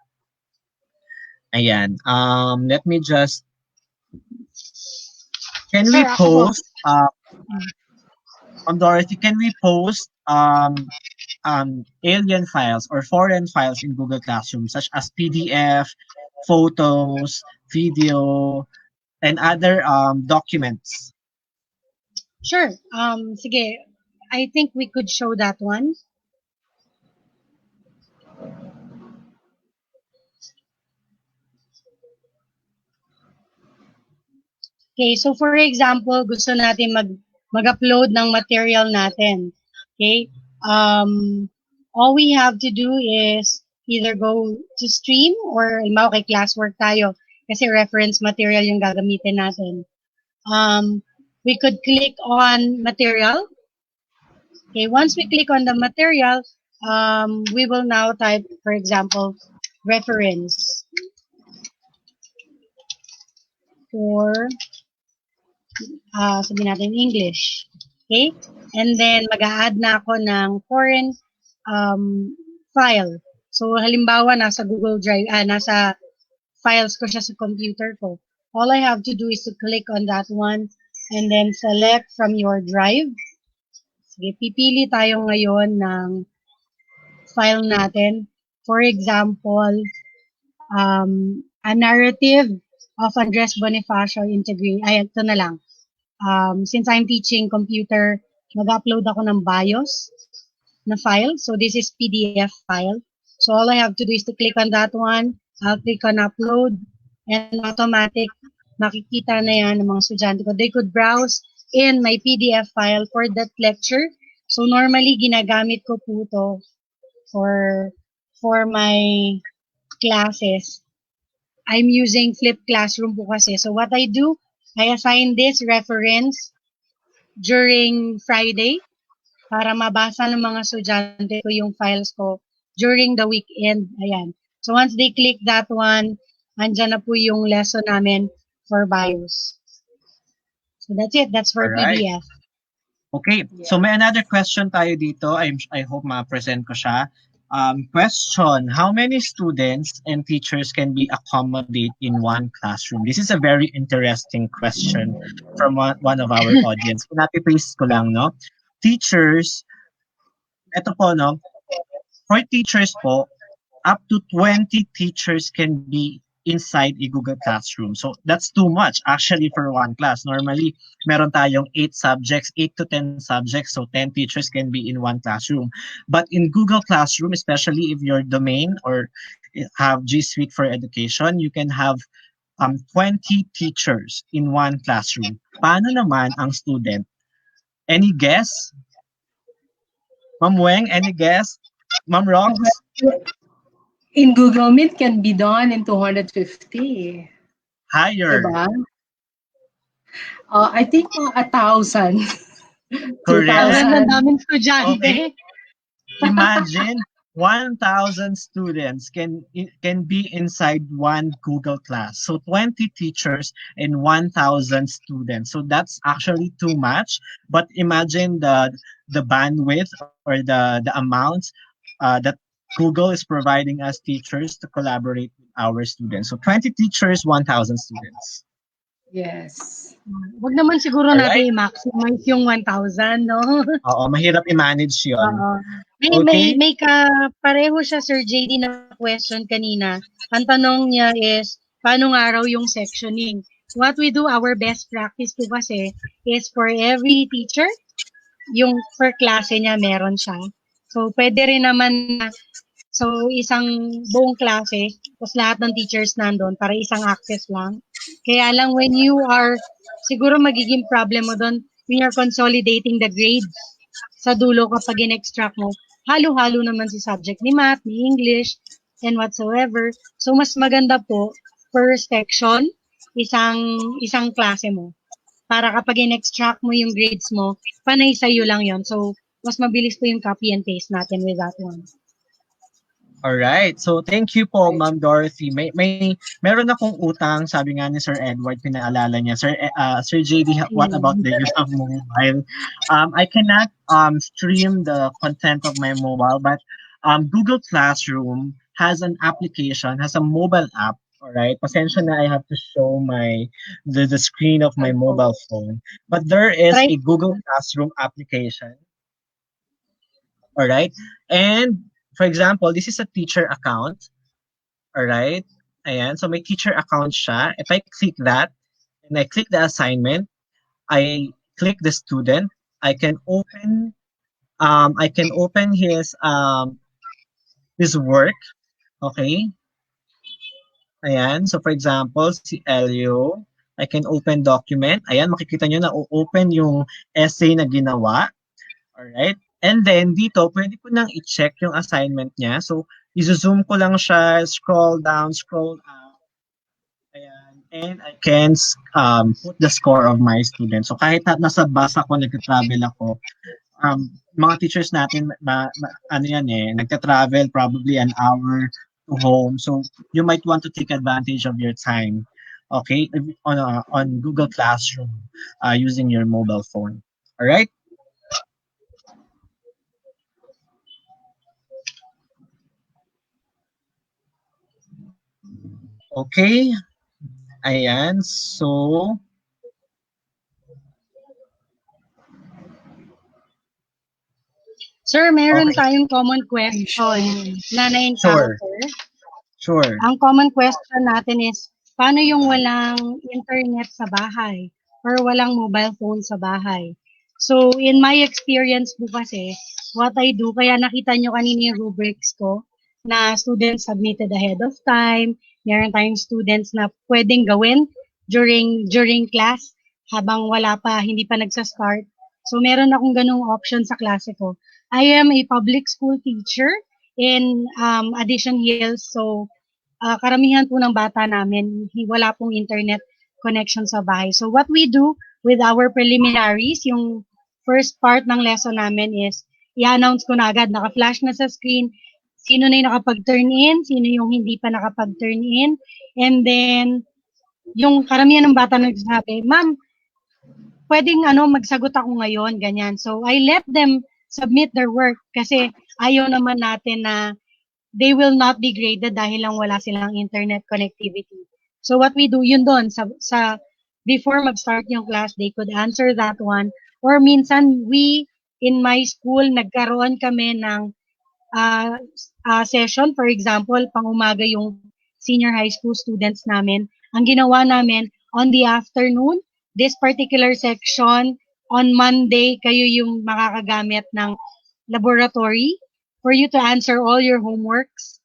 Ayan. Let me just... Can we post... Dorothy, can we post alien files or foreign files in Google Classroom, such as PDF, photos, video, and other documents? Sure. Sige. I think we could show that one. Okay, so for example, gusto natin mag-upload ng material natin. Okay? All we have to do is either go to stream or kay classwork tayo kasi reference material yung gagamitin natin. We could click on material. Okay, once we click on the material, we will now type, for example, reference for sabihin natin English. Okay? And then, mag-a-add na ako ng foreign file. So, halimbawa, nasa Google Drive, nasa files ko siya sa computer ko. All I have to do is to click on that one and then select from your drive. Sige, pipili tayo ngayon ng file natin. For example, a narrative of Andres Bonifacio integrate. Ay, ito na lang. Since I'm teaching computer, mag-upload ako ng BIOS na file. So this is PDF file. So all I have to do is to click on that one. I'll click on upload and automatic makikita na yan ng mga estudyante ko. They could browse in my PDF file for that lecture. So normally ginagamit ko po to for my classes. I'm using Flip Classroom po kasi. So what I do, I assign this reference during Friday para mabasa ng mga estudyante ko yung files ko during the weekend. Ayan. So once they click that one, andyan na po yung lesson namin for BIOS. So that's it. That's for Alright. PDF. Okay. So may another question tayo dito. I hope ma-present ko siya. Question, how many students and teachers can be accommodated in one classroom? This is a very interesting question from one of our audience. Napipaste ko lang, no? Teachers, eto po, no? for teachers po, up to 20 teachers can be inside a Google Classroom. So that's too much actually for one class. Normally, meron tayong 8 subjects, 8 to 10 subjects, so 10 teachers can be in one classroom. But in Google Classroom, especially if your domain or have G Suite for Education, you can have 20 teachers in one classroom. Paano naman ang student? Any guess? Ma'am Weng, any guess? Ma'am Rox? In Google Meet can be done in 250. Higher. Diba? I think 1,000. Correct. Ang daming estudyante. Okay. Imagine 1,000 students can be inside one Google class. So 20 teachers and 1,000 students. So that's actually too much. But imagine the bandwidth or the amounts that Google is providing us teachers to collaborate with our students. So 20 teachers, 1,000 students. Yes. Wag naman siguro Alright. natin i-maximize yung 1,000, no? Oo, mahirap i-manage yun. Oo. Okay. May pareho siya, Sir JD, na question kanina. Ang tanong niya is, paano nga raw yung sectioning? What we do, our best practice po kasi, is for every teacher, yung per klase niya meron siya. So, pwede rin naman na, so, isang buong klase, tapos lahat ng teachers nandun para isang access lang. Kaya lang when you are, siguro magiging problem mo doon, when you're consolidating the grades sa dulo kapag in-extract mo, halo-halo naman si subject ni math, ni English, and whatsoever. So, mas maganda po, per section, isang klase mo. Para kapag in-extract mo yung grades mo, panay sa'yo lang yon. So, mas mabilis po yung copy and paste natin with that one. Alright. So, thank you po, Ma'am Dorothy. Meron akong utang, sabi nga ni Sir Edward, pinaalala niya. Sir JD, what about the use of mobile? I cannot stream the content of my mobile, but Google Classroom has an application, has a mobile app. Alright, pasensya na, I have to show the screen of my mobile phone. But there is a Google Classroom application. Alright, and for example, this is a teacher account. Alright, ayan, so may teacher account siya. If I click that, and I click the assignment, I click the student, I can open his work. Okay. Ayan, so for example, si Elio, I can open document. Ayan, makikita nyo na open yung essay na ginawa. Alright, and then dito, pwede ko nang i-check yung assignment niya. So, i-zoom ko lang siya, scroll down, scroll up. Ayan, and I can put the score of my student. So, kahit nasa bus ako, nag-travel ako, mga teachers natin, nagta-travel probably an hour to home. So you might want to take advantage of your time, okay, on Google Classroom using your mobile phone. All right. Okay. Ayan. So Sir, meron tayong common question na na-encounter. Sure. Ang common question natin is, paano yung walang internet sa bahay or walang mobile phone sa bahay? So, in my experience po kasi, what I do, kaya nakita nyo kanina yung rubrics ko, na students submitted ahead of time, meron tayong students na pwedeng gawin during class, habang wala pa, hindi pa nagsa-start. So, meron akong ganung option sa klase ko. I am a public school teacher in Addition Hills. So, karamihan po ng bata namin, wala pong internet connection sa bahay. So, what we do with our preliminaries, yung first part ng lesson namin is, i-announce ko na agad, naka-flash na sa screen, sino na yung nakapag-turn in, sino yung hindi pa nakapag-turn in, and then, yung karamihan ng bata nagsasabi, ma'am, pwedeng magsagot ako ngayon, ganyan. So, I let them submit their work kasi ayaw naman natin na they will not be graded dahil lang wala silang internet connectivity. So what we do yun doon sa before mag-start yung class, they could answer that one. Or minsan in my school, nagkaroon kami ng session. For example, pang-umaga yung senior high school students namin. Ang ginawa namin, on the afternoon, this particular section, on Monday, kayo yung makakagamit ng laboratory for you to answer all your homeworks.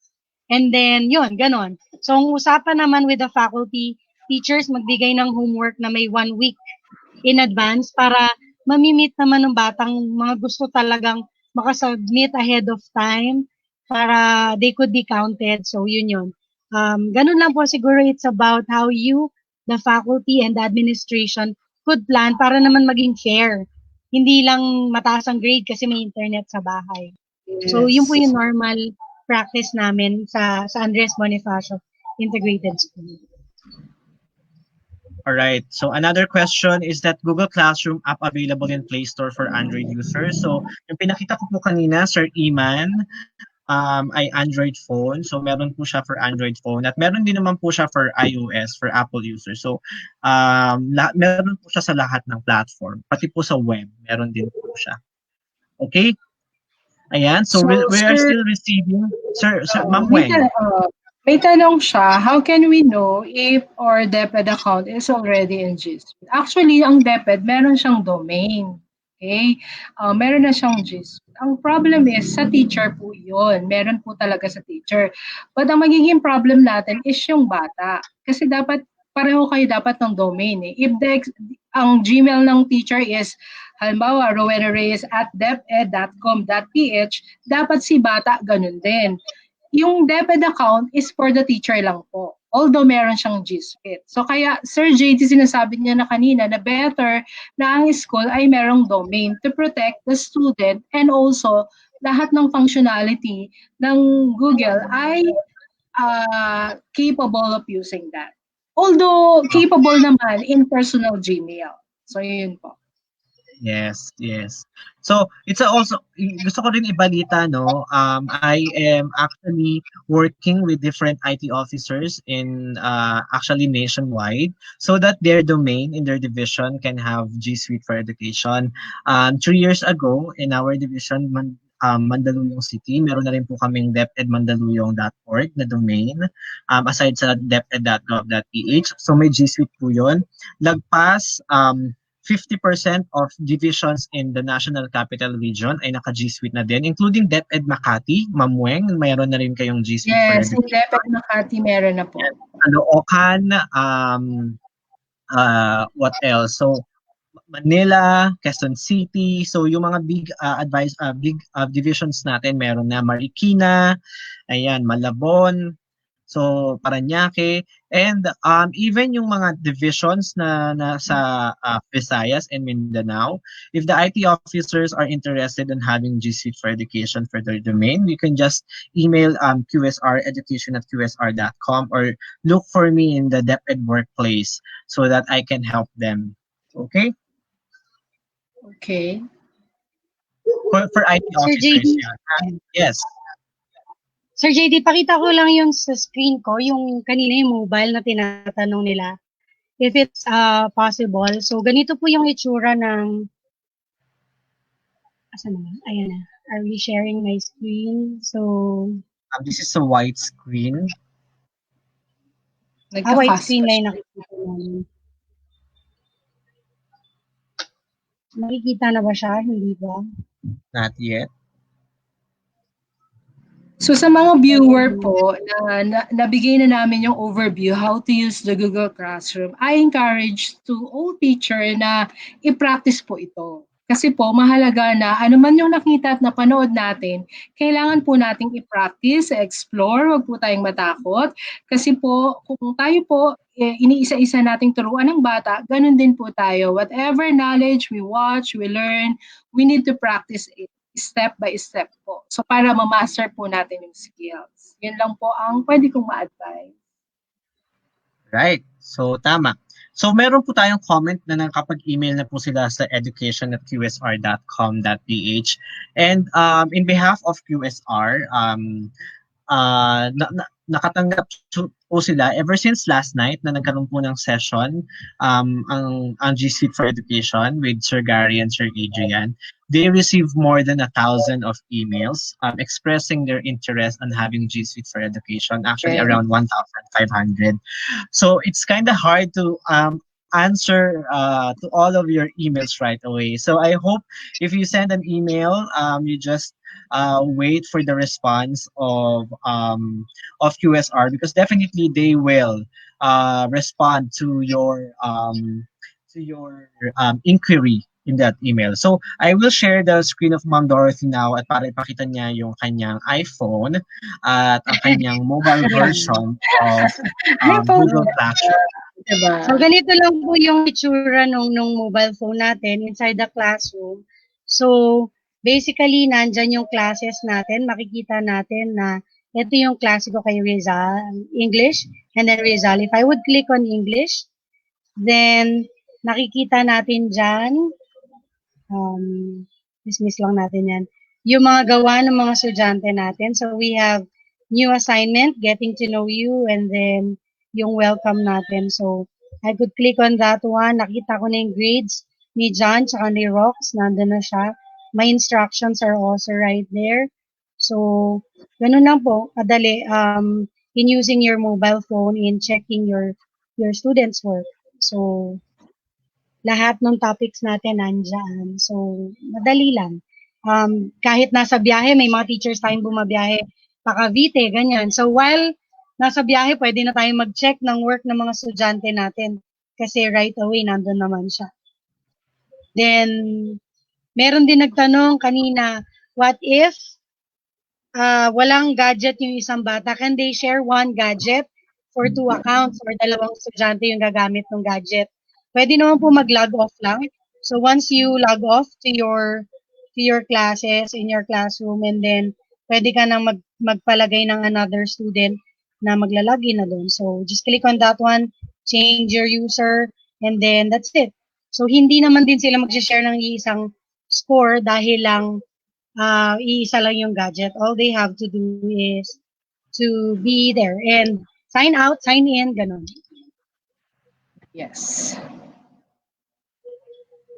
And then, yun, ganon. So, ang usapan naman with the faculty, teachers, magbigay ng homework na may 1 week in advance para mamimit naman ng batang mga gusto talagang makasubmit ahead of time para they could be counted. So, yun. Ganun lang po siguro, it's about how you, the faculty and the administration could plan para naman maging fair. Hindi lang mataas ang grade kasi may internet sa bahay. So, yun po yung normal practice namin sa Andres Bonifacio Integrated School. All right. So another question is that Google Classroom app available in Play Store for Android users. So yung pinakita ko po kanina, Sir Iman, ay Android phone. So meron po siya for Android phone at meron din naman po siya for iOS, for Apple users. So meron po siya sa lahat ng platform. Pati po sa web, meron din po siya. Okay? Ayan. So we are still receiving, Sir Ma'am Weng. May tanong siya, how can we know if our DepEd account is already in G Suite? Actually, ang DepEd, meron siyang domain. Okay? Meron na siyang G Suite. Ang problem is, sa teacher po yun. Meron po talaga sa teacher. But ang magiging problem natin is yung bata. Kasi dapat, pareho kayo dapat ng domain. If ang Gmail ng teacher is, halimbawa, rowenareyes@deped.com.ph, dapat si bata ganun din. Yung DepEd account is for the teacher lang po. Although meron siyang G Suite. So kaya Sir JT sinasabi niya na kanina na better na ang school ay merong domain to protect the student and also lahat ng functionality ng Google ay capable of using that. Although capable naman in personal Gmail. So yun po. Yes. So, it's also, gusto ko rin ibalita, no, I am actually working with different IT officers in actually nationwide so that their domain in their division can have G Suite for Education. 3 years ago, in our division, Mandaluyong City, meron na rin po kaming depedmandaluyong.org na domain, aside sa deped.gov.ph. So, may G Suite po yun. Lagpas, 50% of divisions in the National Capital Region ay naka-G Suite na din, including DepEd Makati. Ma'am Weng, mayroon na rin kayong G Suite for Education. Yes, in DepEd Makati meron na po. Caloocan, what else? So, Manila, Quezon City. So, yung mga big divisions natin, meron na Marikina, ayan, Malabon, so Parañaque, and even yung mga divisions na nasa Visayas and Mindanao, if the IT officers are interested in having G Suite for Education for their domain, you can just email qsreducation@qsr.com or look for me in the DepEd workplace so that I can help them. Okay? Okay. For IT officers, yeah. Yes. Sir JD, pakita ko lang yung sa screen ko, yung kanina yung mobile na tinatanong nila. If it's possible. So, ganito po yung itsura ng... Asan naman? Ayan na. Are we sharing my screen? So... this is a white screen. White screen na yung nakikita namin. Nakikita na ba siya? Hindi ba? Not yet. So sa mga viewer po na nabigay na namin yung overview how to use the Google Classroom, I encourage to all teacher na i-practice po ito. Kasi po mahalaga na ano man yung nakita at napanood natin, kailangan po nating i-practice, explore, wag po tayong matakot. Kasi po kung tayo po iniisa-isa nating turuan ng bata, ganun din po tayo. Whatever knowledge we watch, we learn, we need to practice it. Step by step po. So para ma-master po natin yung skills. Yun lang po ang pwede kong ma-advise. Right. So tama. So meron po tayong comment na nakapag-email na po sila sa education@qsr.com.ph. And in behalf of QSR, nakatanggap po sila ever since last night na nagkaroon po ng session ang G Suite for Education with Sir Gary and Sir Adrian. They received more than 1,000 of emails expressing their interest on having G Suite for Education, actually Okay. around 1,500. So it's kind of hard to answer to all of your emails right away. So I hope if you send an email, you just wait for the response of QSR, because definitely they will respond to your inquiry in that email. So I will share the screen of Ma'am Dorothy now at para ipakita niya yung kanyang iPhone at ang kanyang mobile version of Google Classroom. Diba? So, ganito lang po yung itsura nung mobile phone natin inside the classroom. So, basically, nandyan yung classes natin. Makikita natin na ito yung klase ko kay Rizal, English, and then Rizal. If I would click on English, then nakikita natin dyan, dismiss lang natin yan, yung mga gawa ng mga estudyante natin. So, we have new assignment, getting to know you, and then yung welcome natin. So, I could click on that one. Nakita ko na yung grades ni John tsaka ni Rox. Nandun na siya. My instructions are also right there. So, ganun lang po. Kadali. In using your mobile phone in checking your students' work. So, lahat ng topics natin nandyan. So, madali lang. Kahit nasa biyahe, may mga teachers tayong bumabiyahe pa Cavite, ganyan. So, while nasa biyahe, pwede na tayong mag-check ng work ng mga estudyante natin kasi right away, nandun naman siya. Then, meron din nagtanong kanina, what if walang gadget yung isang bata? Can they share one gadget for 2 accounts or dalawang estudyante yung gagamit ng gadget? Pwede naman po mag-log off lang. So, once you log off to your classes in your classroom, and then pwede ka nang magpalagay ng another student na maglalagin na doon. So, just click on that one, change your user, and then that's it. So, hindi naman din sila mag-share ng iisang score dahil lang iisa lang yung gadget. All they have to do is to be there and sign out, sign in, ganun. Yes.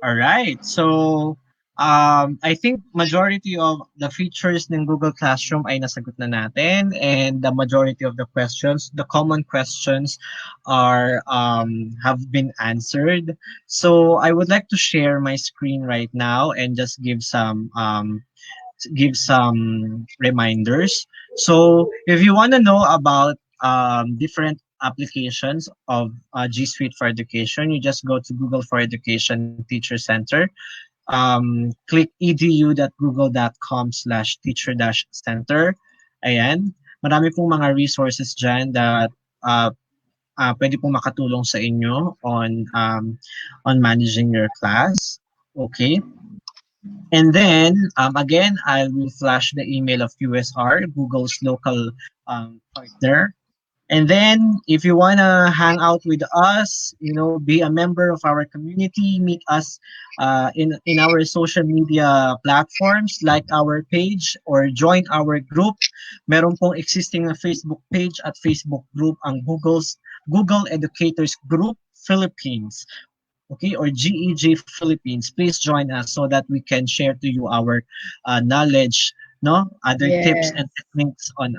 All right. So, I think majority of the features ng Google Classroom ay nasagot na natin, and the majority of the questions, the common questions are have been answered. So, I would like to share my screen right now and just give some reminders. So, if you want to know about different applications of G Suite for Education, you just go to Google for Education Teacher Center. Click edu.google.com/teacher-center. Ayan. Marami pong mga resources dyan that pwede pong makatulong sa inyo on managing your class. Okay. And then, again, I will flash the email of QSR, Google's local partner. And then, if you want to hang out with us, be a member of our community, meet us in our social media platforms like our page or join our group. Meron pong existing na Facebook page at Facebook group ang Google Educators Group Philippines. Okay, or GEG Philippines. Please join us so that we can share to you our knowledge, other tips and techniques on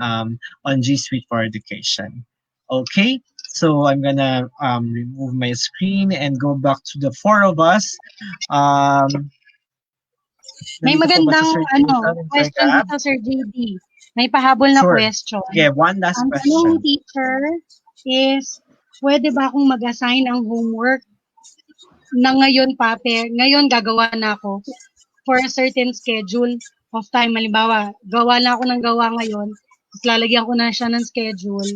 G Suite for Education. Okay, so I'm gonna remove my screen and go back to the four of us. May magandang question dito, Sir JD. May pahabol na question. Okay, one last question. Ang teacher is, pwede ba akong mag-assign ang homework na ngayon ngayon gagawa na ako for a certain schedule of time. Halimbawa, gawa na ako ng gawa ngayon, tapos lalagyan ko na siya ng schedule.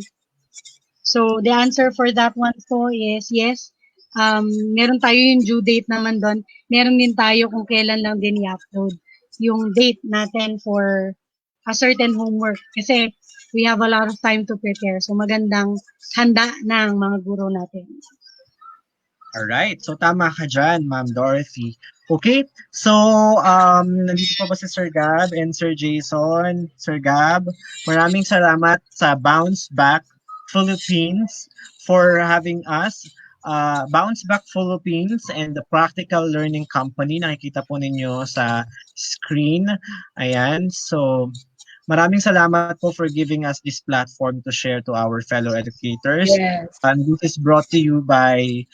So, the answer for that one po is yes. Meron tayo yung due date naman doon. Meron din tayo kung kailan lang din i-upload yung date natin for a certain homework. Kasi we have a lot of time to prepare. So, magandang handa ng mga guro natin. Alright, so tama ka dyan, Ma'am Dorothy. Okay, so nandito pa ba si Sir Gab and Sir Jason? Sir Gab, maraming salamat sa Bounce Back Philippines for having us. Bounce Back Philippines and the Practical Learning Company, nakikita po ninyo sa screen. Ayan, so maraming salamat po for giving us this platform to share to our fellow educators. Yes. This is brought to you by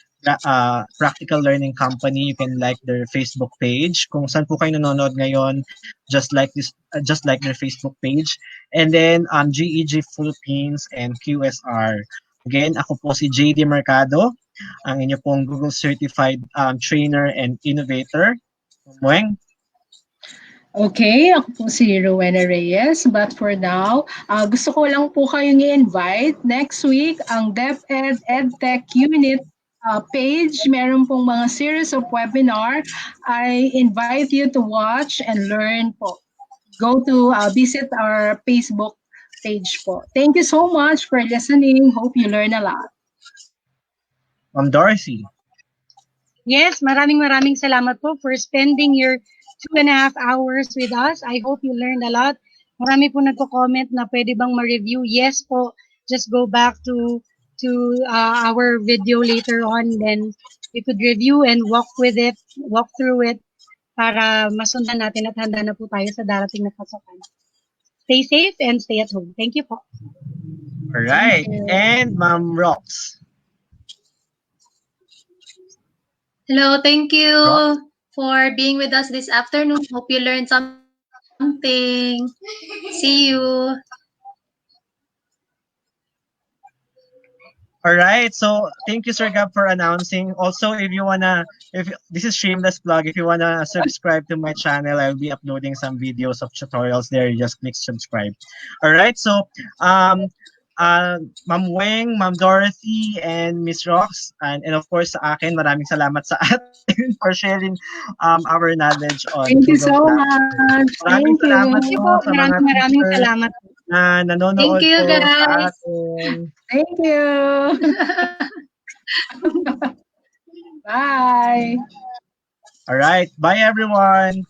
Practical Learning Company. You can like their Facebook page. Kung saan po kayo nanonood ngayon, just like their Facebook page. And then GEG Philippines and QSR. Again, ako po si JD Mercado, ang inyo pong Google Certified Trainer and Innovator. Mweng. Okay, ako po si Rowena Reyes. But for now, gusto ko lang po kayong i-invite. Next week, ang DepEd EdTech Unit page, meron pong mga series of webinar. I invite you to watch and learn po. Go to visit our Facebook page po. Thank you so much for listening. Hope you learn a lot. Ma'am Dorothy. Yes, maraming salamat po for spending your 2.5 hours with us. I hope you learned a lot. Marami po nagko-comment na pwede bang ma-review. Yes po, just go back to our video later on, then you could review and walk through it para masundan natin at handa na po tayo sa darating na pasokan. Stay safe and stay at home. Thank you po. All right, and Ma'am Rox. Hello, thank you for being with us this afternoon. Hope you learned something. See you. All right, so thank you, Sir Gab, for announcing. Also, if this is shameless plug, if you wanna subscribe to my channel, I'll be uploading some videos of tutorials there. You just click subscribe. All right, so Ma'am Weng, Ma'am Dorothy, and Miss Rox, and of course sa akin, maraming salamat sa atin for sharing our knowledge on Thank you Google so Classroom. much. Maraming Thank salamat you. po sa mga Maraming teacher salamat. na nanonood Thank you, po sa guys. atin. Thank you. Bye. All right, bye everyone.